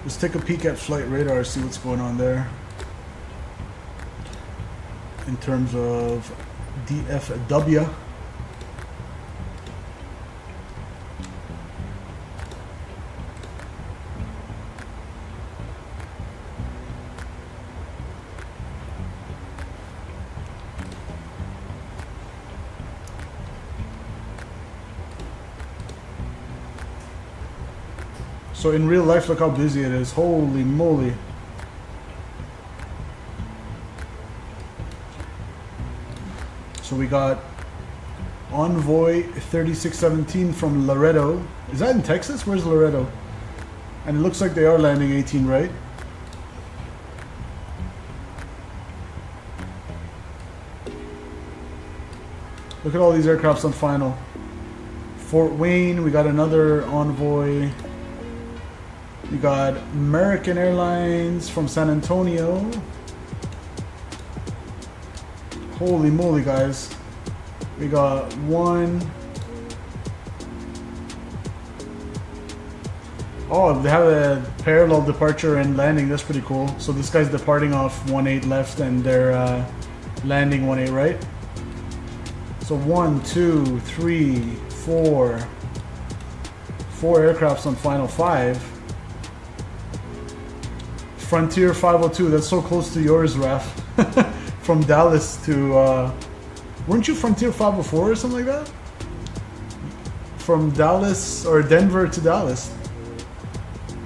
Let's take a peek at flight radar, see what's going on there in terms of DFW. So in real life, look how busy it is. Holy moly. So we got Envoy 3617 from Laredo. Is that in Texas? Where's Laredo? And it looks like they are landing 18, right? Look at all these aircrafts on final. Fort Wayne, we got another Envoy. We got American Airlines from San Antonio. Holy moly, guys. We got one. Oh, they have a parallel departure and landing. That's pretty cool. So this guy's departing off 18 left and they're landing 18 right. So 1, 2, 3, 4. 4 aircrafts on final 5. Frontier 502, that's so close to yours, Raf. From Dallas to, weren't you Frontier 504 or something like that? From Dallas, or Denver to Dallas.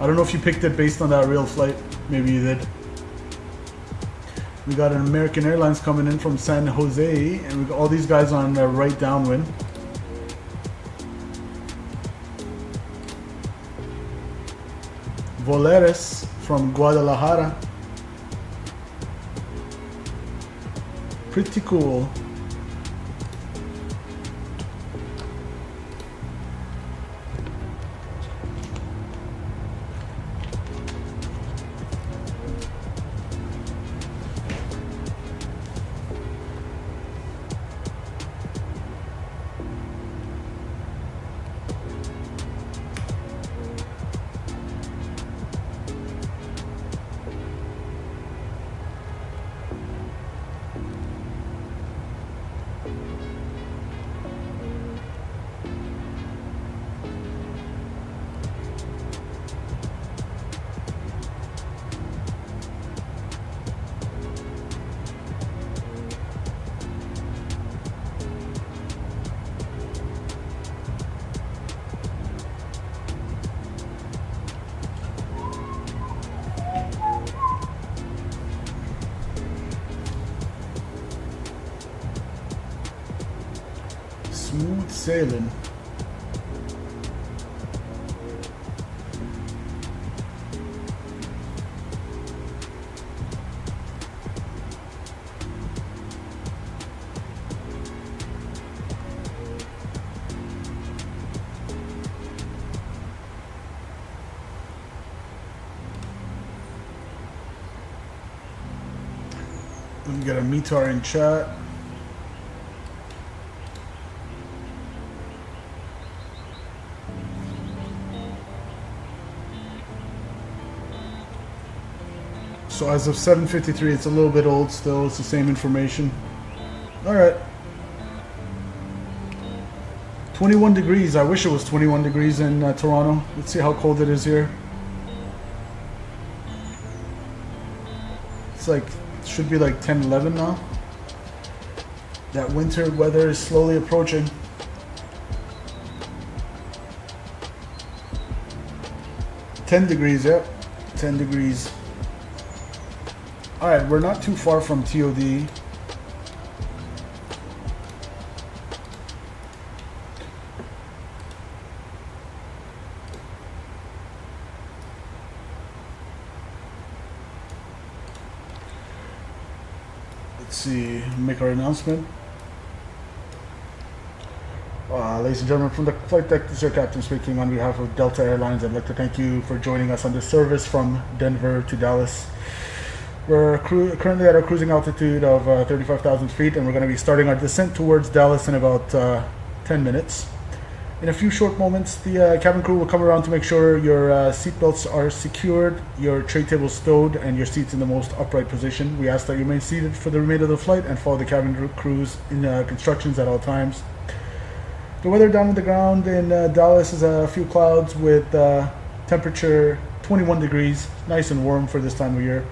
I don't know if you picked it based on that real flight. Maybe you did. We got an American Airlines coming in from San Jose, and we got all these guys on right downwind. Volaris from Guadalajara. Pretty cool. Smooth sailing. Get a METAR in chat. So as of 7:53, it's a little bit old still. It's the same information. All right. 21 degrees. I wish it was 21 degrees in Toronto. Let's see how cold it is here. It's like, it should be like 10, 11 now. That winter weather is slowly approaching. $10 degrees, yep. 10 degrees. Alright, we're not too far from TOD. Let's see, make our announcement. Ladies and gentlemen, from the flight deck, this is your captain speaking on behalf of Delta Airlines. I'd like to thank you for joining us on this service from Denver to Dallas. We're currently at our cruising altitude of 35,000 feet, and we're going to be starting our descent towards Dallas in about 10 minutes. In a few short moments, the cabin crew will come around to make sure your seatbelts are secured, your tray table stowed, and your seats in the most upright position. We ask that you remain seated for the remainder of the flight and follow the cabin crew's instructions at all times. The weather down on the ground in Dallas is a few clouds with temperature 21 degrees, nice and warm for this time of year.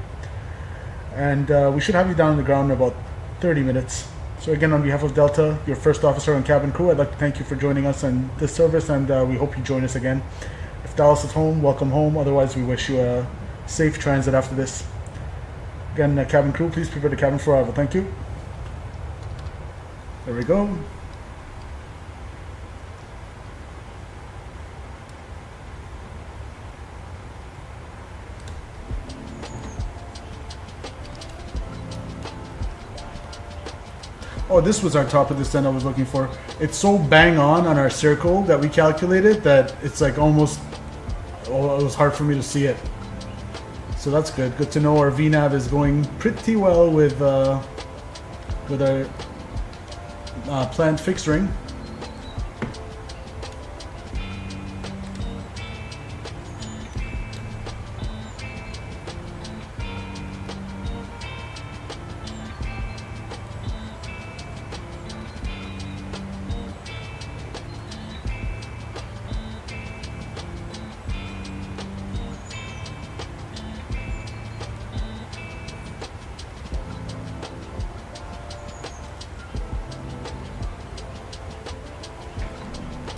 And we should have you down on the ground in about 30 minutes. So again, on behalf of Delta, your first officer and cabin crew, I'd like to thank you for joining us on this service, and we hope you join us again. If Dallas is home, welcome home. Otherwise, we wish you a safe transit after this. Again, cabin crew, please prepare the cabin for arrival. Thank you. There we go. Oh, this was our top of descent I was looking for. It's so bang on our circle that we calculated that it's like almost, oh, it was hard for me to see it. So that's good. Good to know our VNAV is going pretty well with our planned fixed ring.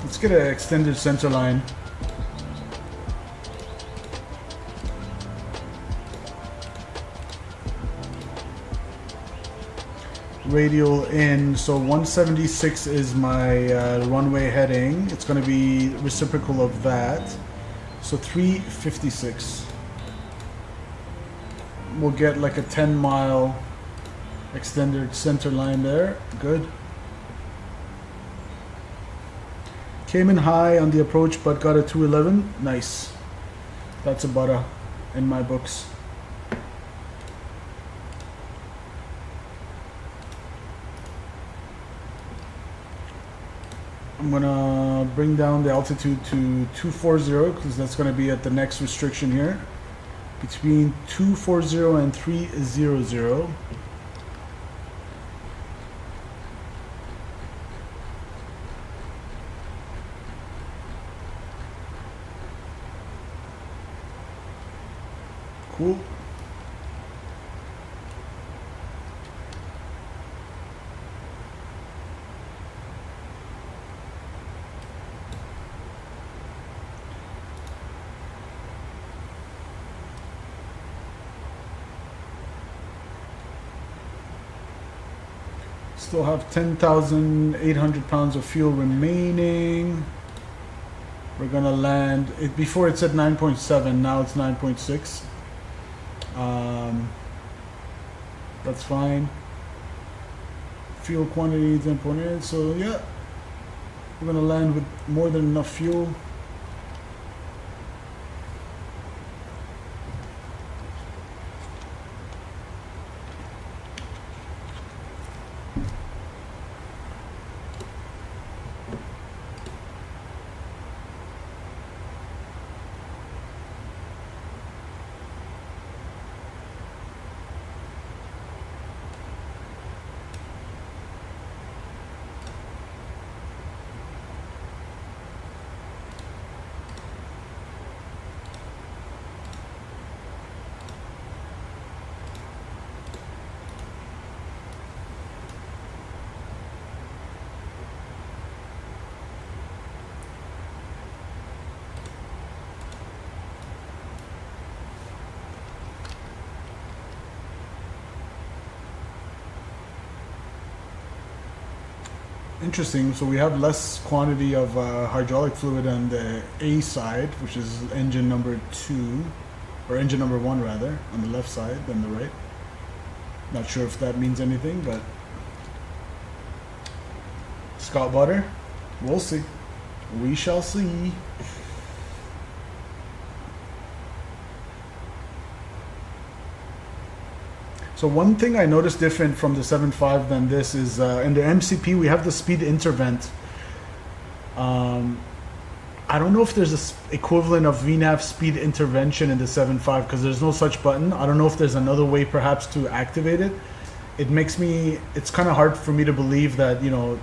Let's get an extended center line. Radial in, so 176 is my runway heading. It's going to be reciprocal of that. So 356. We'll get like a 10-mile extended center line there. Good. Came in high on the approach, but got a 211. Nice. That's a butter in my books. I'm gonna bring down the altitude to 240 because that's gonna be at the next restriction here. Between 240 and 300. Cool. Still have 10,800 pounds of fuel remaining. We're gonna land it. Before it said 9.7, now it's 9.6. That's fine. Fuel quantity 10.8. So yeah, we're gonna land with more than enough fuel. interesting. So we have less quantity of hydraulic fluid on the A side, which is engine number 2, or engine number 1 rather, on the left side than the right. Not sure if that means anything, but Scott Butter, we'll see. We shall see. So one thing I noticed different from the 7.5 than this is in the MCP we have the speed intervent. I don't know if there's a equivalent of VNAV speed intervention in the 7.5 because there's no such button. I don't know if there's another way perhaps to activate it. It makes me, it's kind of hard for me to believe that, you know,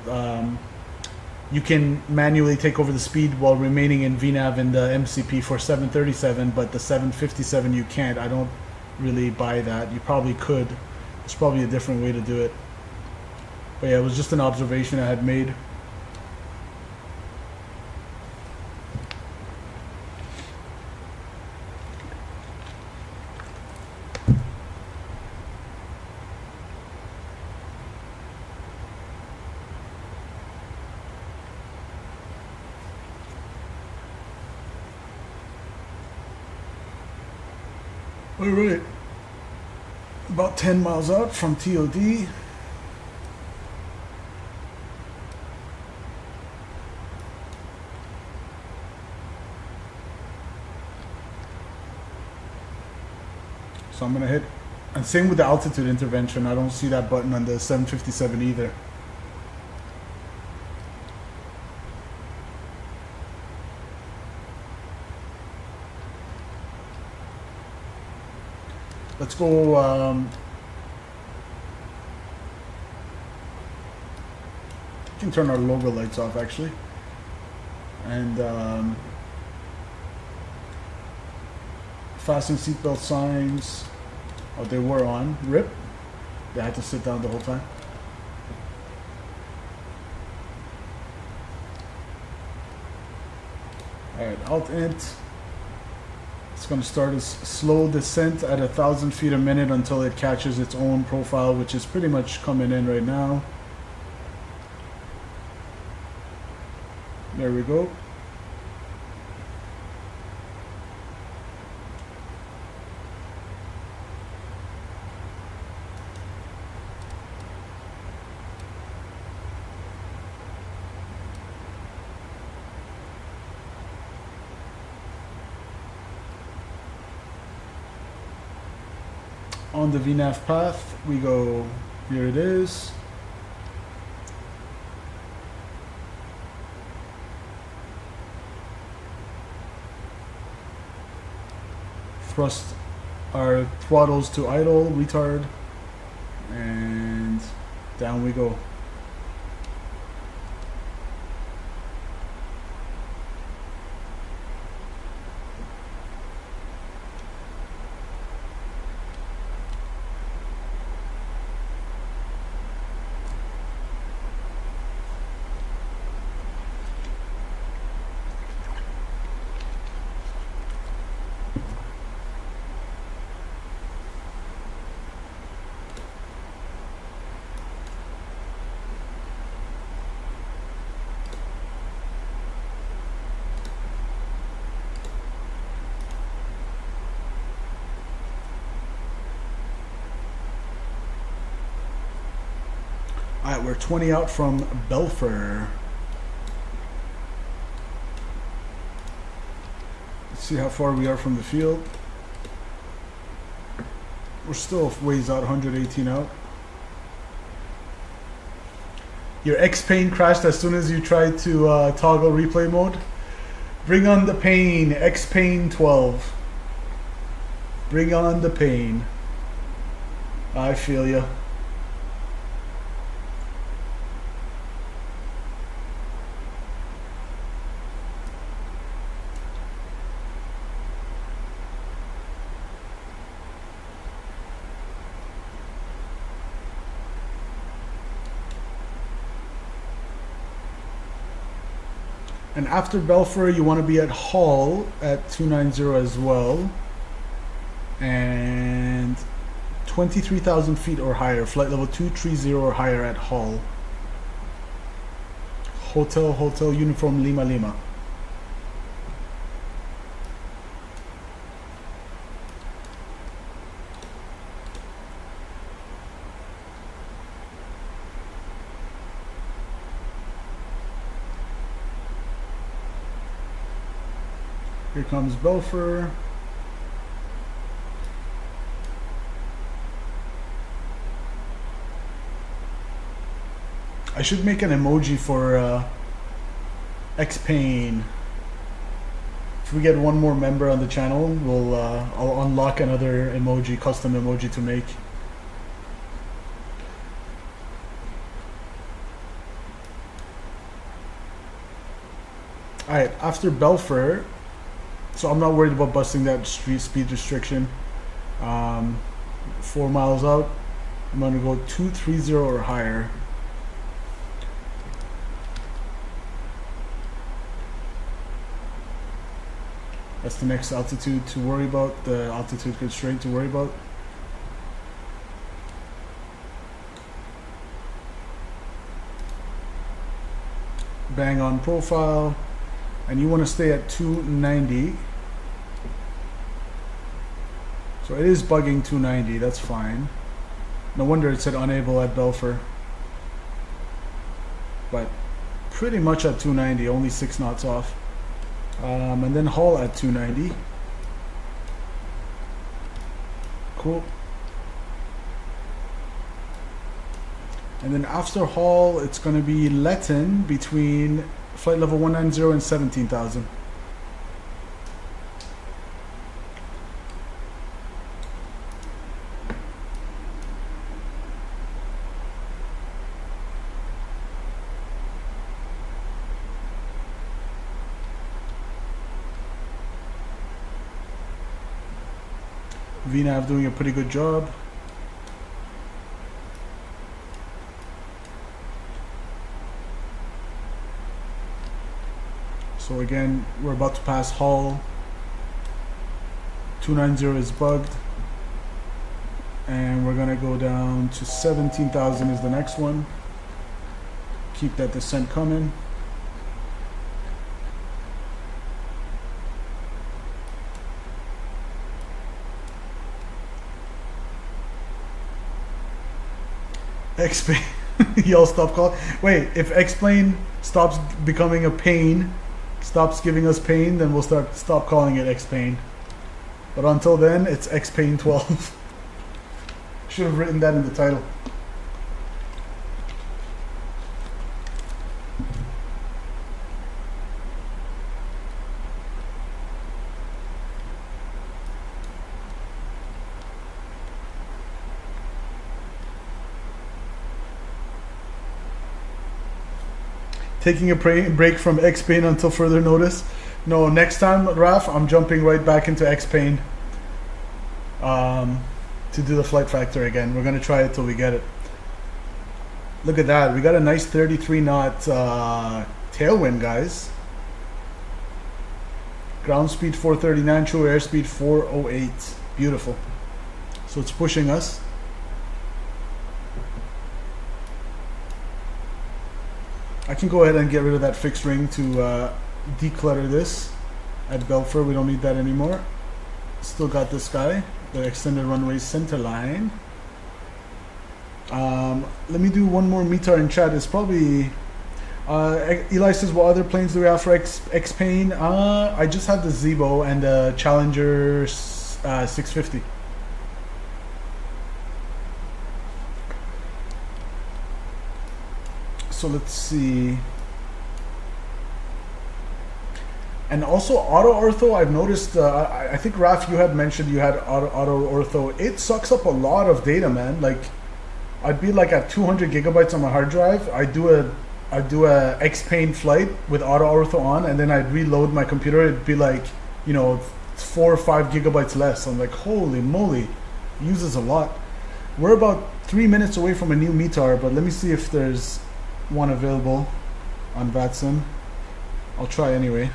you can manually take over the speed while remaining in VNAV in the MCP for 737, but the 757 you can't. I don't really buy that. You probably could. There's probably a different way to do it. But yeah, it was just an observation I had made. All right, about 10 miles out from TOD. So I'm gonna hit, and same with the altitude intervention. I don't see that button on the 757 either. Let's go, you can turn our logo lights off actually. And fasten seatbelt signs, oh they were on, RIP. They had to sit down the whole time. Alright, Alt-Int. It's going to start a slow descent at 1,000 feet a minute until it catches its own profile, which is pretty much coming in right now. There we go. On the VNAV path, we go, here it is. Thrust our throttles to idle, retard, and down we go. Alright, we're 20 out from Belfer. Let's see how far we are from the field. We're still ways out, 118 out. Your X-Pain crashed as soon as you tried to toggle replay mode. Bring on the pain, XP12. Bring on the pain. I feel ya. And after Belfer, you want to be at Hull at 290 as well. And 23,000 feet or higher, flight level 230 or higher at Hull. Hotel Uniform Lima Lima. Here comes Belfer. I should make an emoji for X-Pain. If we get one more member on the channel, we'll I'll unlock another emoji, custom emoji to make. Alright, after Belfer, so I'm not worried about busting that street speed restriction. 4 miles out, I'm going to go 230 or higher. That's the next altitude to worry about, the altitude constraint to worry about. Bang on profile, and you want to stay at 290. So it is bugging 290, that's fine. No wonder it said unable at Belfer. But pretty much at 290, only 6 knots off. And then haul at 290. Cool. And then after haul, it's going to be Letton between flight level 190 and 17,000. VNAV doing a pretty good job. So again, we're about to pass Hull. 290 is bugged. And we're gonna go down to 17,000 is the next one. Keep that descent coming. X-Plane, y'all stop calling. Wait, if X-Plane stops becoming a pain, stops giving us pain, then we'll stop calling it X-Plane. But until then, it's XP12. Should have written that in the title. Taking a break from X-Pain until further notice. No, next time, Raf, I'm jumping right back into X-Pain to do the flight factor again. We're going to try it till we get it. Look at that. We got a nice 33 knot tailwind, guys. Ground speed 439, true airspeed 408. Beautiful. So it's pushing us. I can go ahead and get rid of that fixed ring to declutter this at Belfer. We don't need that anymore. Still got this guy, the extended runway center line. Let me do one more METAR in chat. It's probably Eli says, what other planes do we have for X-Pain? I just had the Zebo and the Challenger 650. So let's see. And also AutoOrtho, I've noticed, I think Raf, you had mentioned you had AutoOrtho. It sucks up a lot of data, man. Like, I'd be like at 200 gigabytes on my hard drive. I'd do a X-Pain flight with AutoOrtho on, and then I'd reload my computer. It'd be like, you know, 4 or 5 gigabytes less. I'm like, holy moly, it uses a lot. We're about 3 minutes away from a new METAR, but let me see if there's one available on VATSIM. I'll try anyway.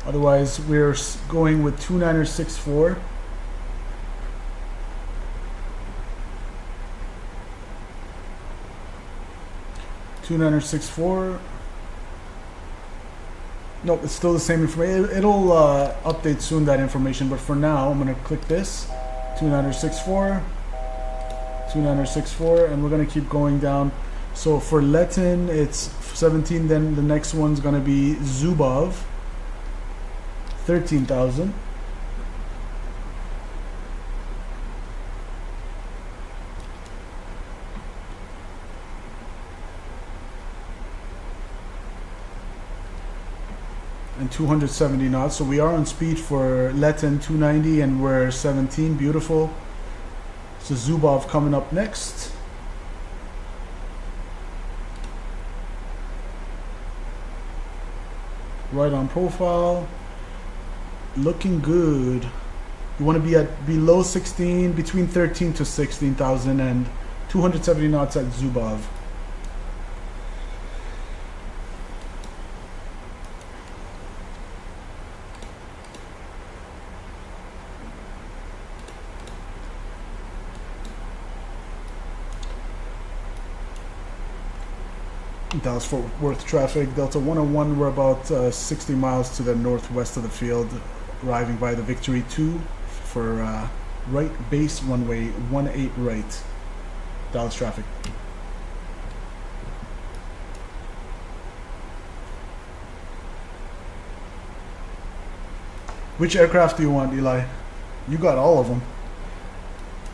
Otherwise, we're going with 2964. 2964. Nope, it's still the same information. It'll update soon, that information, but for now, I'm gonna click this. 2964, 2964, and we're gonna keep going down. So for Letin, it's 17, then the next one's gonna be Zubov, 13,000. And 270 knots, so we are on speed for Letin 290 and we're 17, beautiful. So Zubov coming up next. Right on profile, looking good. You want to be at below 16, between 13 to 16,000 and 270 knots at Zubov. Dallas Fort Worth traffic, Delta 101, we're about 60 miles to the northwest of the field, arriving by the Victory 2 for right base runway 18 right, Dallas traffic. Which aircraft do you want, Eli? You got all of them.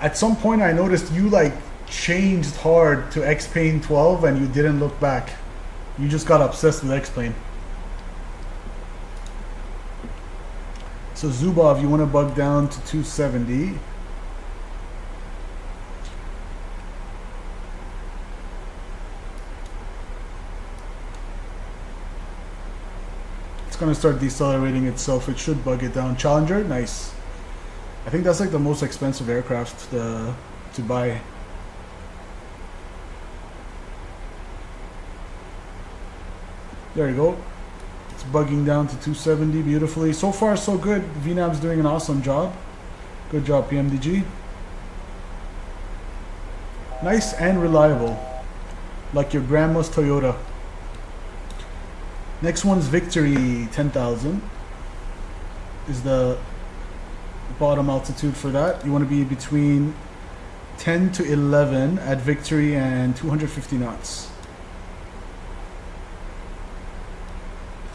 At some point I noticed you like changed hard to XP12 and you didn't look back. You just got obsessed with X-Plane. So Zubov, you want to bug down to 270. It's going to start decelerating itself. It should bug it down. Challenger, nice. I think that's like the most expensive aircraft to buy. There you go. It's bugging down to 270 beautifully. So far, so good. VNAV's doing an awesome job. Good job, PMDG. Nice and reliable. Like your grandma's Toyota. Next one's Victory 10,000. Is the bottom altitude for that. You want to be between 10 to 11 at Victory and 250 knots.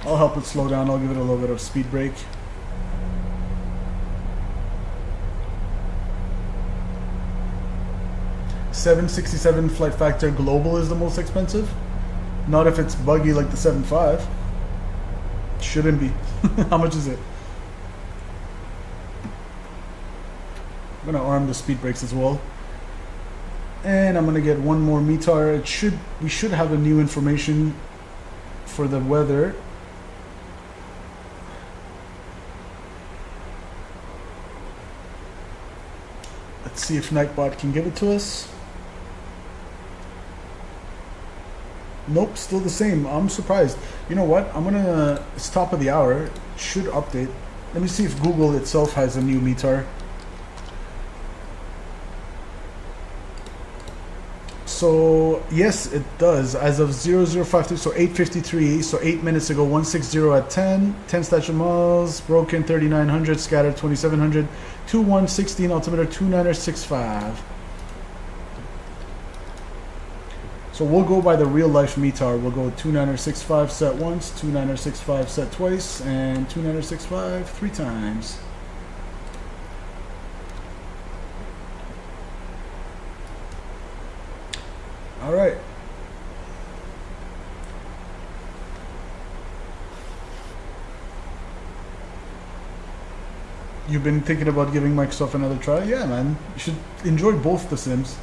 I'll help it slow down. I'll give it a little bit of speed brake. $767 flight factor global is the most expensive. Not if it's buggy like the 7.5. Shouldn't be. How much is it? I'm gonna arm the speed brakes as well. And I'm gonna get one more METAR. We should have a new information for the weather. Let's see if Nightbot can give it to us. Nope, still the same. I'm surprised. You know what? It's top of the hour. It should update. Let me see if Google itself has a new METAR. So, yes, it does. As of 0053, so 8:53, so 8 minutes ago, 160 at 10, 10 station miles, broken 3900, scattered 2700, 2116, altimeter 2965. So we'll go by the real life METAR. We'll go 2965 set once, 2965 set twice, and 2965 3 times. All right. You've been thinking about giving Microsoft another try? Yeah, man. You should enjoy both the sims.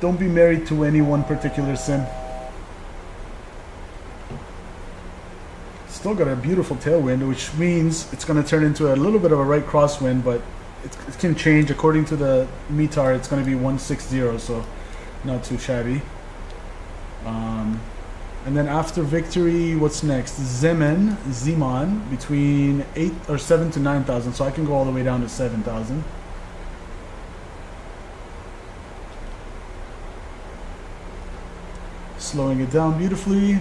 Don't be married to any one particular sim. Still got a beautiful tailwind, which means it's going to turn into a little bit of a right crosswind, but it can change. According to the METAR, it's going to be 160, so not too shabby. And then after Victory, what's next? Zeman between 7 to 9,000, so I can go all the way down to 7,000. Slowing it down beautifully.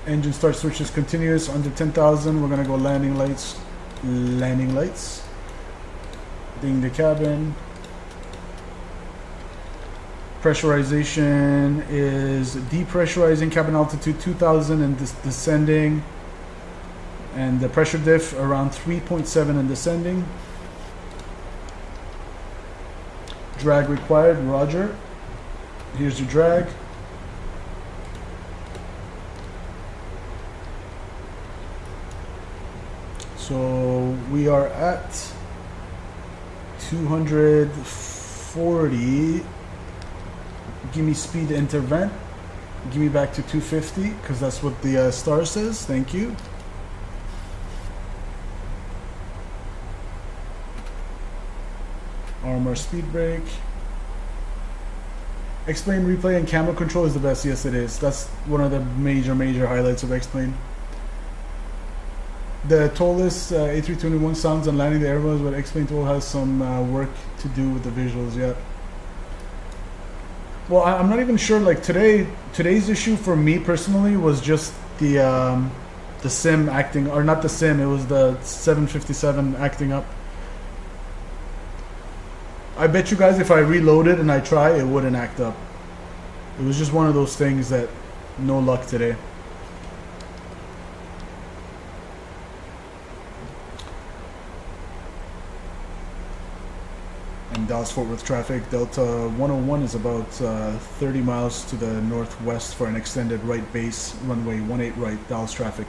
Engine start switch is continuous. Under 10,000, we're gonna go landing lights. Landing lights. Ding the cabin. Pressurization is depressurizing, cabin altitude 2,000 and descending. And the pressure diff around 3.7 and descending. Drag required, roger. Here's your drag. So we are at 240. Give me speed to intervent. Give me back to 250 because that's what the star says. Thank you. Armor speed brake. X-Plane replay and camera control is the best. Yes, it is. That's one of the major highlights of X-Plane. The tollless A321 sounds on landing the Airbus, but X-Plane tool has some work to do with the visuals yet. Well, I'm not even sure. Like today's issue for me personally was just the sim acting, or not the sim. It was the 757 acting up. I bet you guys if I reloaded and I try, it wouldn't act up. It was just one of those things that no luck today. And Dallas-Fort Worth traffic, Delta 101 is about 30 miles to the northwest for an extended right base, runway 18 right, Dallas traffic.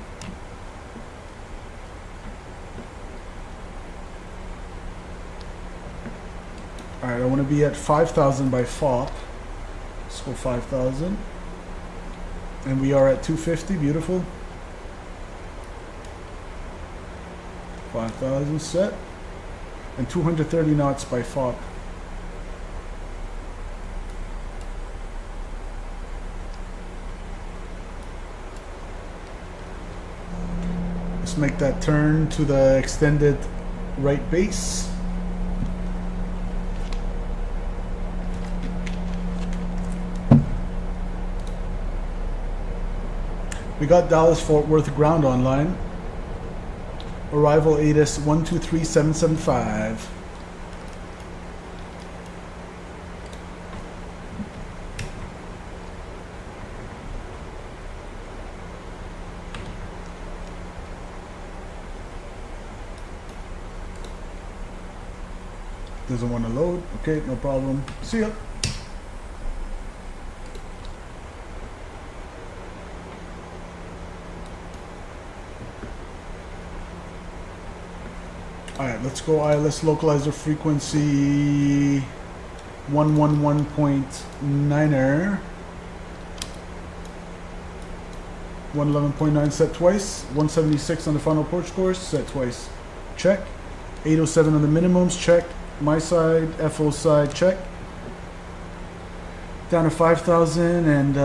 Alright, I want to be at 5,000 by FOP. Let's go 5,000. And we are at 250, beautiful. 5,000 set. And 230 knots by FOP. Let's make that turn to the extended right base. We got Dallas-Fort Worth ground online. Arrival ATIS 123775. Doesn't want to load. Okay, no problem. See ya. Alright, let's go ILS localizer frequency 111.9er. 111.9 set twice. 176 on the final approach course, set twice. Check. 807 on the minimums, check. My side, FO side, check. Down to 5,000, and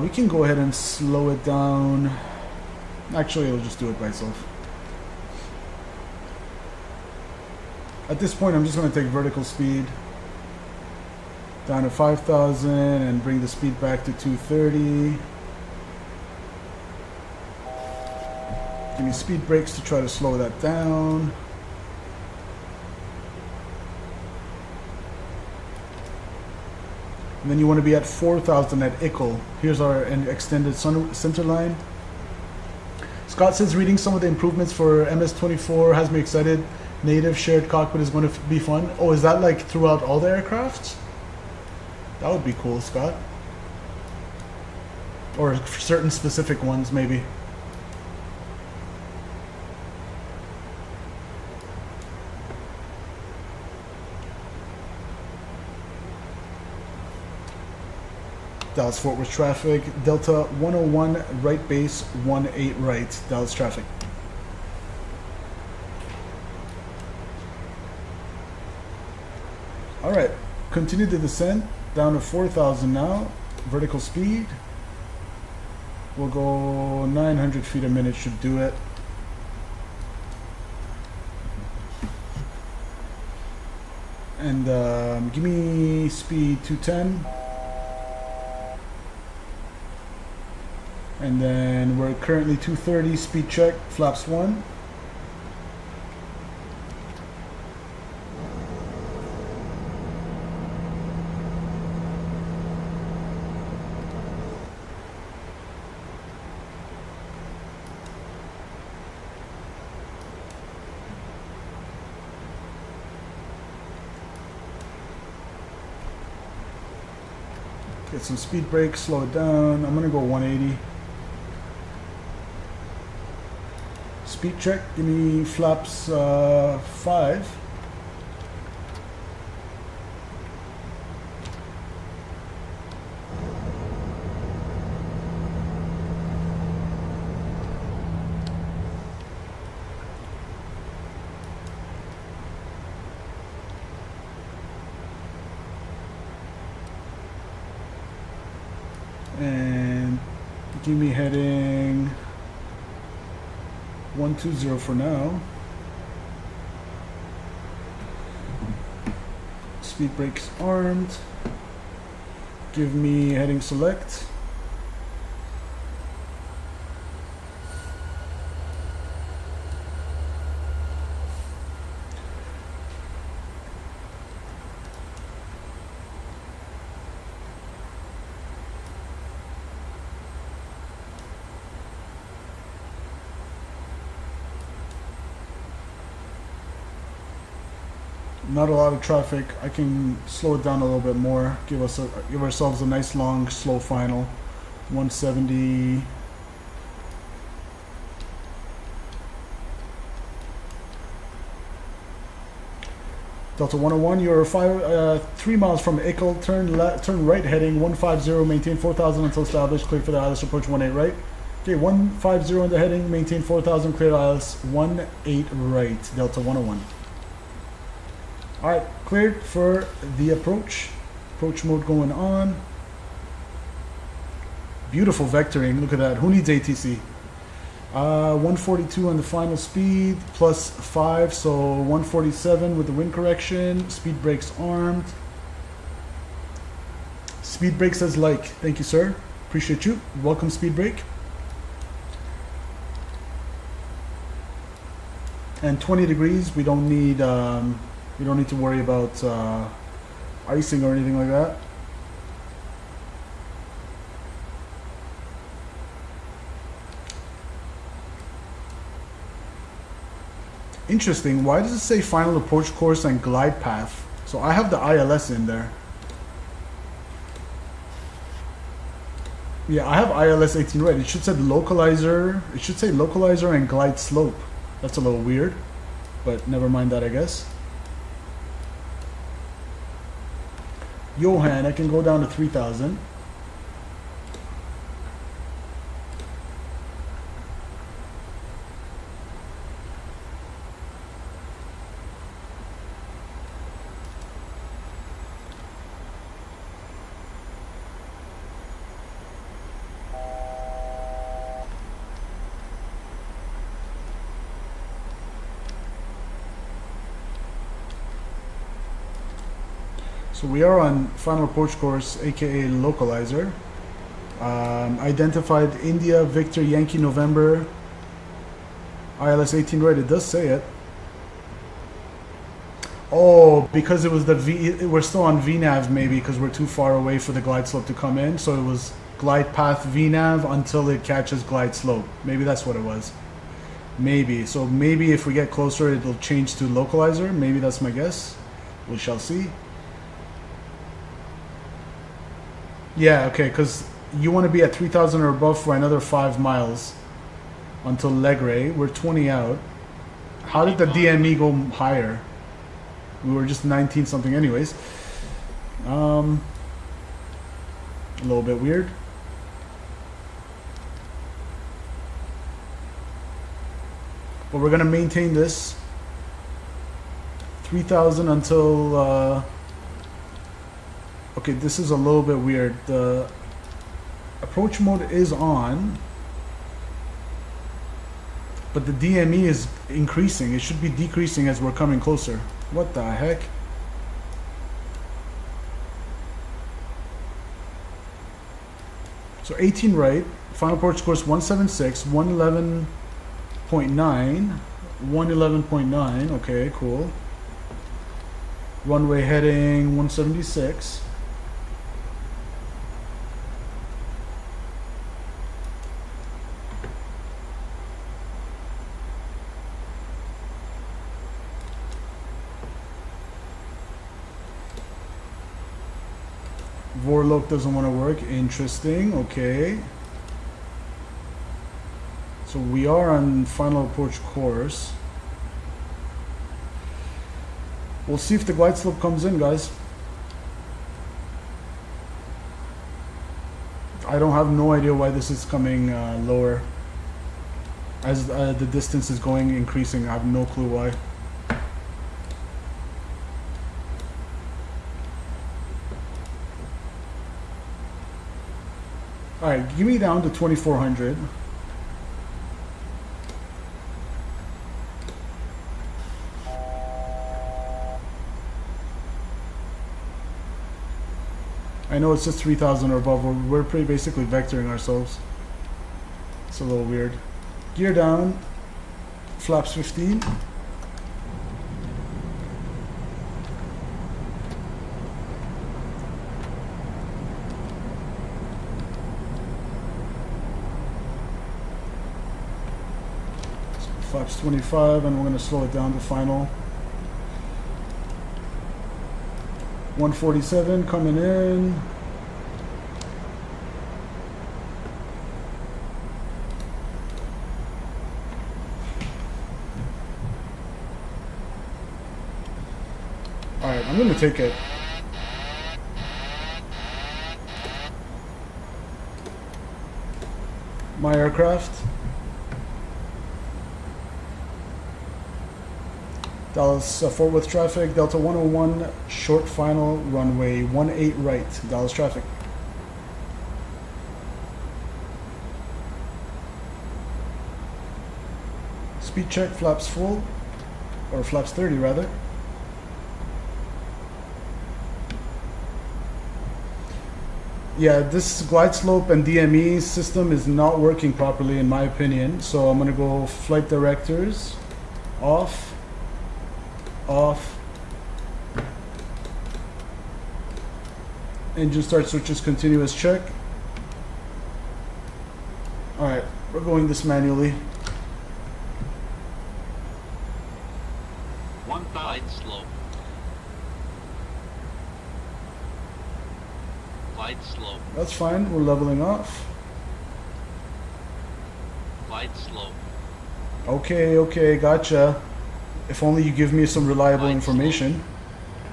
we can go ahead and slow it down. Actually, it'll just do it by itself. At this point, I'm just going to take vertical speed down to 5,000 and bring the speed back to 230. Give me speed brakes to try to slow that down. And then you want to be at 4,000 at Ickle. Here's our extended center line. Scott says reading some of the improvements for MS-24 has me excited. Native shared cockpit is going to be fun. Oh, is that like throughout all the aircrafts? That would be cool, Scott. Or certain specific ones, maybe. Dallas-Fort Worth traffic. Delta 101 right base 18 right. Dallas traffic. Alright, continue to descend down to 4,000 now. Vertical speed. We'll go 900 feet a minute, should do it. And give me speed 210. And then we're currently 230, speed check, flaps 1. Get some speed brakes, slow it down. I'm gonna go 180. Speed check, give me flaps 5. And give me heading 120 for now. Speed brakes armed. Give me heading select. Not a lot of traffic. I can slow it down a little bit more. Give ourselves a nice long slow final. 170. Delta 101, you're 3 miles from Ickle. Turn right heading 150. Maintain 4,000 until established. Clear for the ILS approach 18 right. Okay, 150 on the heading. Maintain 4,000. Clear ILS 18 right. Delta 101. Alright, cleared for the approach. Approach mode going on. Beautiful vectoring, look at that. Who needs ATC? 142 on the final speed, plus 5, so 147 with the wind correction. Speed brakes armed. Speed brake says like. Thank you, sir. Appreciate you. Welcome, speed brake. And 20 degrees, we don't need to worry about icing or anything like that. Interesting, why does it say final approach course and glide path? So I have the ILS in there. Yeah, I have ILS 18 right. It should say localizer. It should say localizer and glide slope. That's a little weird, but never mind that, I guess. Johan, I can go down to 3,000. So we are on final approach course, aka localizer. Identified India, Victor, Yankee, November, ILS 18 right. It does say it. Oh, because it was the V. We're still on VNAV maybe because we're too far away for the glide slope to come in. So it was glide path VNAV until it catches glide slope. Maybe that's what it was. Maybe. So maybe if we get closer, it'll change to localizer. Maybe that's my guess. We shall see. Yeah, okay, because you want to be at 3,000 or above for another 5 miles until Legre. We're 20 out. How did the DME go higher? We were just 19 something anyways. A little bit weird. But we're going to maintain this 3,000 until okay, this is a little bit weird. The approach mode is on, but the DME is increasing. It should be decreasing as we're coming closer. What the heck? So 18 right, Final approach course 176, 111.9, 111.9. Okay, cool. Runway heading 176. Vorlok doesn't want to work. Interesting. Okay. So we are on final approach course. We'll see if the glide slope comes in, guys. I don't have no idea why this is coming lower. As the distance is increasing, I have no clue why. Alright, give me down to 2400. I know it's just 3000 or above, we're pretty basically vectoring ourselves. It's a little weird. Gear down, flaps 15. Flaps 25, and we're going to slow it down to final. 147 coming in. Alright, I'm going to take it. My aircraft. Dallas Fort Worth traffic, Delta 101, short final, runway 18 right, Dallas traffic. Speed check, flaps full, or flaps 30 rather. Yeah, this glide slope and DME system is not working properly in my opinion, so I'm gonna go flight directors, off. Engine start switches continuous check. Alright, we're going this manually. One glide slope. Glide slope. That's fine, we're leveling off. Glide slope. Okay, gotcha. If only you give me some reliable information.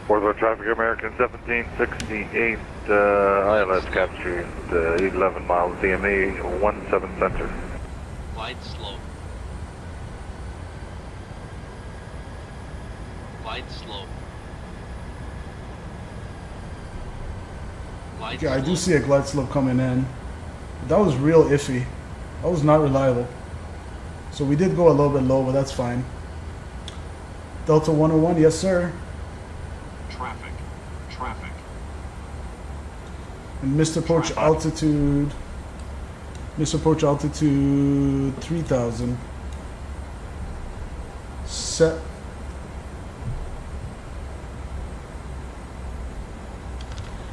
Ortho traffic, American 1768, ILS captured 11 miles, DME 17 center. Glide slope. Glide slope. Glide Yeah, I do see a glide slope coming in. That was real iffy. That was not reliable. So we did go a little bit low, but that's fine. Delta 101, yes sir. Traffic. And missed approach altitude. Missed approach altitude 3000. Set.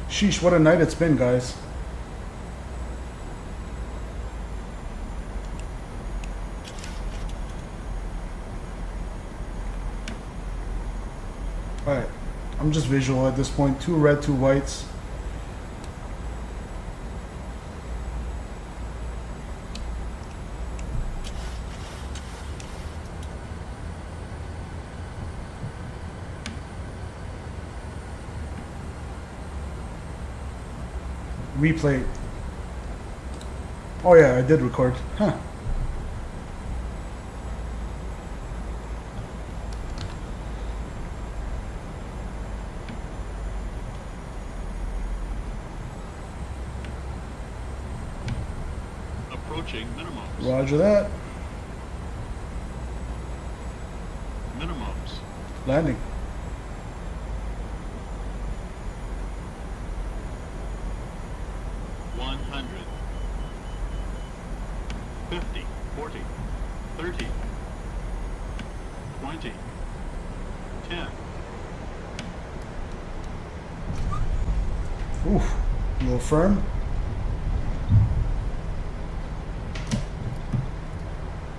Sheesh, what a night it's been, guys. Alright, I'm just visual at this point. 2 red, 2 whites. Replay. Oh yeah, I did record. Huh. Approaching minimums. Roger that. Minimums. Landing. 50, 40, 30, 20, 10. Oof, a little firm.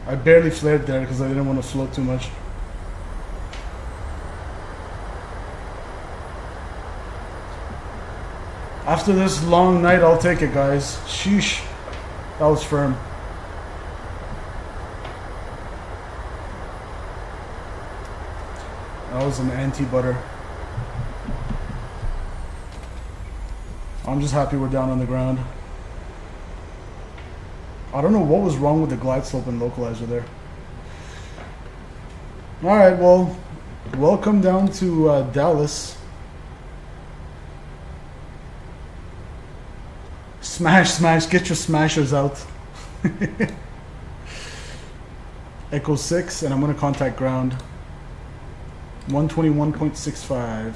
I barely flared there because I didn't want to float too much. After this long night, I'll take it, guys. Sheesh. That was firm. That was an anti-butter. I'm just happy we're down on the ground. I don't know what was wrong with the glide slope and localizer there. Alright, well, welcome down to Dallas. Smash, smash, get your smashers out. Echo 6, and I'm going to contact ground. 121.65.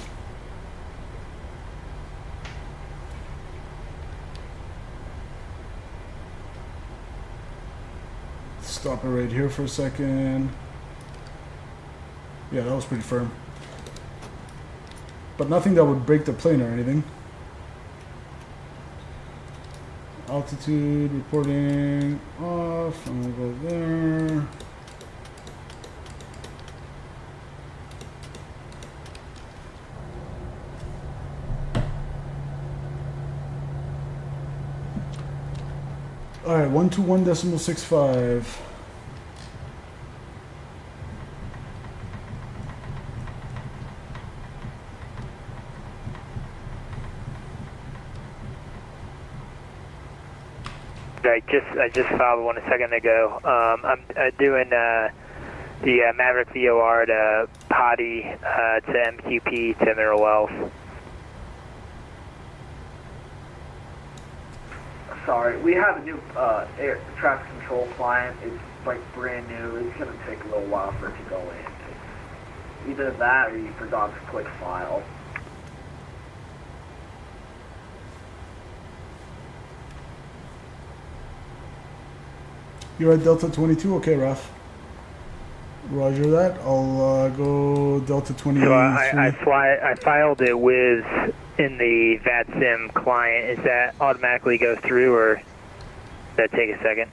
Stop it right here for a second. Yeah, that was pretty firm. But nothing that would break the plane or anything. Altitude reporting off. I'm gonna go there. All right, 121.65. I just filed one a second ago. I'm doing the Maverick VOR to Potty to MQP to Mineral Wells. Sorry, we have a new air traffic control client. It's like brand new. It's gonna take a little while for it to go in. It's either that or you forgot to click file. You're at Delta 22? Okay, Raf. Roger that. I'll go Delta 23. So I filed it with in the VATSIM client. Is that automatically go through, or does that take a second?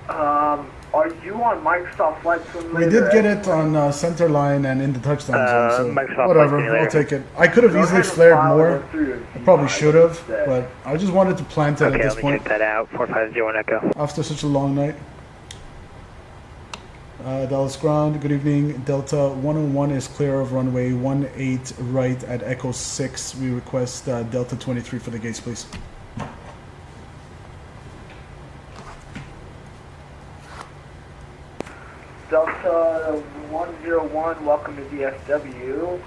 Are you on Microsoft Flight Simulator? We did get it on center line and in the touchdown zone, so Microsoft whatever, Flight I'll take it. I could have easily flared more. I probably should have, but I just wanted to plant it at this point. Okay, let me check that out. 4501 Echo. After such a long night. Dallas ground, good evening. Delta 101 is clear of runway 18 right at Echo 6. We request Delta 23 for the gates, please. Delta 101, welcome to DFW.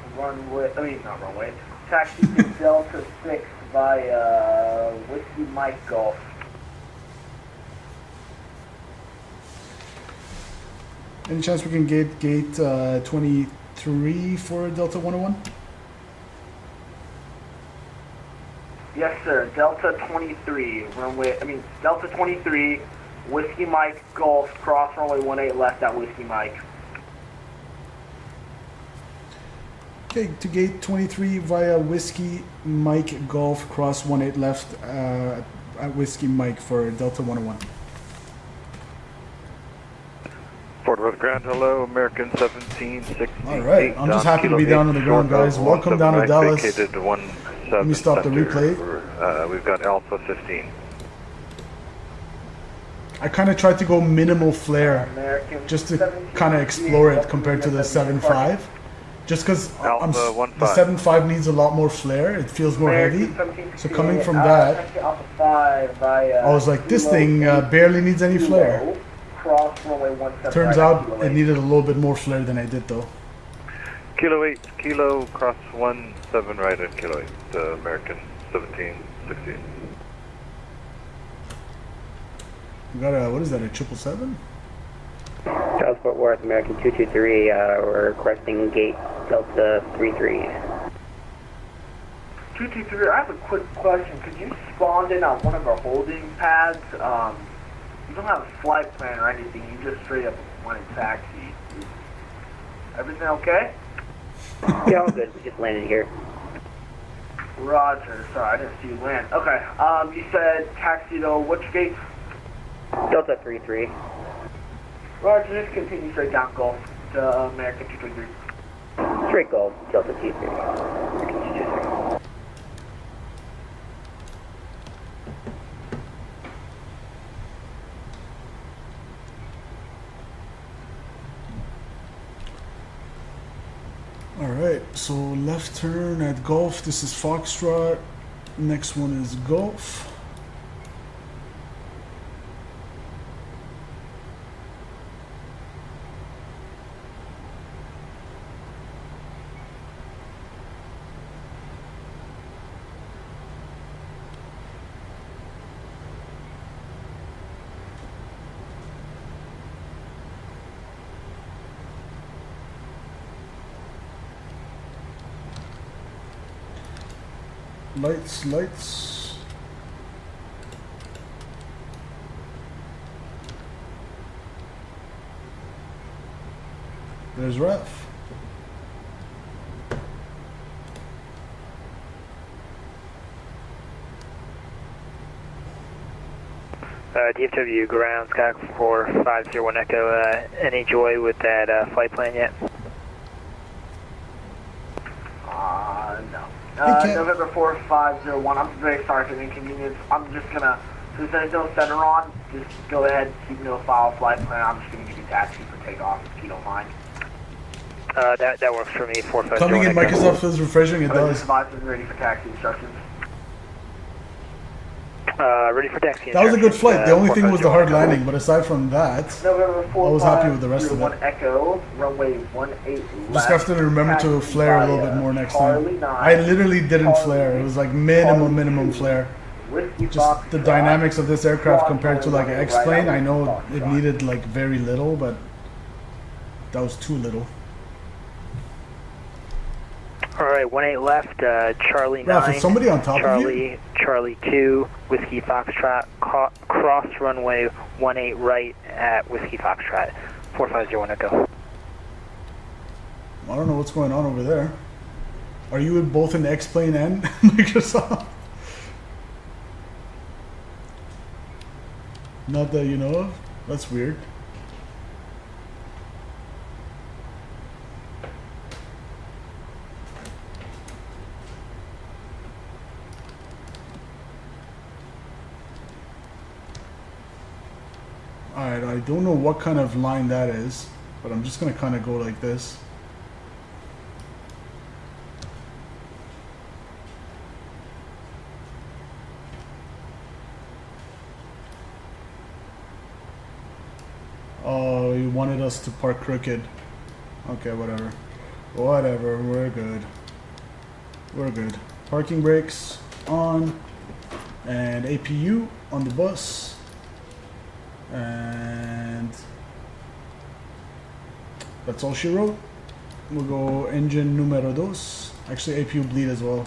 Taxi to Delta 6 via Whiskey Mike Golf. Any chance we can get gate 23 for Delta 101? Yes, sir. Delta 23, Delta 23, Whiskey Mike Golf, cross runway 18 left at Whiskey Mike. Okay, to gate 23 via Whiskey Mike Golf, cross 18 left at Whiskey Mike for Delta 101. Fort Worth ground, hello, American 1768. All right, I'm just happy to be down on the ground, guys. Welcome down to Dallas. Let me stop the replay. We've got Alpha 15. I kind of tried to go minimal flare, just to kind of explore it compared to the 7.5. Just because the 7.5 needs a lot more flare, it feels more heavy. So coming from that, I was like, this thing barely needs any flare. Turns out it needed a little bit more flare than I did though. Kilo 8, Kilo cross 17 right at Kilo 8, American 1768. We got a, what is that, a 777? Dallas Fort Worth, American 223, we're requesting gate Delta 33. 223, I have a quick question. Could you spawn in on one of our holding pads? You don't have a flight plan or anything. You just straight up went in taxi. Everything okay? Yeah, all good. We just landed here. Roger. Sorry, I didn't see you land. Okay. You said taxi to which gate? Delta 33. Roger. Just continue straight down Gulf to American 223. Straight Gulf, Delta T3. Alright, so left turn at Gulf. This is Foxtrot. Next one is Gulf. Lights. There's Ref. DFW ground, Sky 4501 Echo. Any joy with that flight plan yet? No. November 4501. I'm very sorry for the inconvenience. I'm just gonna, since there's no center on, just go ahead, keep no file flight plan. I'm just gonna give you taxi for takeoff if you don't mind. That works for me. 4501 Coming in Microsoft is refreshing. It does. Advisors ready for taxi instructions. Ready for taxi. That was a good flight. The only thing was the hard landing, but aside from that, November I was happy with the rest of it. Echo, runway 18 left. Just have to remember to flare a little bit more next time. I literally didn't flare. It was like minimum flare. Just the dynamics of this aircraft compared to like an X-plane, I know it needed like very little, but that was too little. Alright, 18 left, Charlie 9. Ralph, is somebody on top of you? Charlie 2, Whiskey Foxtrot, cross runway 18 right at Whiskey Foxtrot, 4501 Echo. I don't know what's going on over there. Are you both in X-plane and Microsoft? Not that you know of? That's weird. Alright, I don't know what kind of line that is, but I'm just going to kind of go like this. Oh, you wanted us to park crooked. Okay, whatever. Whatever, we're good. We're good. Parking brakes on, and APU on the bus. And that's all she wrote. We'll go engine numero dos. Actually, APU bleed as well.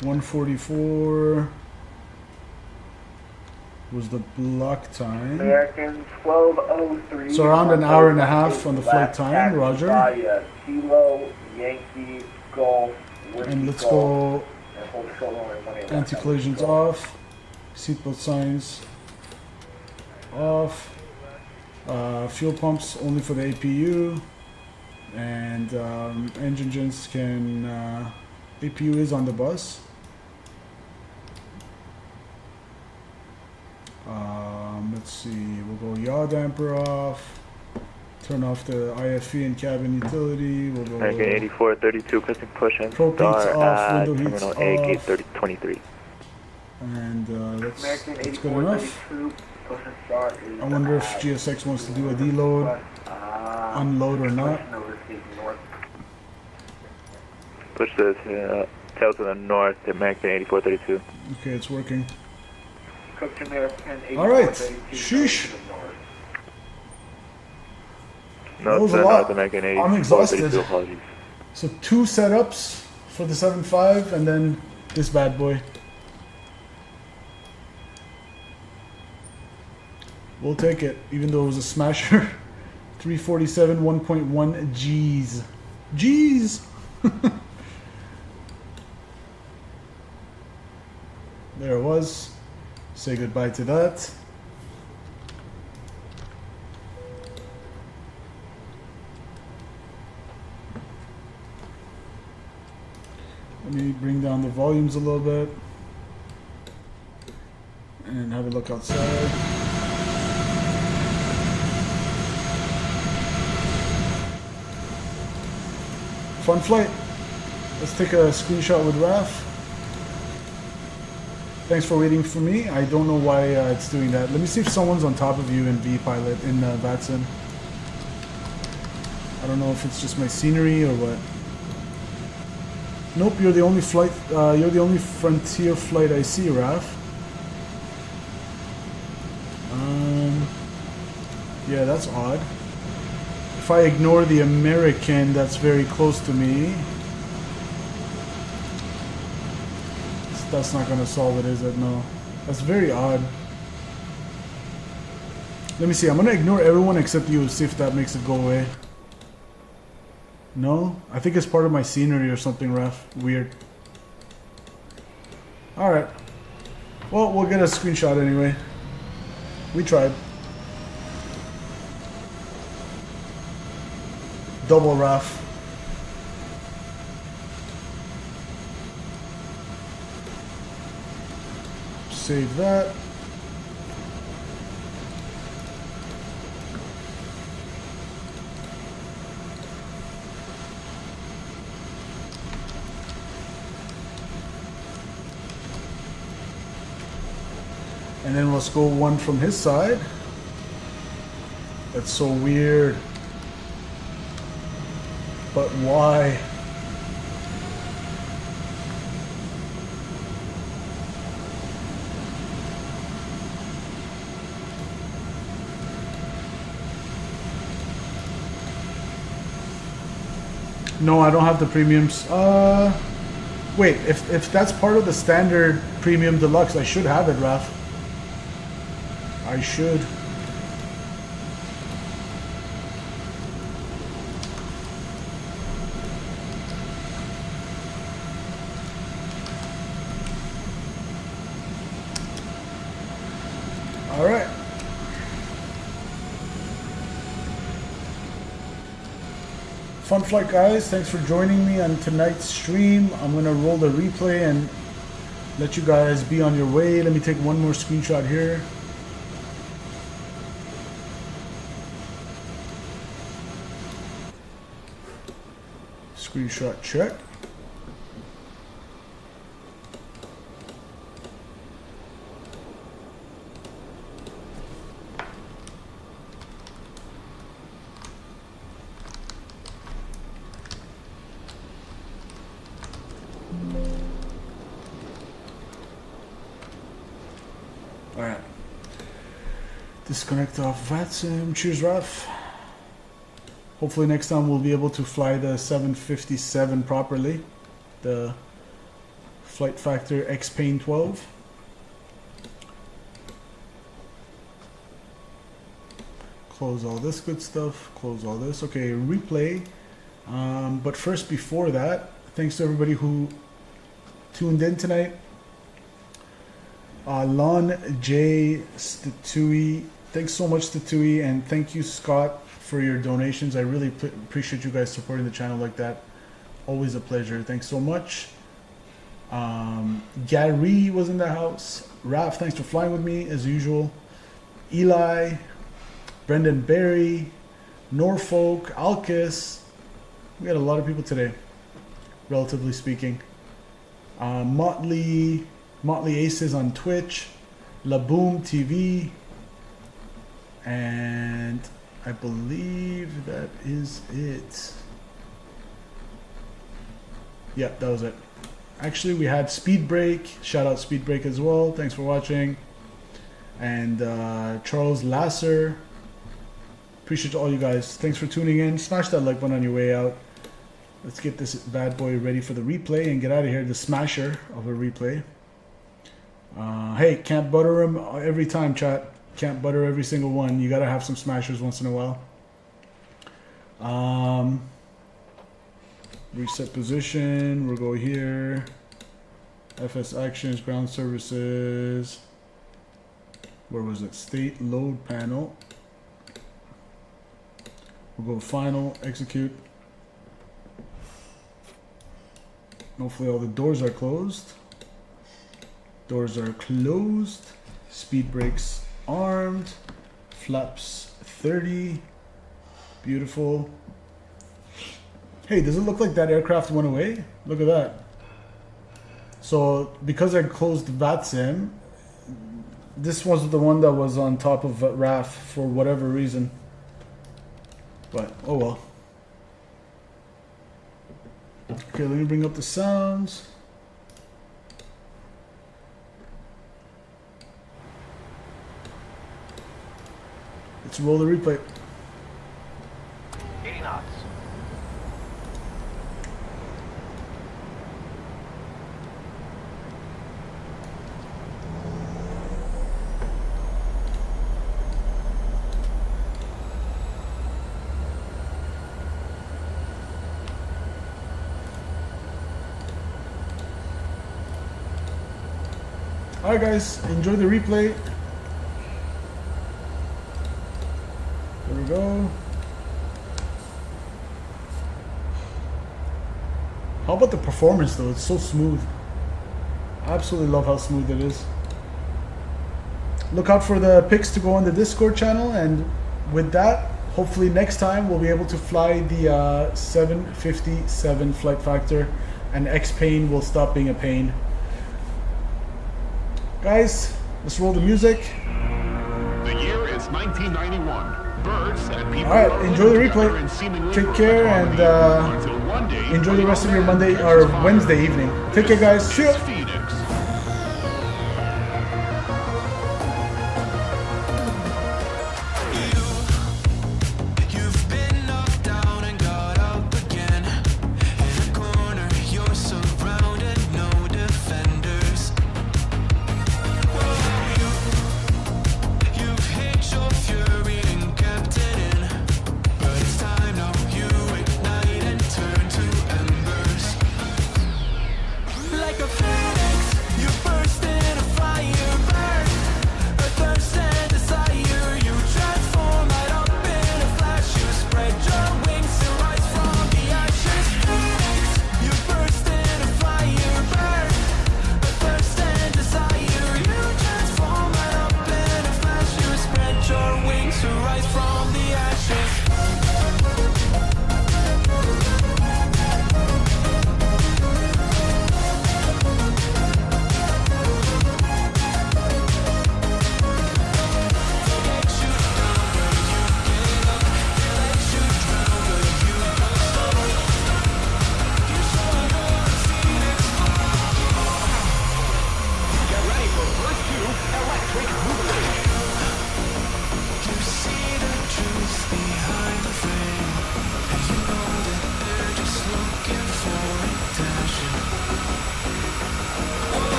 $144 was the block time. American 1203. So around an hour and a half on the flight time, Roger. Kilo, Yankee, Golf, And let's go anti-collisions off, seatbelt signs off, fuel pumps only for the APU, and engine gens can, APU is on the bus. Let's see, we'll go yaw damper off, turn off the IFE and cabin utility, we'll go American 8432, pressing push and probe heats start off, window at heats Terminal A, gate off, 3023. and that's good enough. Push and start. I wonder if GSX wants to do a deload, unload or not. Push this tail to the north, American 8432. Okay, it's working. Cook to American Alright, 8432. sheesh. That was a lot. I'm exhausted. So 2 setups for the 7.5 and then this bad boy. We'll take it, even though it was a smasher. 347, 1.1 G's. G's! There it was. Say goodbye to that. Let me bring down the volumes a little bit and have a look outside. Fun flight. Let's take a screenshot with Raf. Thanks for waiting for me. I don't know why it's doing that. Let me see if someone's on top of you in VPilot in VATSIM. I don't know if it's just my scenery or what. Nope, you're the only flight. You're the only Frontier flight I see, Raf. Yeah, that's odd. If I ignore the American that's very close to me, that's not going to solve it, is it? No. That's very odd. Let me see. I'm going to ignore everyone except you, see if that makes it go away. No? I think it's part of my scenery or something, Raf. Weird. Alright. Well, we'll get a screenshot anyway. We tried. Double Raf. Save that. And then let's go one from his side. That's so weird. But why? No, I don't have the premiums. Wait, if that's part of the standard premium deluxe, I should have it, Raf. I should. All right. Fun flight, guys. Thanks for joining me on tonight's stream. I'm going to roll the replay and let you guys be on your way. Let me take one more screenshot here. Screenshot check. Alright. Disconnect off VATSIM. Cheers, Raf. Hopefully next time we'll be able to fly the 757 properly. The Flight Factor XP12. Close all this good stuff. Close all this. Okay, replay. But first, before that, thanks to everybody who tuned in tonight. Lon J. Statui. Thanks so much, Statui, and thank you, Scott, for your donations. I really appreciate you guys supporting the channel like that. Always a pleasure. Thanks so much. Gary was in the house. Raf, thanks for flying with me as usual. Eli, Brendan Berry, Norfolk, Alkis. We got a lot of people today, relatively speaking. Motley Aces on Twitch, Laboom TV, and I believe that is it. Yep, that was it. Actually, we had Speed Break. Shout out Speed Break as well. Thanks for watching. And Charles Lasser. Appreciate all you guys. Thanks for tuning in. Smash that like button on your way out. Let's get this bad boy ready for the replay and get out of here. The smasher of a replay. Hey, can't butter them every time, chat. Can't butter every single one. You gotta have some smashers once in a while. Reset position. We'll go here. FS actions, ground services. Where was it? State load panel. We'll go final, execute. Hopefully all the doors are closed. Doors are closed. Speed brakes armed. Flaps 30. Beautiful. Hey, does it look like that aircraft went away? Look at that. So because I closed VATSIM, this was the one that was on top of RAF for whatever reason. But oh well. Okay, let me bring up the sounds. Let's roll the replay. 80 knots. Alright guys, enjoy the replay. There we go. How about the performance though? It's so smooth. I absolutely love how smooth it is. Look out for the pics to go on the Discord channel, and with that, hopefully next time we'll be able to fly the 757 flight factor, and X-Pain will stop being a pain. Guys, let's roll the music. The year is 1991. Birds and people All right, are enjoy the living together in replay. seemingly Take care perfect and harmony until one day enjoy a the rest of young your man Monday catches or fire. Wednesday evening. Take care, guys. See ya.